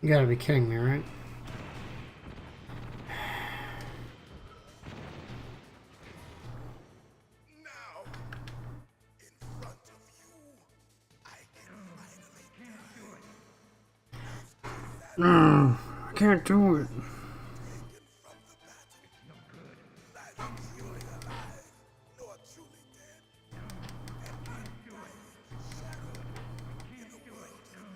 You gotta be kidding me, right? Now, in front of you, I can finally die. No, I can't do it. Taken from the battle. Neither truly alive nor truly dead. An undying shadow in a world of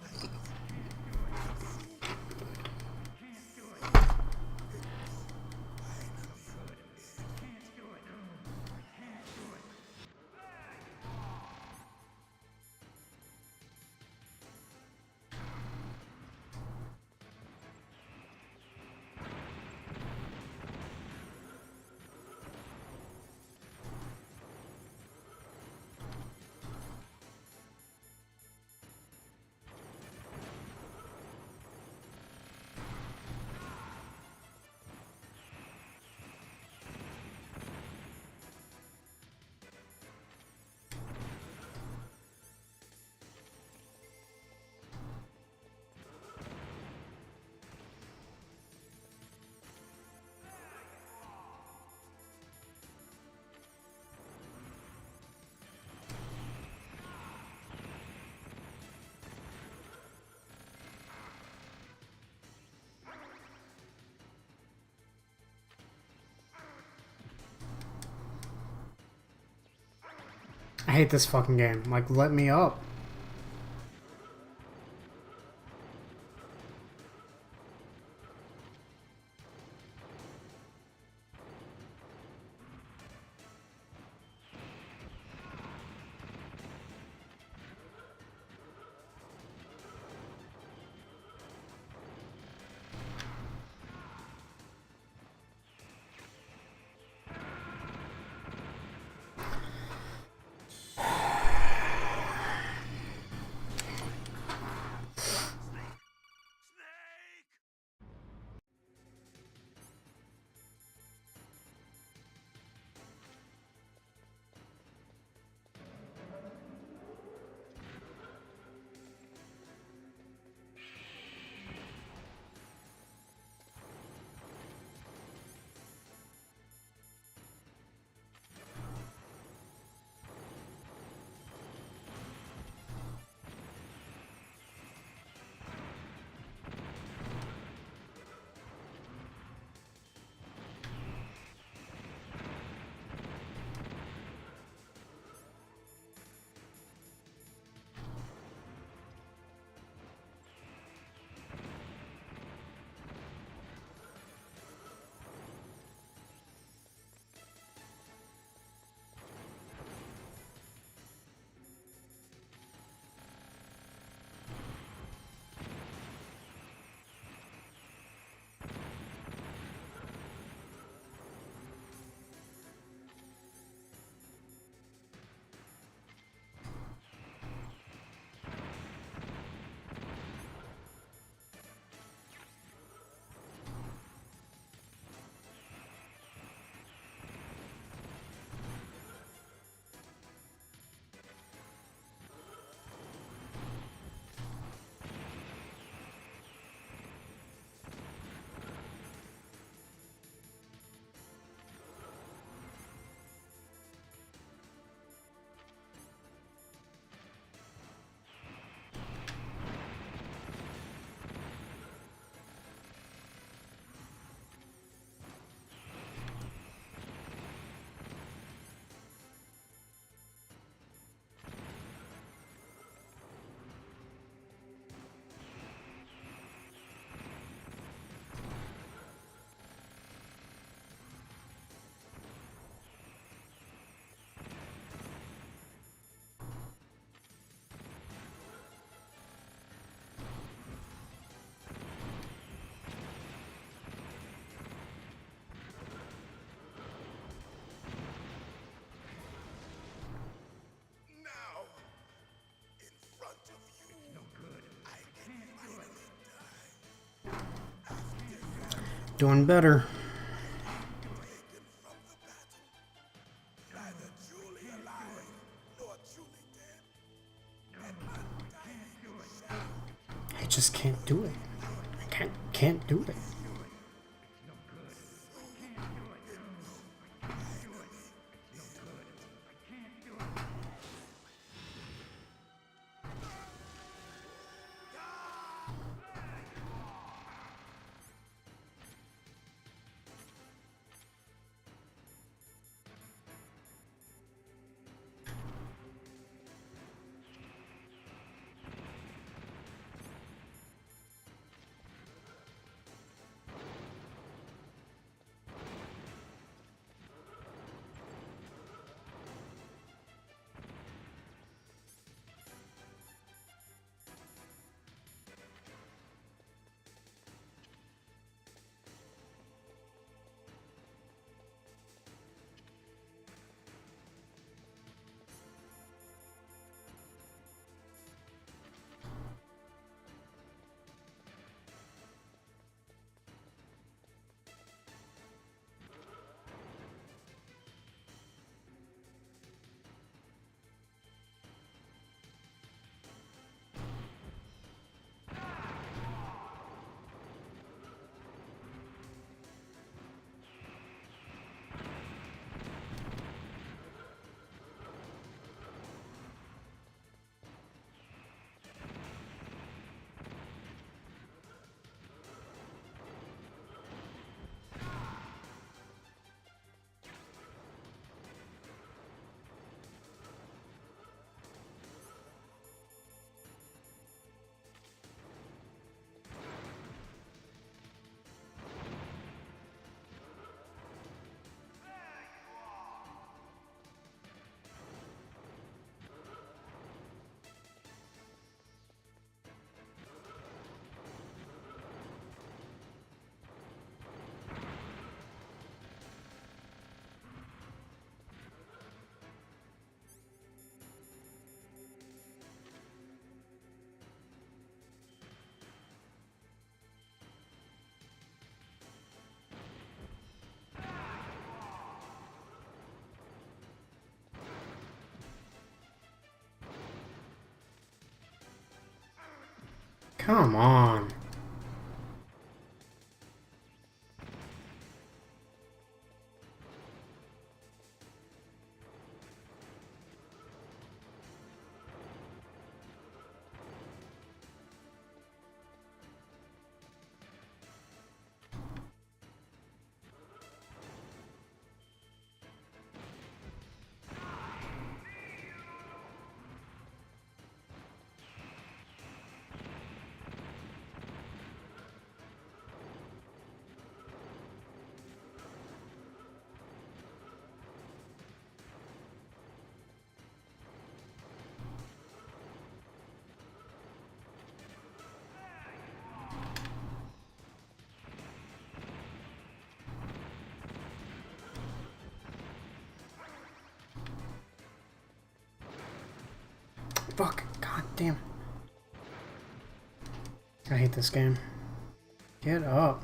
light. I hate this fucking game. Like, let me up. Doing better. Neither truly alive nor truly dead. I just can't do it. can't do it. Come on. Fuck. God damn. I hate this game. Get up.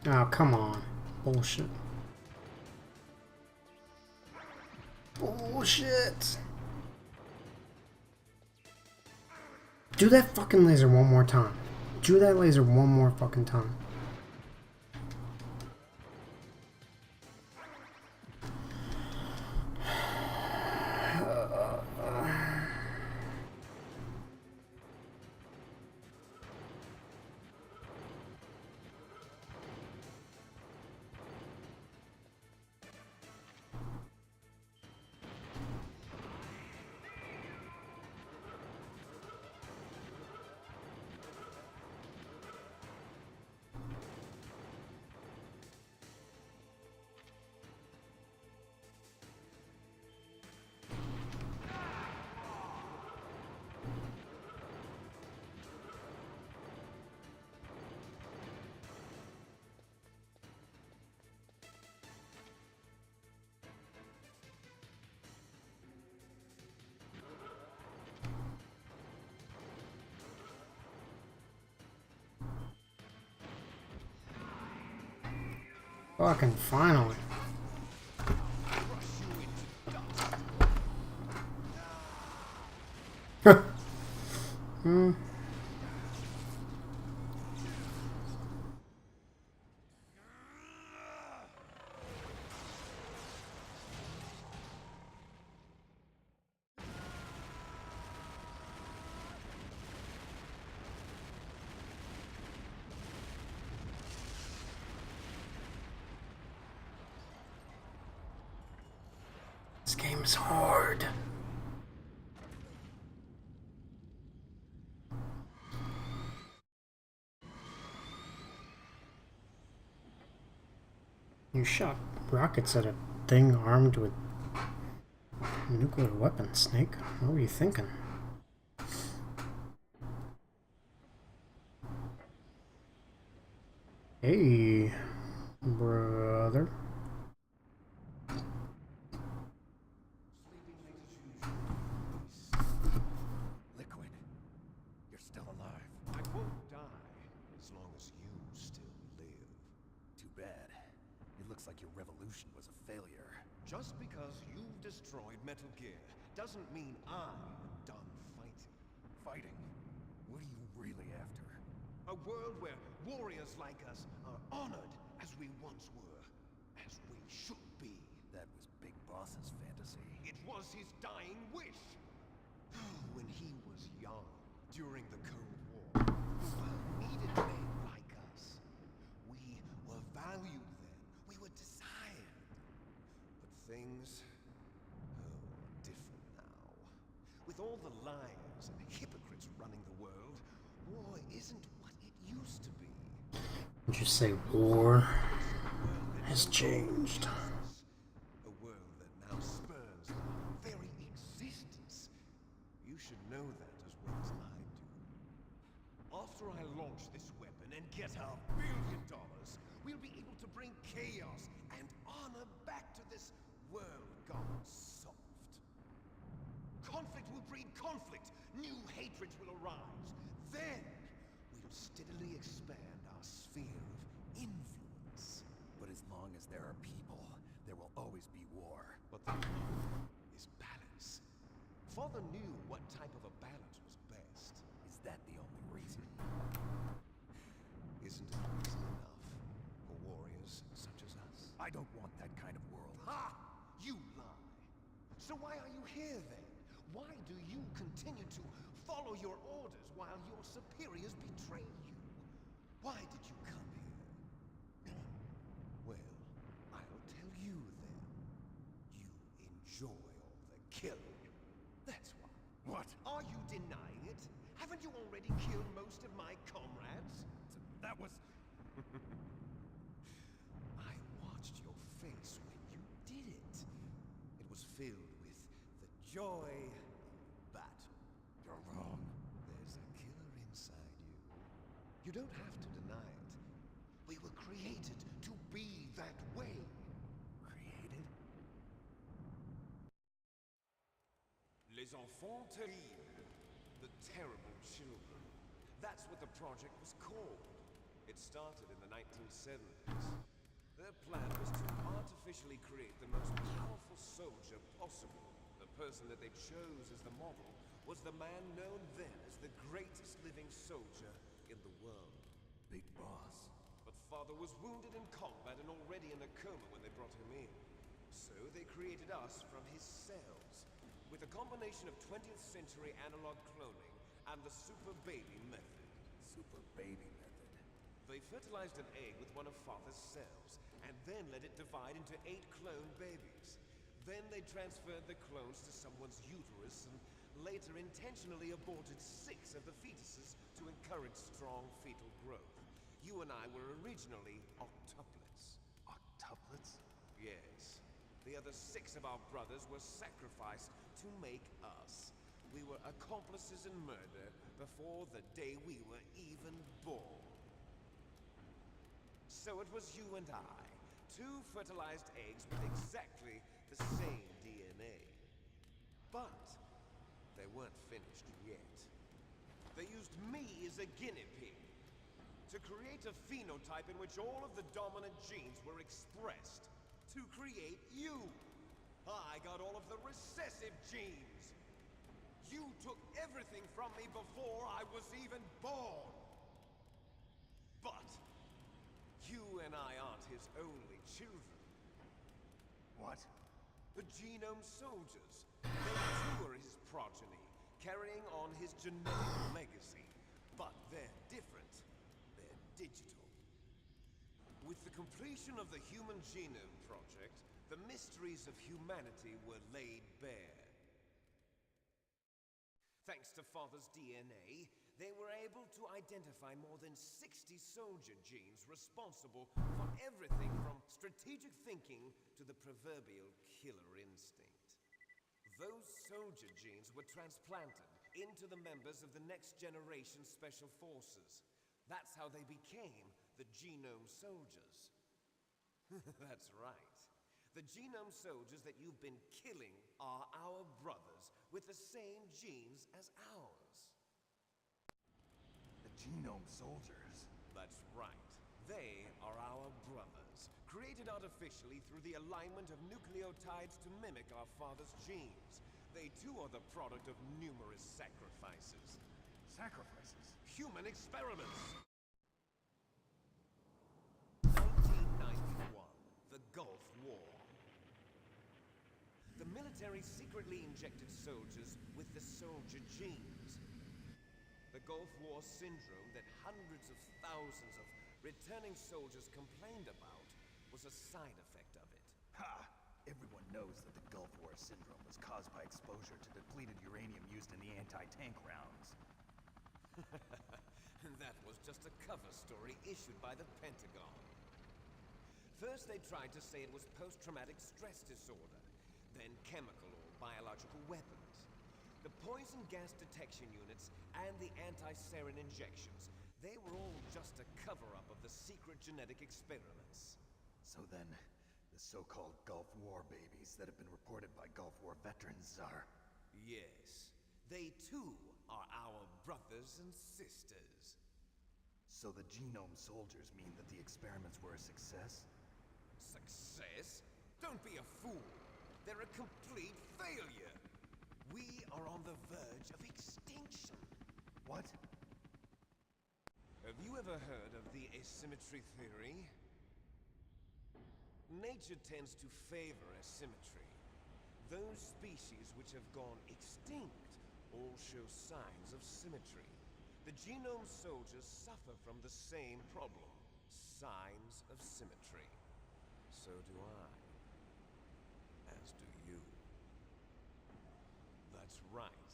Oh, come on. Bullshit. Bullshit. Do that fucking laser one more time. Do that laser one more fucking time. Fucking finally. Hmm. This game is hard. You shot rockets at a thing armed with nuclear weapons, Snake. What were you thinking? Hey, brother. Liquid, you're still alive. I won't die as long as you still live. Too bad. It looks like your revolution was a failure. Just because you've destroyed Metal Gear doesn't mean I'm done fighting. Fighting? What are you really after? A world where warriors like us are honored as we once were, as we should be. That was Big Boss's fantasy. It was his dying wish. When he was young, during the Cold War, the world needed men like us. We were valued then. We were desired. But things are different now. With all the lies and hypocrites running the world, war isn't what it used to be. Would you say war has changed? A world that now spurns our very existence. You should know that as well as I do. After I launch this weapon and get our $1 billion, we'll be able to bring chaos and honor back to this world gone soft. Conflict will breed conflict. New hatreds will arise. Then we'll steadily expand our sphere of influence. But as long as there are people, there will always be war. But the key is balance. Father knew what type of a balance was best. Is that the only reason? Isn't it reason enough for warriors such as us? I don't want that kind of world. Ha! You lie. So why are you here then? Why do you continue to follow your orders while your superiors betray you? Why did you come here? Well, I'll tell you then. You enjoy all the killing. That's why. What? Are you denying it? Haven't you already killed most of my comrades? That was... I watched your face when you did it. It was filled with the joy of battle. You're wrong. There's a killer inside you. You don't have to deny it. We were created to be that way. Created? Les enfants terribles. The terrible children. That's what the project was called. It started in the 1970s. Their plan was to artificially create the most powerful soldier possible. The person that they chose as the model was the man known then as the greatest living soldier in the world. Big Boss. But Father was wounded in combat and already in a coma when they brought him in. So they created us from his cells, with a combination of 20th century analog cloning and the super baby method. Super baby method. They fertilized an egg with one of Father's cells, and then let it divide into 8 clone babies. Then they transferred the clones to someone's uterus and later intentionally aborted 6 of the fetuses to encourage strong fetal growth. You and I were originally octuplets. Octuplets? Yes. The other 6 of our brothers were sacrificed to make us. We were accomplices in murder before the day we were even born. So it was you and I, 2 fertilized eggs with exactly the same DNA. But they weren't finished yet. They used me as a guinea pig to to create a phenotype in which all of the dominant genes were expressed. To create you. I got all of the recessive genes. You took everything from me before I was even born. But you and I aren't his only children. What? The Genome Soldiers. They too are his progeny, carrying on his genetic legacy. But they're different. They're digital. With the completion of the Human Genome Project, the mysteries of humanity were laid bare. Thanks to Father's DNA, they were able to identify more than 60 soldier genes responsible for everything from strategic thinking to the proverbial killer instinct. Those soldier genes were transplanted into the members of the next generation special forces. That's how they became the Genome Soldiers. That's right. The Genome Soldiers that you've been killing are our brothers with the same genes as ours. The Genome Soldiers? That's right. They are our brothers, created artificially through the alignment of nucleotides to mimic our father's genes. They too are the product of numerous sacrifices. Sacrifices? Human experiments! 1991, the Gulf War. The military secretly injected soldiers with the soldier genes. The Gulf War syndrome that hundreds of thousands of returning soldiers complained about was a side effect of it. Ha! Everyone knows that the Gulf War syndrome was caused by exposure to depleted uranium used in the anti-tank rounds. That was just a cover story issued by the Pentagon. First they tried to say it was post-traumatic stress disorder, then chemical or biological weapons. The poison gas detection units and the anti-sarin injections, they were all just a cover-up of the secret genetic experiments. So then, the so-called Gulf War babies that have been reported by Gulf War veterans are... Yes, they too are our brothers and sisters. So the Genome Soldiers mean that the experiments were a success? Success? Don't be a fool. They're a complete failure. We are on the verge of extinction. What? Have you ever heard of the asymmetry theory? Nature tends to favor asymmetry. Those species which have gone extinct all show signs of symmetry. The Genome Soldiers suffer from the same problem. Signs of symmetry. So do I. As do you. That's right.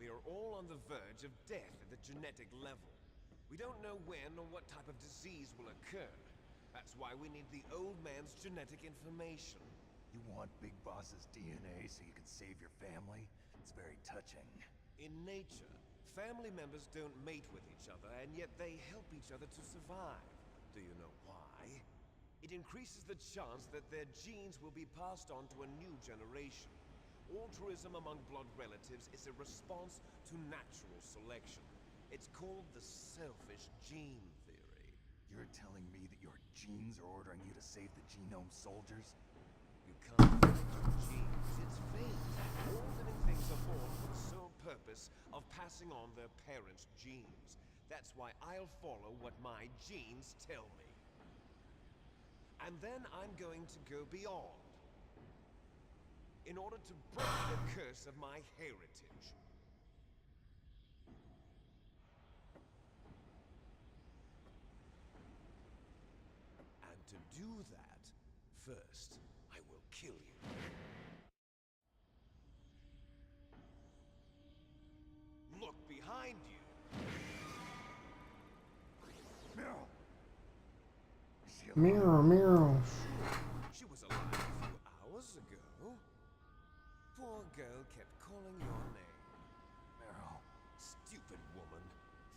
We are all on the verge of death at the genetic level. We don't know when or what type of disease will occur. That's why we need the old man's genetic information. You want Big Boss's DNA so you can save your family? It's very touching. In nature, family members don't mate with each other, and yet they help each other to survive. Do you know why? It increases the chance that their genes will be passed on to a new generation. Altruism among blood relatives is a response to natural selection. It's called the selfish gene theory. You're telling me that your genes are ordering you to save the Genome Soldiers? You can't fight your genes. It's fate. All living things are born for the sole purpose of passing on their parents' genes. That's why I'll follow what my genes tell me. And then I'm going to go beyond. In order to break the curse of my heritage. And to do that, first, I will kill you. Look behind you. Meryl! Meow, meow. She was alive a few hours ago. Poor girl kept calling your name. Meryl. Stupid woman.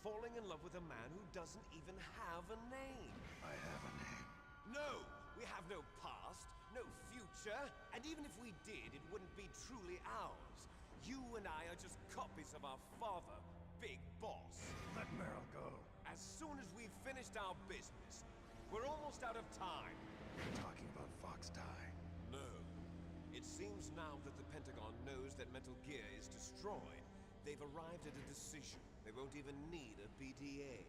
Falling in love with a man who doesn't even have a name. I have a name. No! We have no past, no future, and even if we did, it wouldn't be truly ours. You and I are just copies of our father, Big Boss. Let Meryl go. And as soon as we've finished our business. We're almost out of time. You're talking about Fox Die. No. It seems now that the Pentagon knows that Metal Gear is destroyed, they've arrived at a decision. They won't even need a BDA.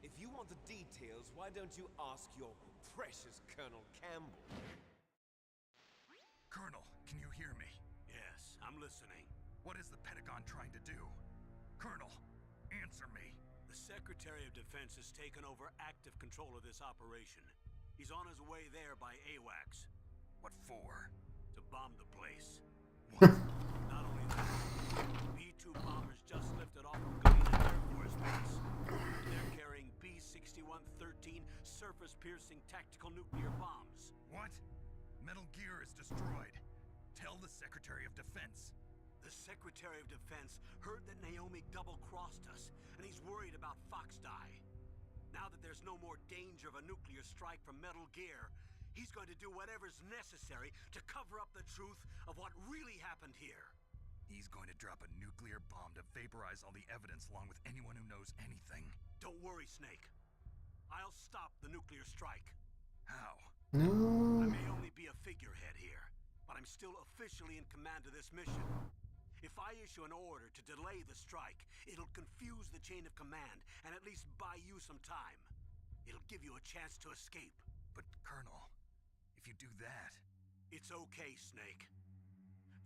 If you want the details, why don't you ask your precious Colonel Campbell? Colonel, can you hear me? Yes, I'm listening. What is the Pentagon trying to do? Colonel, answer me. The Secretary of Defense has taken over active control of this operation. He's on his way there by AWACS. What for? To bomb the place. What? Not only that, B-2 bombers just lifted off of Galena Air Force Base. They're carrying B-6113 surface-piercing tactical nuclear bombs. What? Metal Gear is destroyed. Tell the Secretary of Defense. The Secretary of Defense heard that Naomi double-crossed us, and he's worried about Fox Die. Now that there's no more danger of a nuclear strike from Metal Gear, he's going to do whatever's necessary to cover up the truth of what really happened here. He's going to drop a nuclear bomb to vaporize all the evidence along with anyone who knows anything. Don't worry, Snake. I'll stop the nuclear strike. How? No. I may only be a figurehead here, but I'm still officially in command of this mission. If I issue an order to delay the strike, it'll confuse the chain of command and at least buy you some time. It'll give you a chance to escape. But, Colonel, if you do that... It's okay, Snake.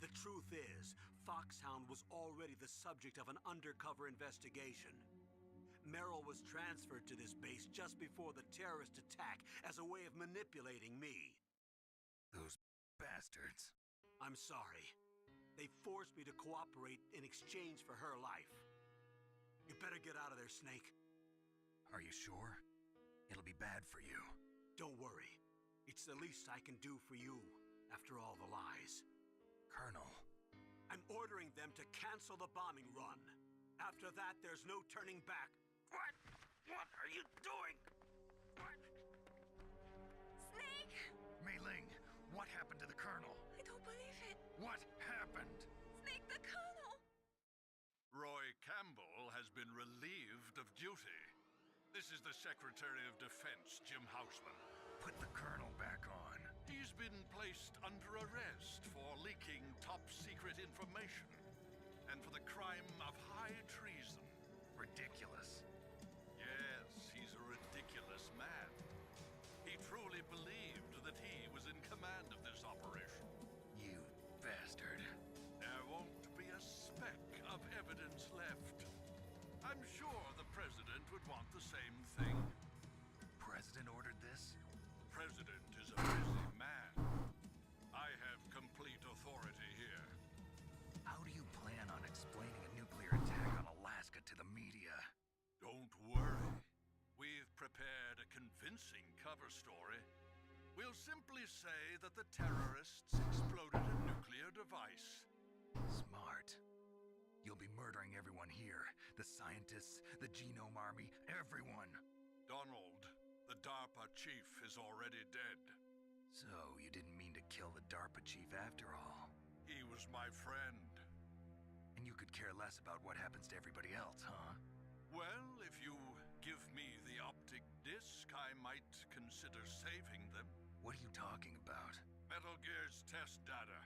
The truth is, Foxhound was already the subject of an undercover investigation. Merrill was transferred to this base just before the terrorist attack as a way of manipulating me. Those bastards. I'm sorry. They forced me to cooperate in exchange for her life. You better get out of there, Snake. Are you sure? It'll be bad for you. Don't worry. It's the least I can do for you, after all the lies. Colonel. I'm ordering them to cancel the bombing run. After that, there's no turning back. What? What are you doing? What? Snake! Mei Ling, what happened to the Colonel? I don't believe it. What happened? Snake, the Colonel! Roy Campbell has been relieved of duty. This is the Secretary of Defense, Jim Houseman. Put the Colonel back on. He's been placed under arrest for leaking top-secret information and for the crime of high treason. Ridiculous. Yes, he's a ridiculous man. He truly believed that he was in command of this operation. You bastard. There won't be a speck of evidence left. I'm sure the President would want the same thing. President ordered this? President is a busy man. I have complete authority here. How do you plan on explaining a nuclear attack on Alaska to the media? Don't worry. We've prepared a convincing cover story. We'll simply say that the terrorists exploded a nuclear device. Smart. You'll be murdering everyone here. The scientists, the Genome Army, everyone. Donald, the DARPA chief, is already dead. So, you didn't mean to kill the DARPA chief after all. He was my friend. And you could care less about what happens to everybody else, huh? Well, if you give me the optic disc, I might consider saving them. What are you talking about? Metal Gear's test data.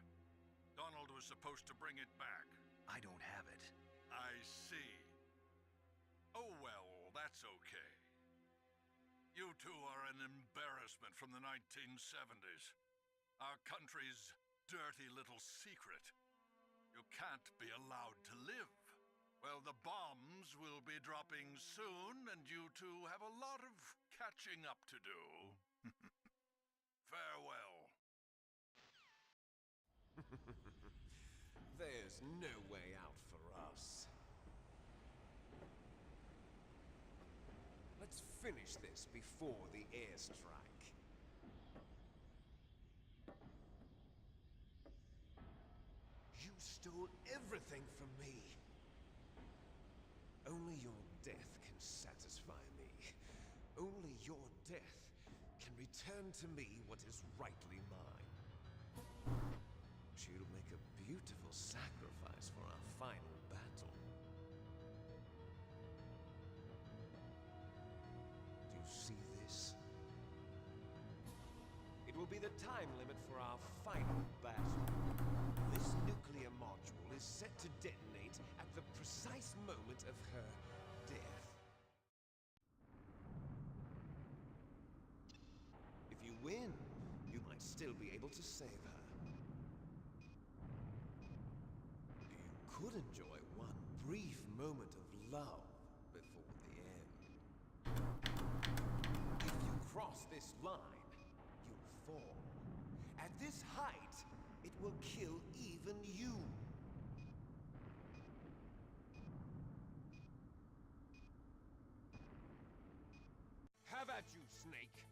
Donald was supposed to bring it back. I don't have it. I see. Oh well, that's okay. You two are an embarrassment from the 1970s. Our country's dirty little secret. You can't be allowed to live. Well, the bombs will be dropping soon, and you two have a lot of catching up to do. Farewell. There's no way out for us. Let's finish this before the airstrike. You stole everything from me. Only your death can satisfy me. Only your death can return to me what is rightly mine. She'll make a beautiful sacrifice for our final battle. the time limit for our final battle. This nuclear module is set to detonate at the precise moment of her death. If you win, you might still be able to save her. You could enjoy one brief moment of love before the end. If you cross this line, you'll fall. At this height, it will kill even you. Have at you, Snake.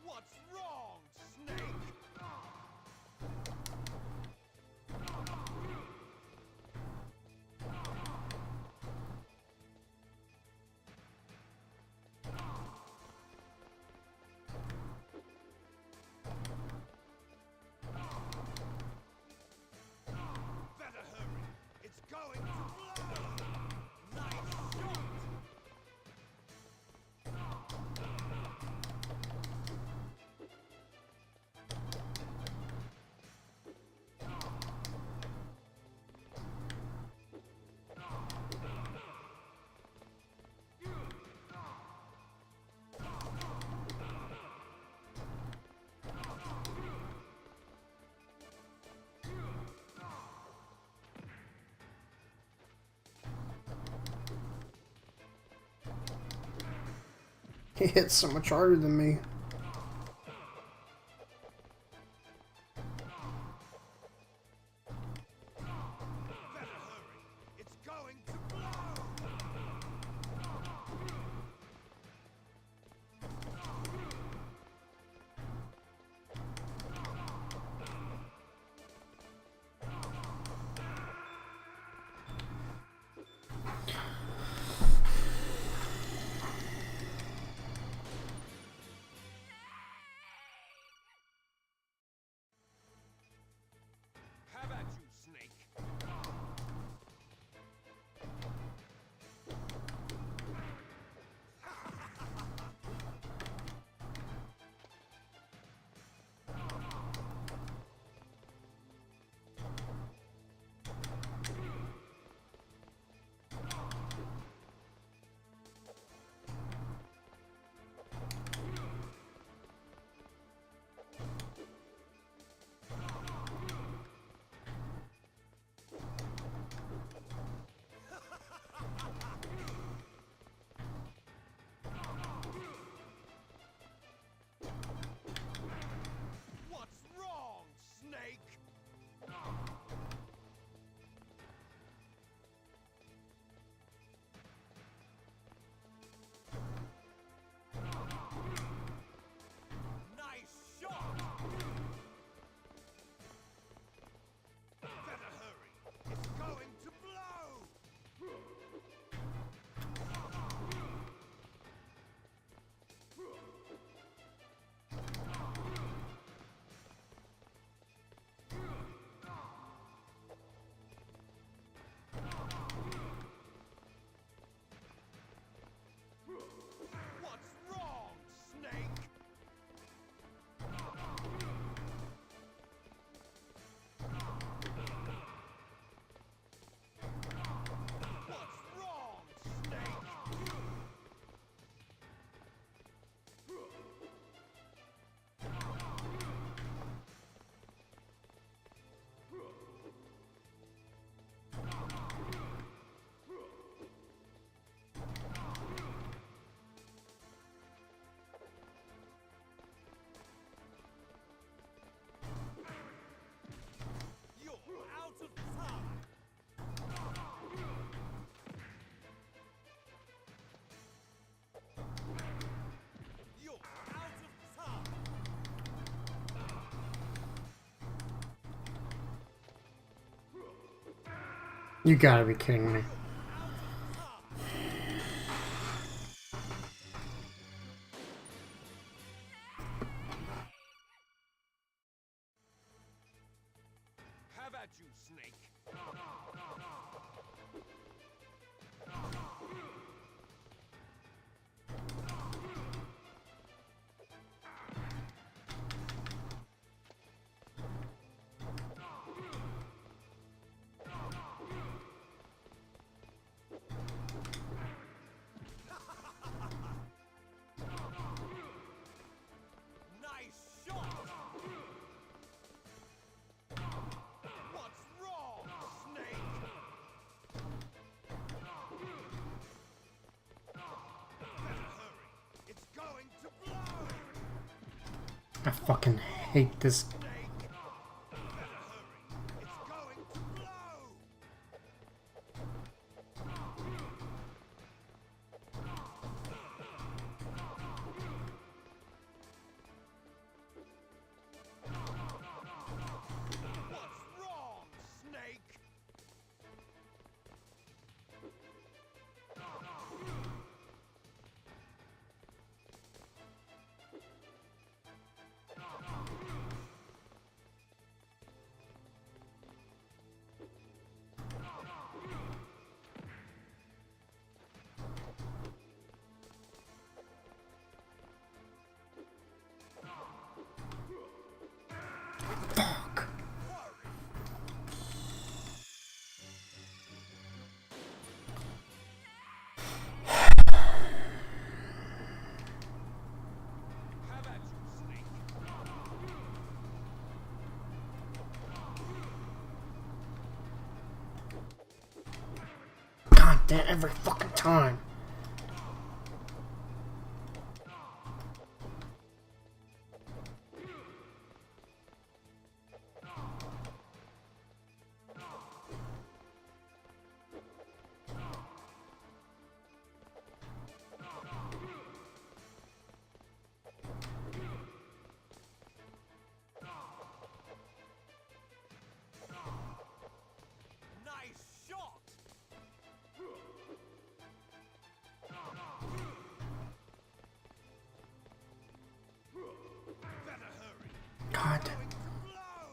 What's wrong, Snake? Better hurry. It's going to blow. Nice shot. He hits so much harder than me. Better hurry. It's going to blow. You gotta be kidding me. Have at you, Snake. Nice shot! What's wrong, Snake? Better hurry. It's going to blow! I fucking hate this. Snake! Better hurry. It's going to blow! What's wrong, Snake? Fuck. Have at you, Snake. God damn, every fucking time. Nice shot! Better hurry. God. Going to blow!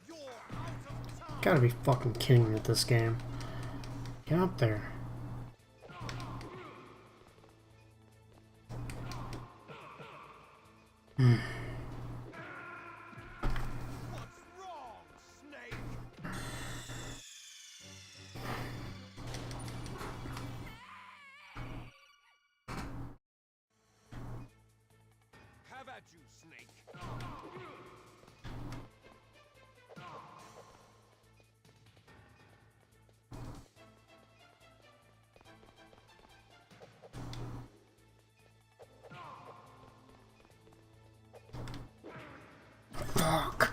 You're out of time! Gotta be fucking kidding me with this game. Get up there. What's wrong, Snake? Have at you, Snake. Fuck.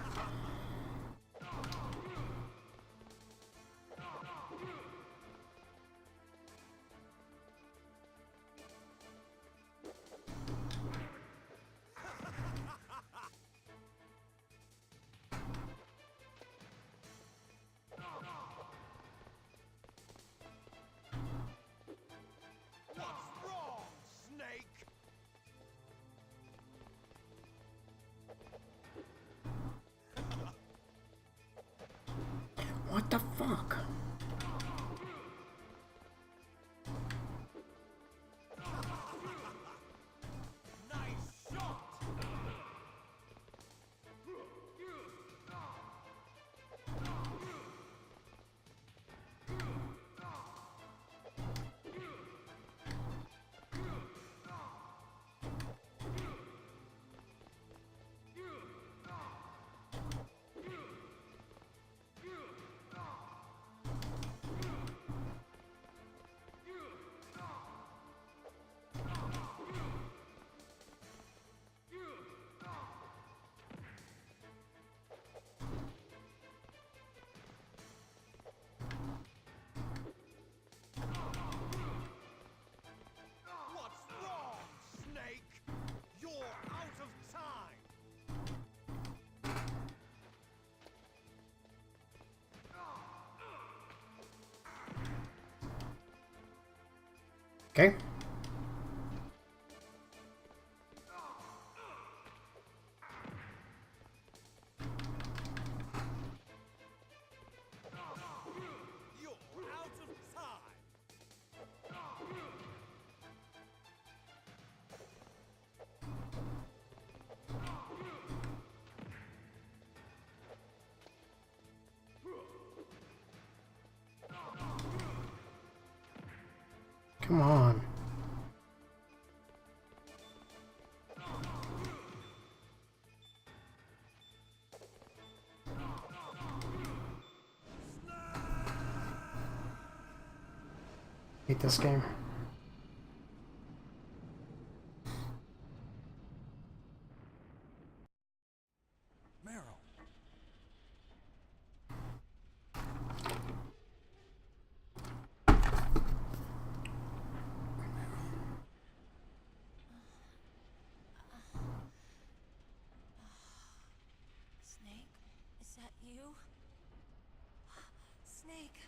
Okay. You're out of time. Come on. Hate this game. Meryl. Snake, is that you? Snake,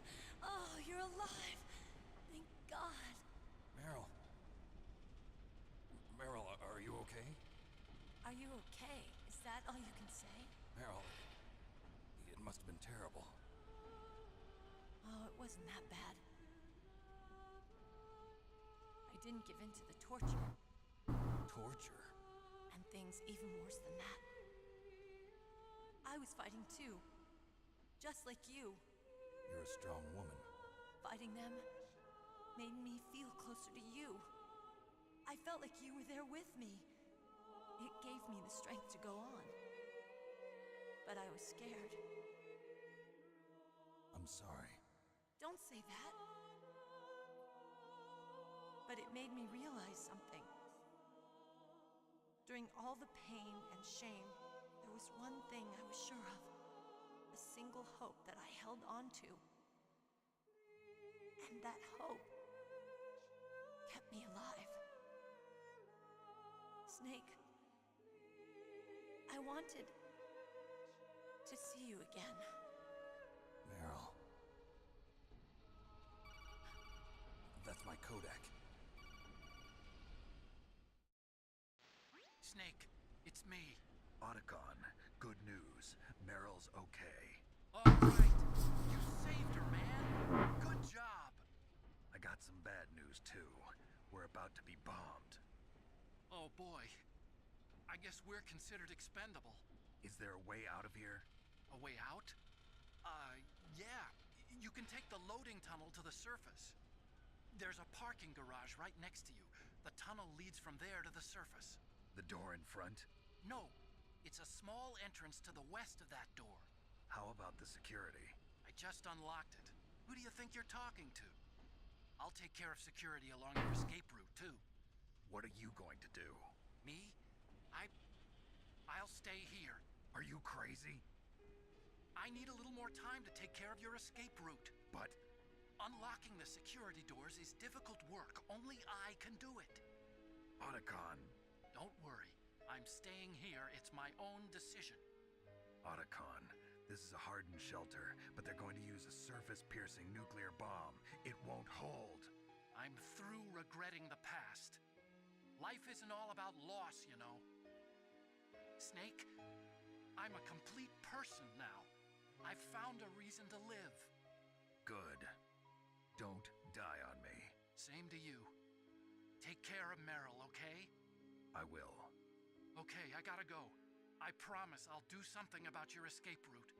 oh, you're alive. Thank God. Meryl. Meryl, are you okay? Are you okay? Is that all you can say? Meryl, it must have been terrible. Oh, it wasn't that bad. I didn't give in to the torture. Torture? And things even worse than that. I was fighting too. Just like you. You're a strong woman. Fighting them made me feel closer to you. I felt like you were there with me. It gave me the strength to go on. But I was scared. I'm sorry. Don't say that. But it made me realize something. During all the pain and shame, there was one thing I was sure of. A single hope that I held on to. And that hope kept me alive. Snake, I wanted to see you again. Meryl. That's my Kodak. Snake, it's me. Otacon, good news. Meryl's okay. All right. You saved her, man. Good job. I got some bad news, too. We're about to be bombed. Oh, boy. I guess we're considered expendable. Is there a way out of here? A way out? Yeah. You can take the loading tunnel to the surface. There's a parking garage right next to you. The tunnel leads from there to the surface. The door in front? No. It's a small entrance to the west of that door. How about the security? I just unlocked it. Who do you think you're talking to? I'll take care of security along your escape route, too. What are you going to do? Me? I'll stay here. Are you crazy? I need a little more time to take care of your escape route. But Unlocking the security doors is difficult work. Only I can do it. Otacon. Don't worry. I'm staying here. It's my own decision. Otacon, this is a hardened shelter, but they're going to use a surface-piercing nuclear bomb. It won't hold. I'm through regretting the past. Life isn't all about loss, you know. Snake, I'm a complete person now. I've found a reason to live. Good. Don't die on me. Same to you. Take care of Meryl, okay? I will. Okay, I gotta go. I promise I'll do something about your escape route.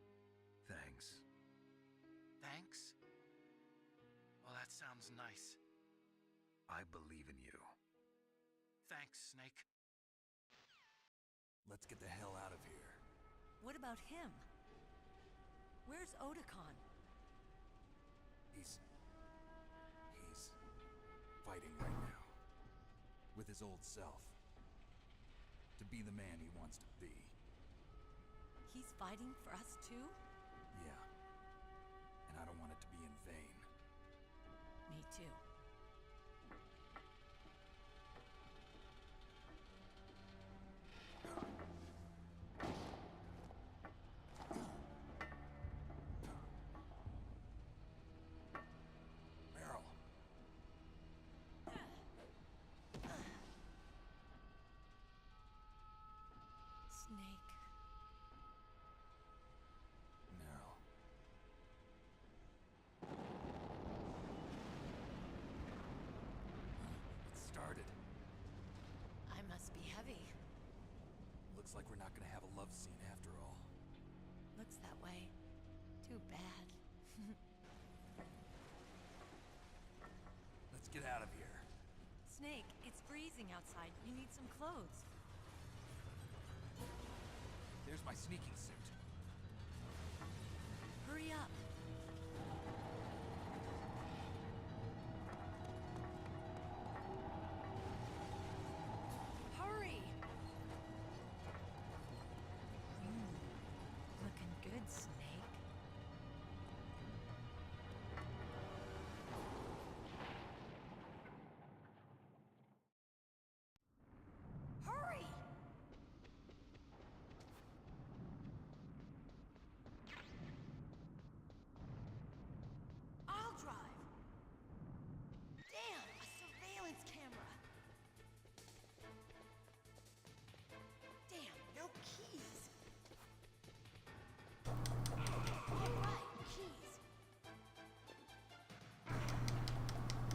Thanks. Thanks? Well, that sounds nice. I believe in you. Thanks, Snake. Let's get the hell out of here. What about him? Where's Otacon? He's fighting right now. With his old self. To be the man he wants to be. He's fighting for us too? Yeah. And I don't want it to be in vain. Me too. Meryl. Looks like we're not gonna have a love scene after all. Looks that way. Too bad. Let's get out of here. Snake, it's freezing outside. You need some clothes. There's my sneaking suit. Hurry up. Hurry! Looking good, Snake. Hurry! I'll drive. Damn, a surveillance camera. Damn, no keys. All right, keys.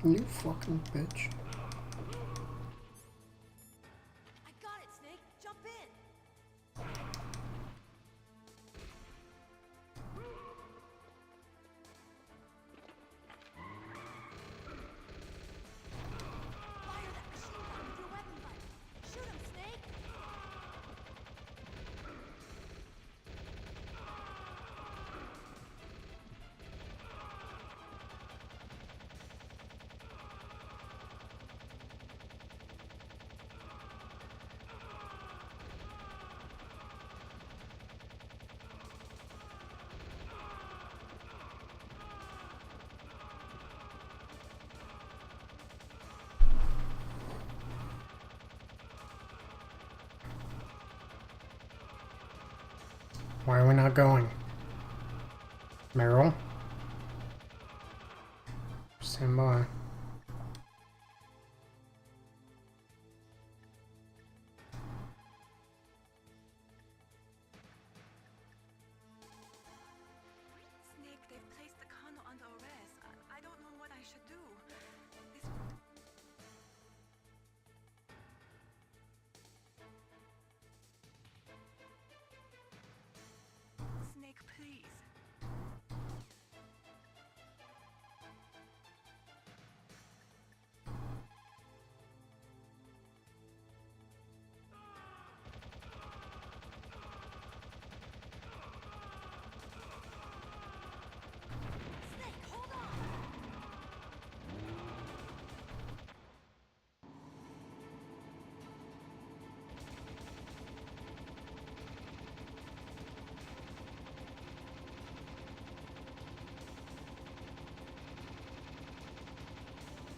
You fucking bitch. I got it, Snake. Jump in. Fire that machine gun with your weapon button. Shoot him, Snake. Why are we not going? Meryl? Stand by. Snake, they've placed the colonel under arrest. I don't know what I should do. This... Snake, please. Snake, hold on.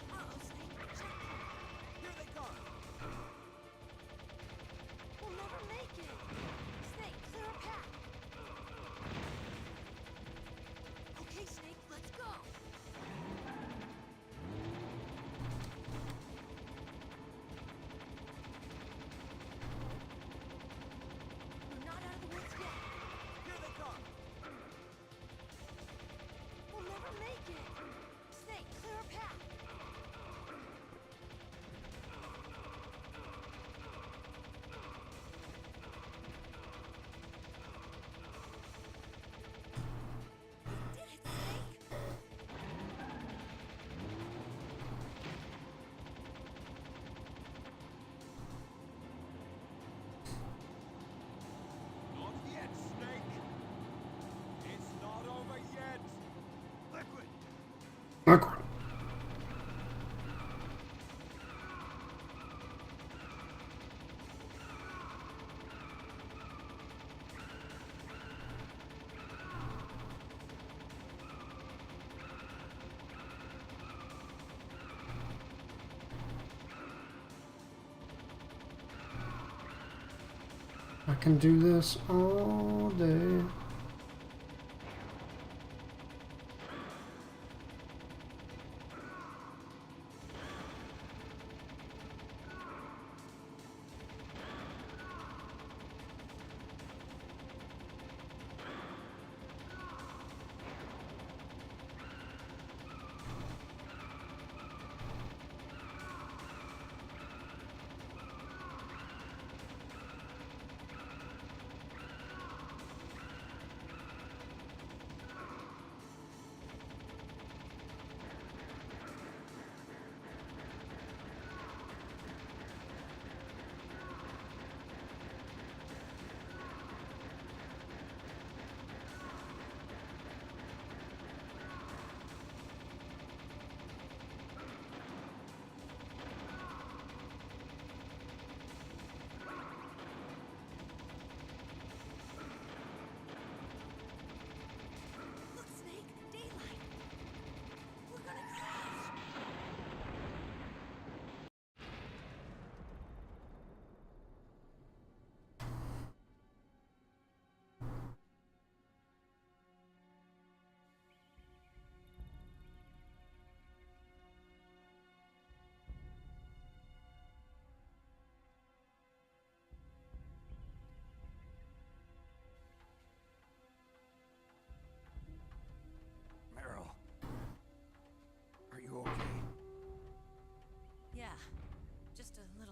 Uh-oh, Snake. Check. Here they come! We'll never make it. Snake, clear a path. Okay, Snake, let's go. We're not out of the woods yet. Here they come! We'll never make it. Snake, clear a path. We did it, Snake. Not yet, Snake! It's not over yet! Liquid! Awkward. I can do this all day.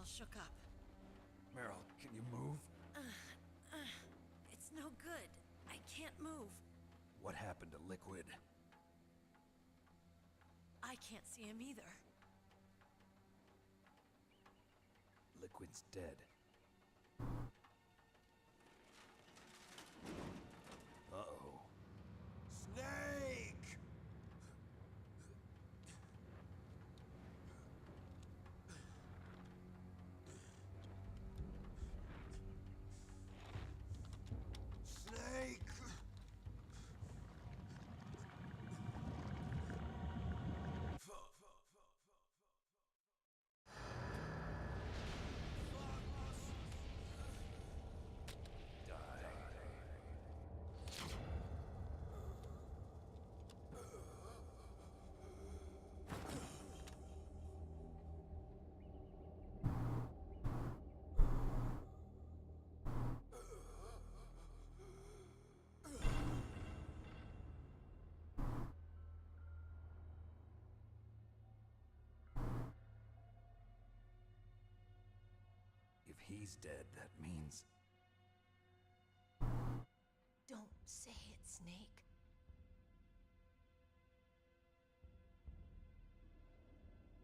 all shook up. Meryl, can you move? It's no good. I can't move. What happened to Liquid? I can't see him either. Liquid's dead. Uh-oh. Snake! Snake! If he's dead, that means... Don't say it, Snake.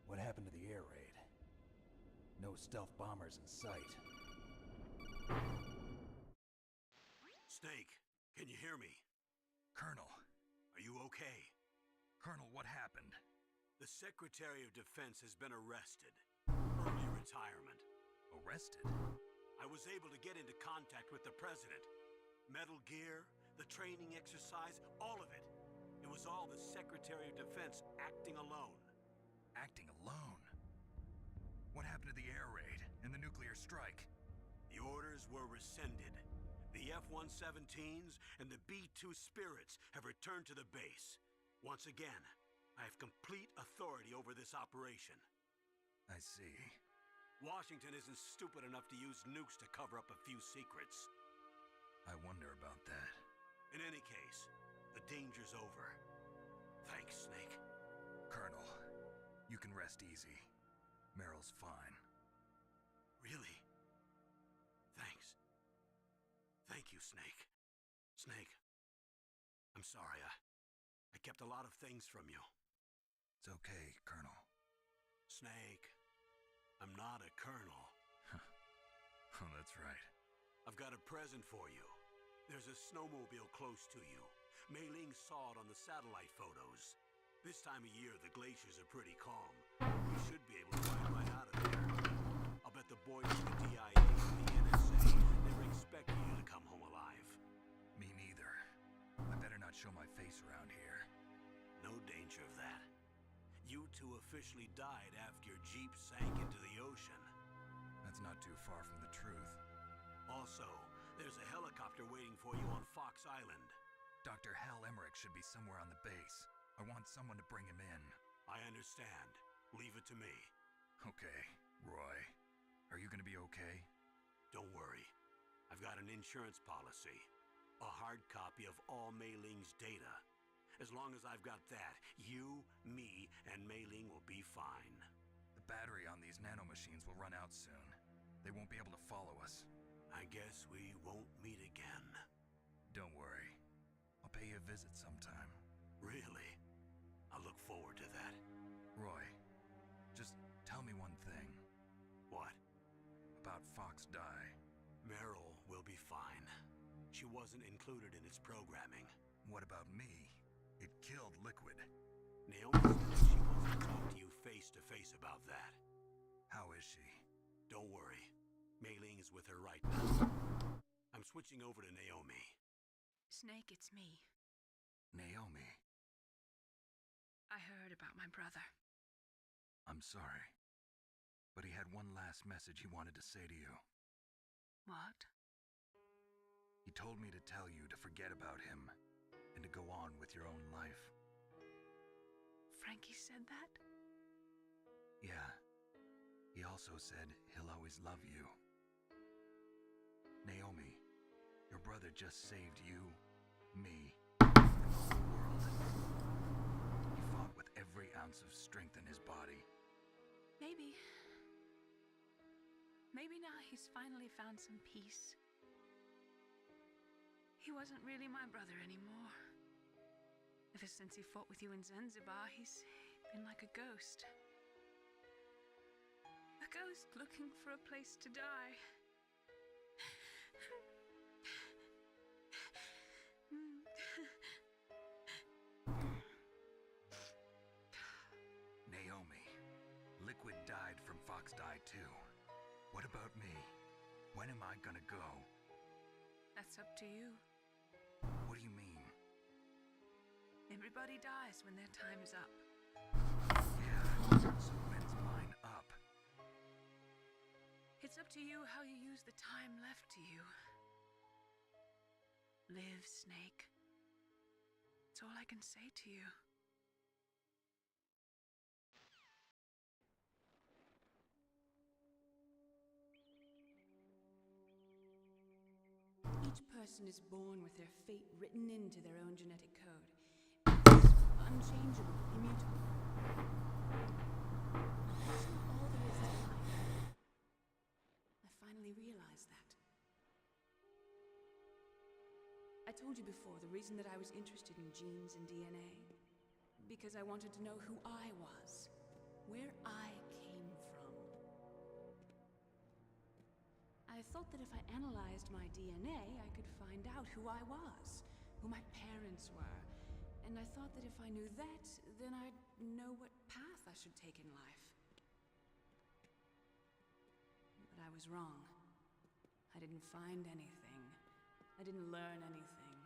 What happened to the air raid? No stealth bombers in sight. Snake, can you hear me? Colonel. Are you okay? Colonel, what happened? The Secretary of Defense has been arrested. Early retirement. Arrested? I was able to get into contact with the President. Metal Gear, the training exercise, all of it. It was all the Secretary of Defense acting alone. Acting alone? What happened to the air raid and the nuclear strike? The orders were rescinded. The F-117s and the B-2 Spirits have returned to the base. Once again, I have complete authority over this operation. I see. Washington isn't stupid enough to use nukes to cover up a few secrets. I wonder about that. In any case, the danger's over. Thanks, Snake. Colonel, you can rest easy. Meryl's fine. Really? Thanks. Thank you, Snake. Snake, I'm sorry. I kept a lot of things from you. It's okay, Colonel. Snake, I'm not a colonel. Oh, that's right. I've got a present for you. There's a snowmobile close to you. Mei Ling saw it on the satellite photos. This time of year, the glaciers are pretty calm. We should be able to ride right out of there. I'll bet the boys at the DIA and the NSA never expected you to come home alive. Me neither. I better not show my face around here. No danger of that. You two officially died after your Jeep sank into the ocean. That's not too far from the truth. Also, there's a helicopter waiting for you on Fox Island. Dr. Hal Emmerich should be somewhere on the base. I want someone to bring him in. I understand. Leave it to me. Okay, Roy. Are you gonna be okay? Don't worry. I've got an insurance policy. A hard copy of all Mei Ling's data. As long as I've got that, you, me, and Mei Ling will be fine. The battery on these nanomachines will run out soon. They won't be able to follow us. I guess we won't meet again. Don't worry. I'll pay you a visit sometime. Really? I look forward to that. Roy, just tell me one thing. What? About Fox Die. Meryl will be fine. She wasn't included in its programming. What about me? It killed Liquid. Naomi said she wants to talk to you face to face about that. How is she? Don't worry. Mei Ling is with her right now. I'm switching over to Naomi. Snake, it's me. Naomi. I heard about my brother. I'm sorry. But he had one last message he wanted to say to you. What? He told me to tell you to forget about him and to go on with your own life. Frankie said that? Yeah. He also said he'll always love you. Naomi, your brother just saved you, me, and the whole world. He fought with every ounce of strength in his body. Maybe. Maybe now he's finally found some peace. He wasn't really my brother anymore. Ever since he fought with you in Zanzibar, he's been like a ghost. A ghost looking for a place to die. Naomi, Liquid died from Fox died too. What about me? When am I gonna go? That's up to you. What do you mean? Everybody dies when their time's up. Yeah, so when's mine up? It's up to you how you use the time left to you. Live, Snake. That's all I can say to you. Each person is born with their fate written into their own genetic code. Unchangeable, immutable. That's not all there is to life. I finally realized that. I told you before the reason that I was interested in genes and DNA. Because I wanted to know who I was. Where I came from. I thought that if I analyzed my DNA, I could find out who I was. Who my parents were. And I thought that if I knew that, then I'd know what path I should take in life. But I was wrong. I didn't find anything. I didn't learn anything.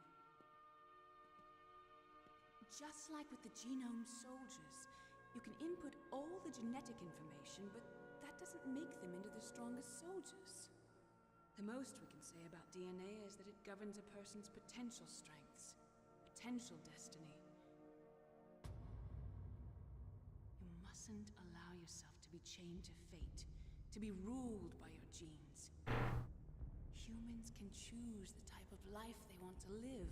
Just like with the genome soldiers, you can input all the genetic information, but that doesn't make them into the strongest soldiers. The most we can say about DNA is that it governs a person's potential strengths, potential destiny. You mustn't allow yourself to be chained to fate, to be ruled by your genes. Humans can choose the type of life they want to live.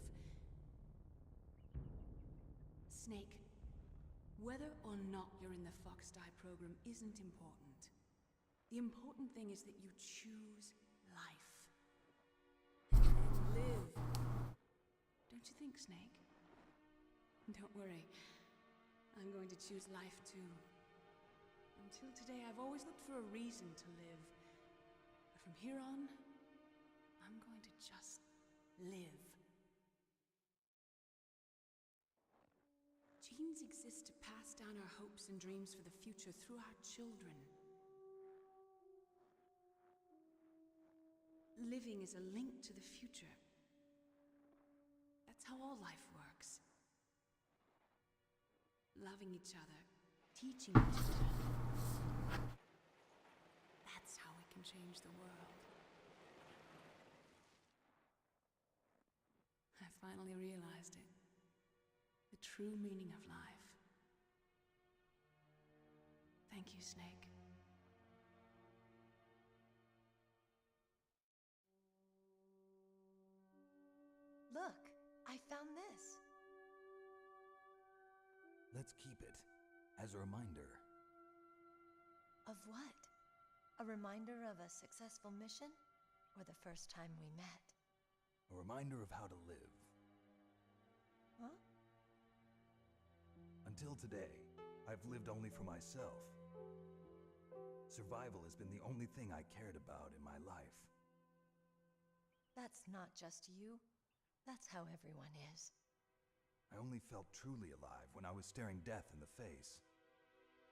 Snake, whether or not you're in the Fox Die program isn't important. The important thing is that you choose life. And live. Don't you think, Snake? Don't worry. I'm going to choose life too. Until today, I've always looked for a reason to live. But from here on, I'm going to just live. Genes exist to pass down our hopes and dreams for the future through our children. Living is a link to the future. That's how all life works. Loving each other, teaching each other. That's how we can change the world. I finally realized it. The true meaning of life. Thank you, Snake. Look, I found this. Let's keep it as a reminder. Of what? A reminder of a successful mission? Or the first time we met? A reminder of how to live. Huh? Until today, I've lived only for myself. Survival has been the only thing I cared about in my life. That's not just you. That's how everyone is. I only felt truly alive when I was staring death in the face.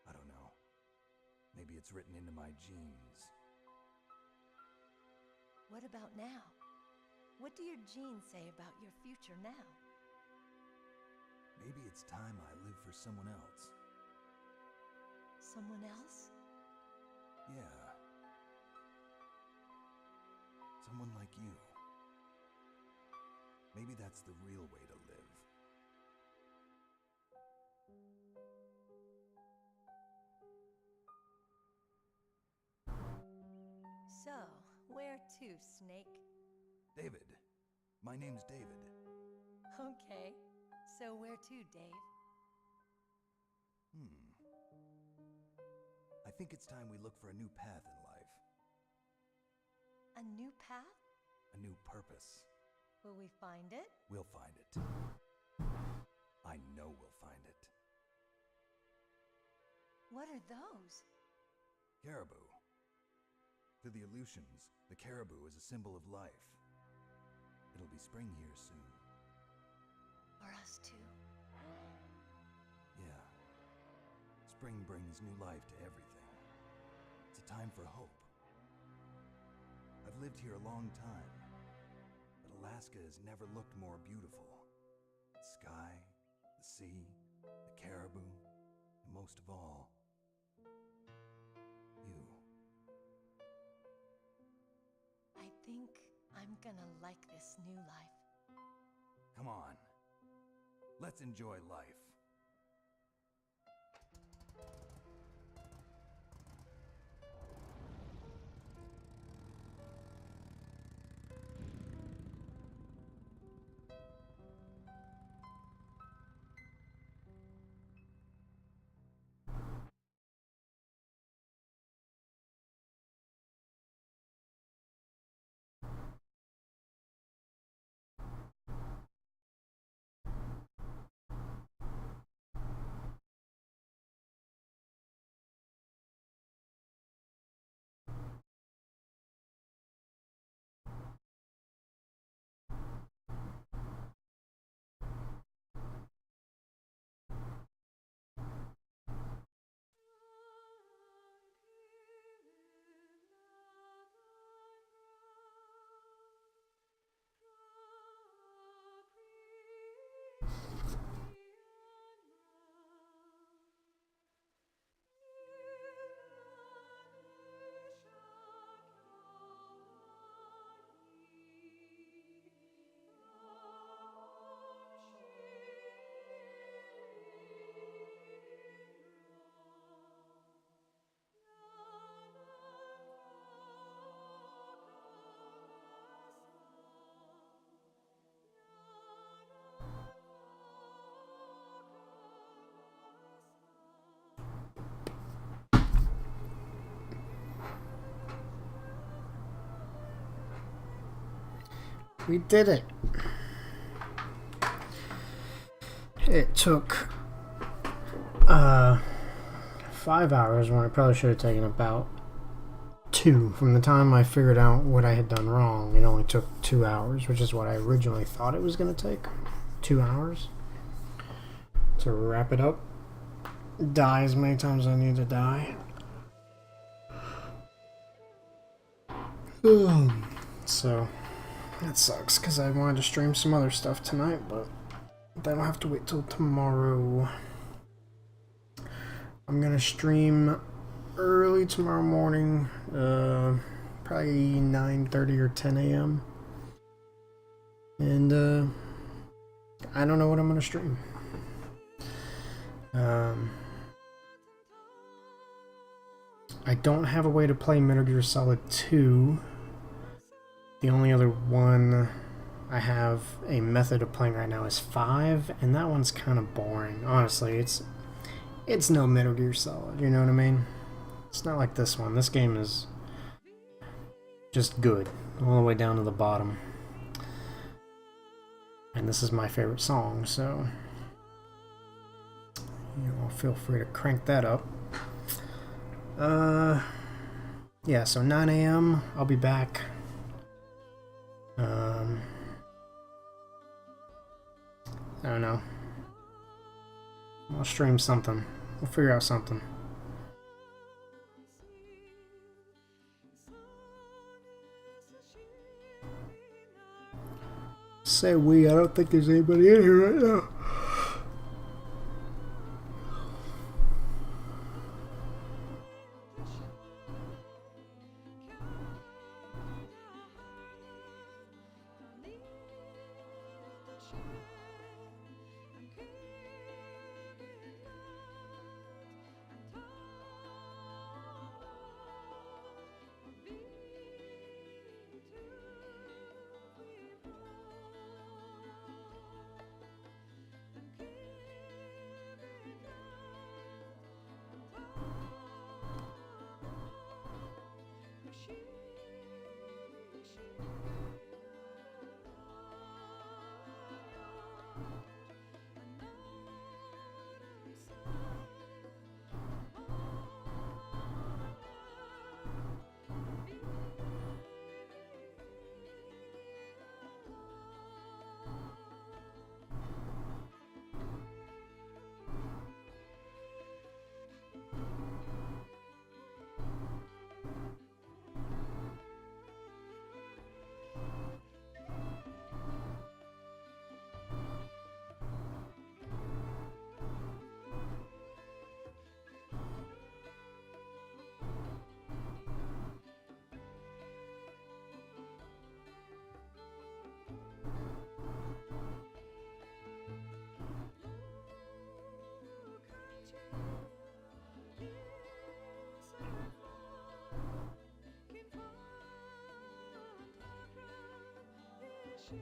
I don't know. Maybe it's written into my genes. What about now? What do your genes say about your future now? Maybe it's time I live for someone else. Someone else? Yeah. Someone like you. Maybe that's the real way to live. So, where to, Snake? David. My name's David. Okay. So where to, Dave? I think it's time we look for a new path in life. A new path? A new purpose. Will we find it? We'll find it. I know we'll find it. What are those? Caribou. To the Aleutians, the caribou is a symbol of life. It'll be spring here soon. For us too. Yeah. Spring brings new life to everything. It's a time for hope. I've lived here a long time, but Alaska has never looked more beautiful. The sky, the sea, the caribou, and most of all, you. I think I'm gonna like this new life. Come on. Let's enjoy life. We did it. It took 5 hours when I probably should have taken about 2. From the time I figured out what I had done wrong, it only took 2 hours, which is what I originally thought it was going to take. 2 hours. To wrap it up. Die as many times as I need to die. So, that sucks, because I wanted to stream some other stuff tonight, but that'll have to wait till tomorrow. I'm going to stream early tomorrow morning, probably 9:30 or 10 a.m. And, I don't know what I'm going to stream. I don't have a way to play Metal Gear Solid 2. The only other one I have a method of playing right now is 5, and that one's kind of boring. Honestly, it's no Metal Gear Solid, you know what I mean? It's not like this one. This game is just good, all the way down to the bottom. And this is my favorite song, so you know, feel free to crank that up. Yeah, so 9 a.m. I'll be back. I don't know. I'll stream something. We'll figure out something. Say we, I don't think there's anybody in here right now. You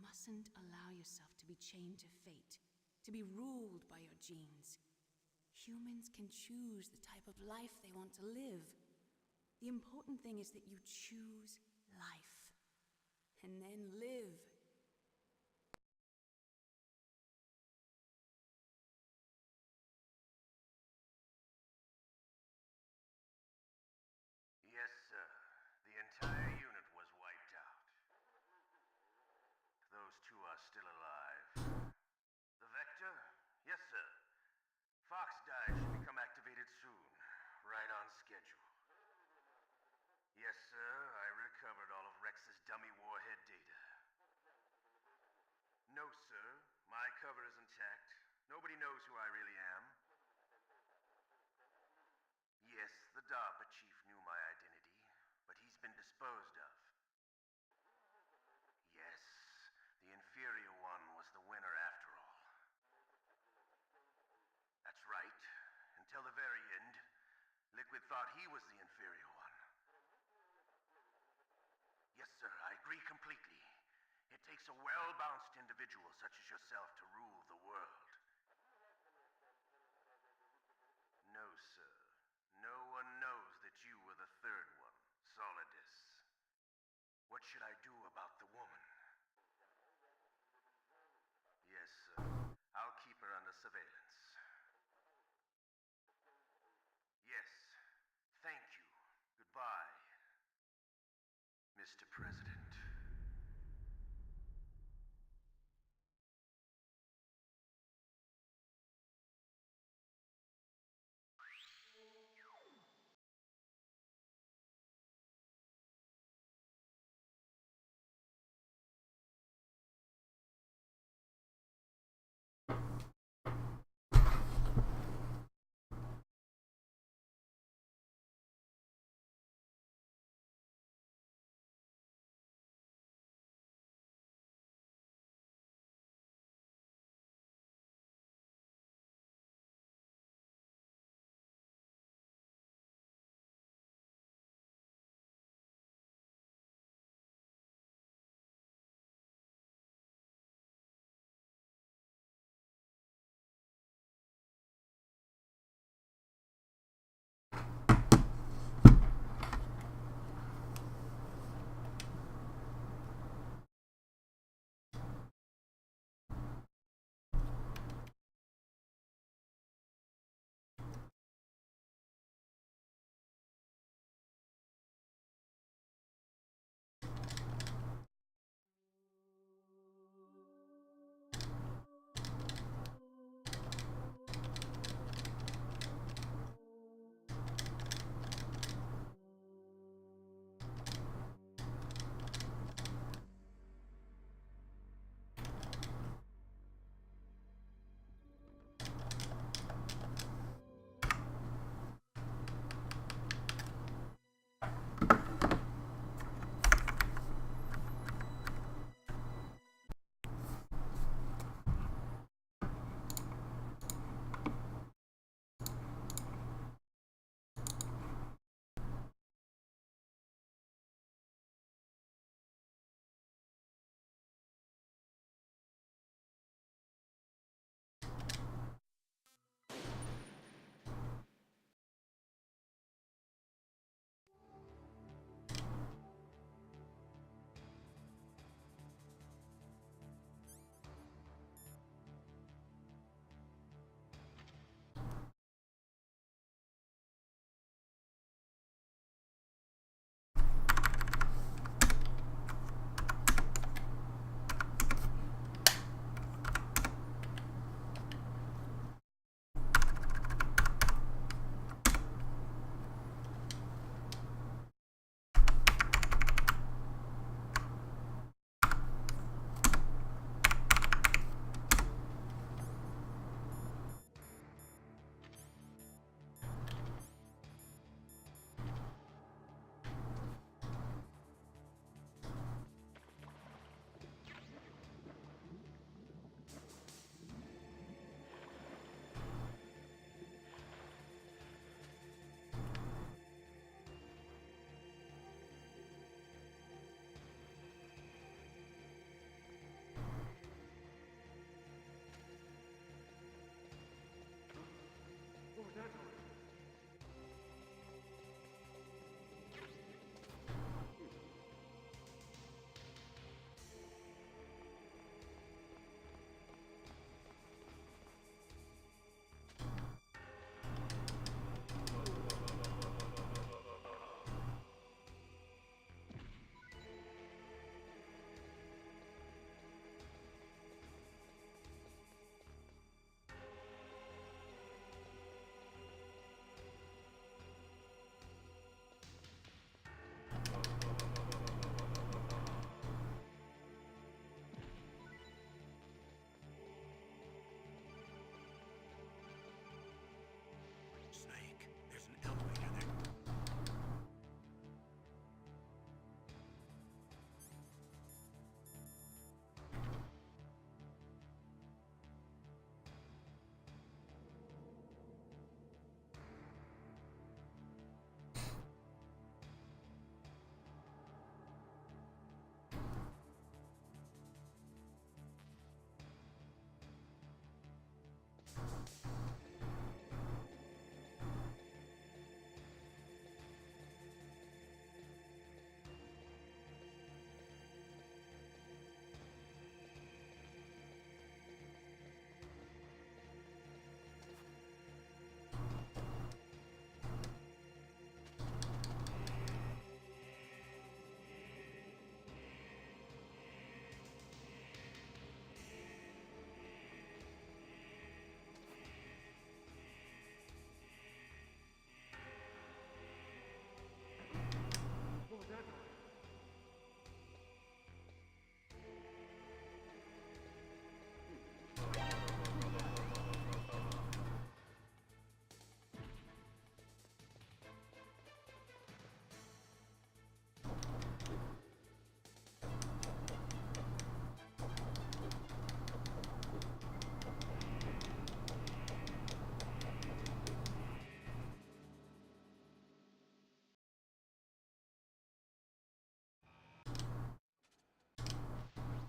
mustn't allow yourself to be chained to fate, to be ruled by your genes. Humans can choose the type of life they want to live. The important thing is that you choose life, and then live. Yes, sir. The entire unit was wiped out. Those two are still alive. The Vector? Yes, sir. Fox die should become activated soon. Right on schedule. Yes, sir. I recovered all of Rex's dummy warhead data. No, sir. My cover is intact. Nobody knows who I really am. Yes, the DARPA chief knew my identity, but he's been disposed of. Yes, the inferior one was the winner after all. That's right. Until the very end, Liquid thought he was the inferior one. Yes, sir, I agree completely. It takes a well-balanced individual such as yourself to rule the world. No, sir. No one knows that you were the third one, Solidus. What should I do about the woman? Yes, sir. I'll keep her under surveillance. Yes. Thank you. Goodbye, Mr. President.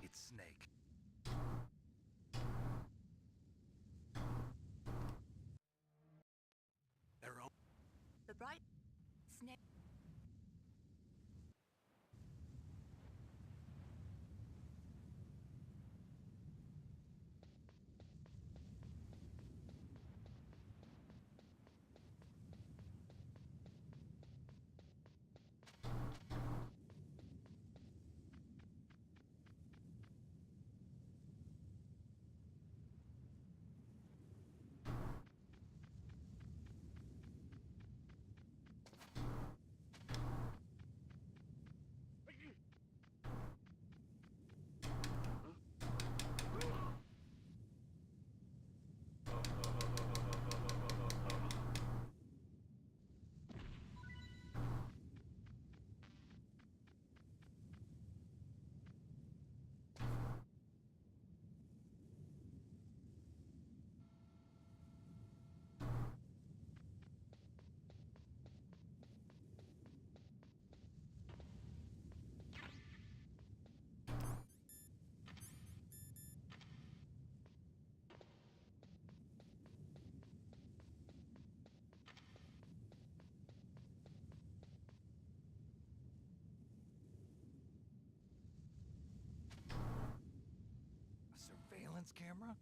It's Snake. The bright snake. A surveillance camera?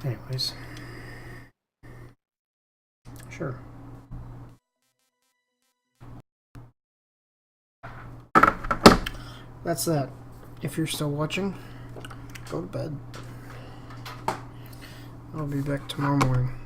Anyways. Sure. That's that. If you're still watching, go to bed. I'll be back tomorrow morning.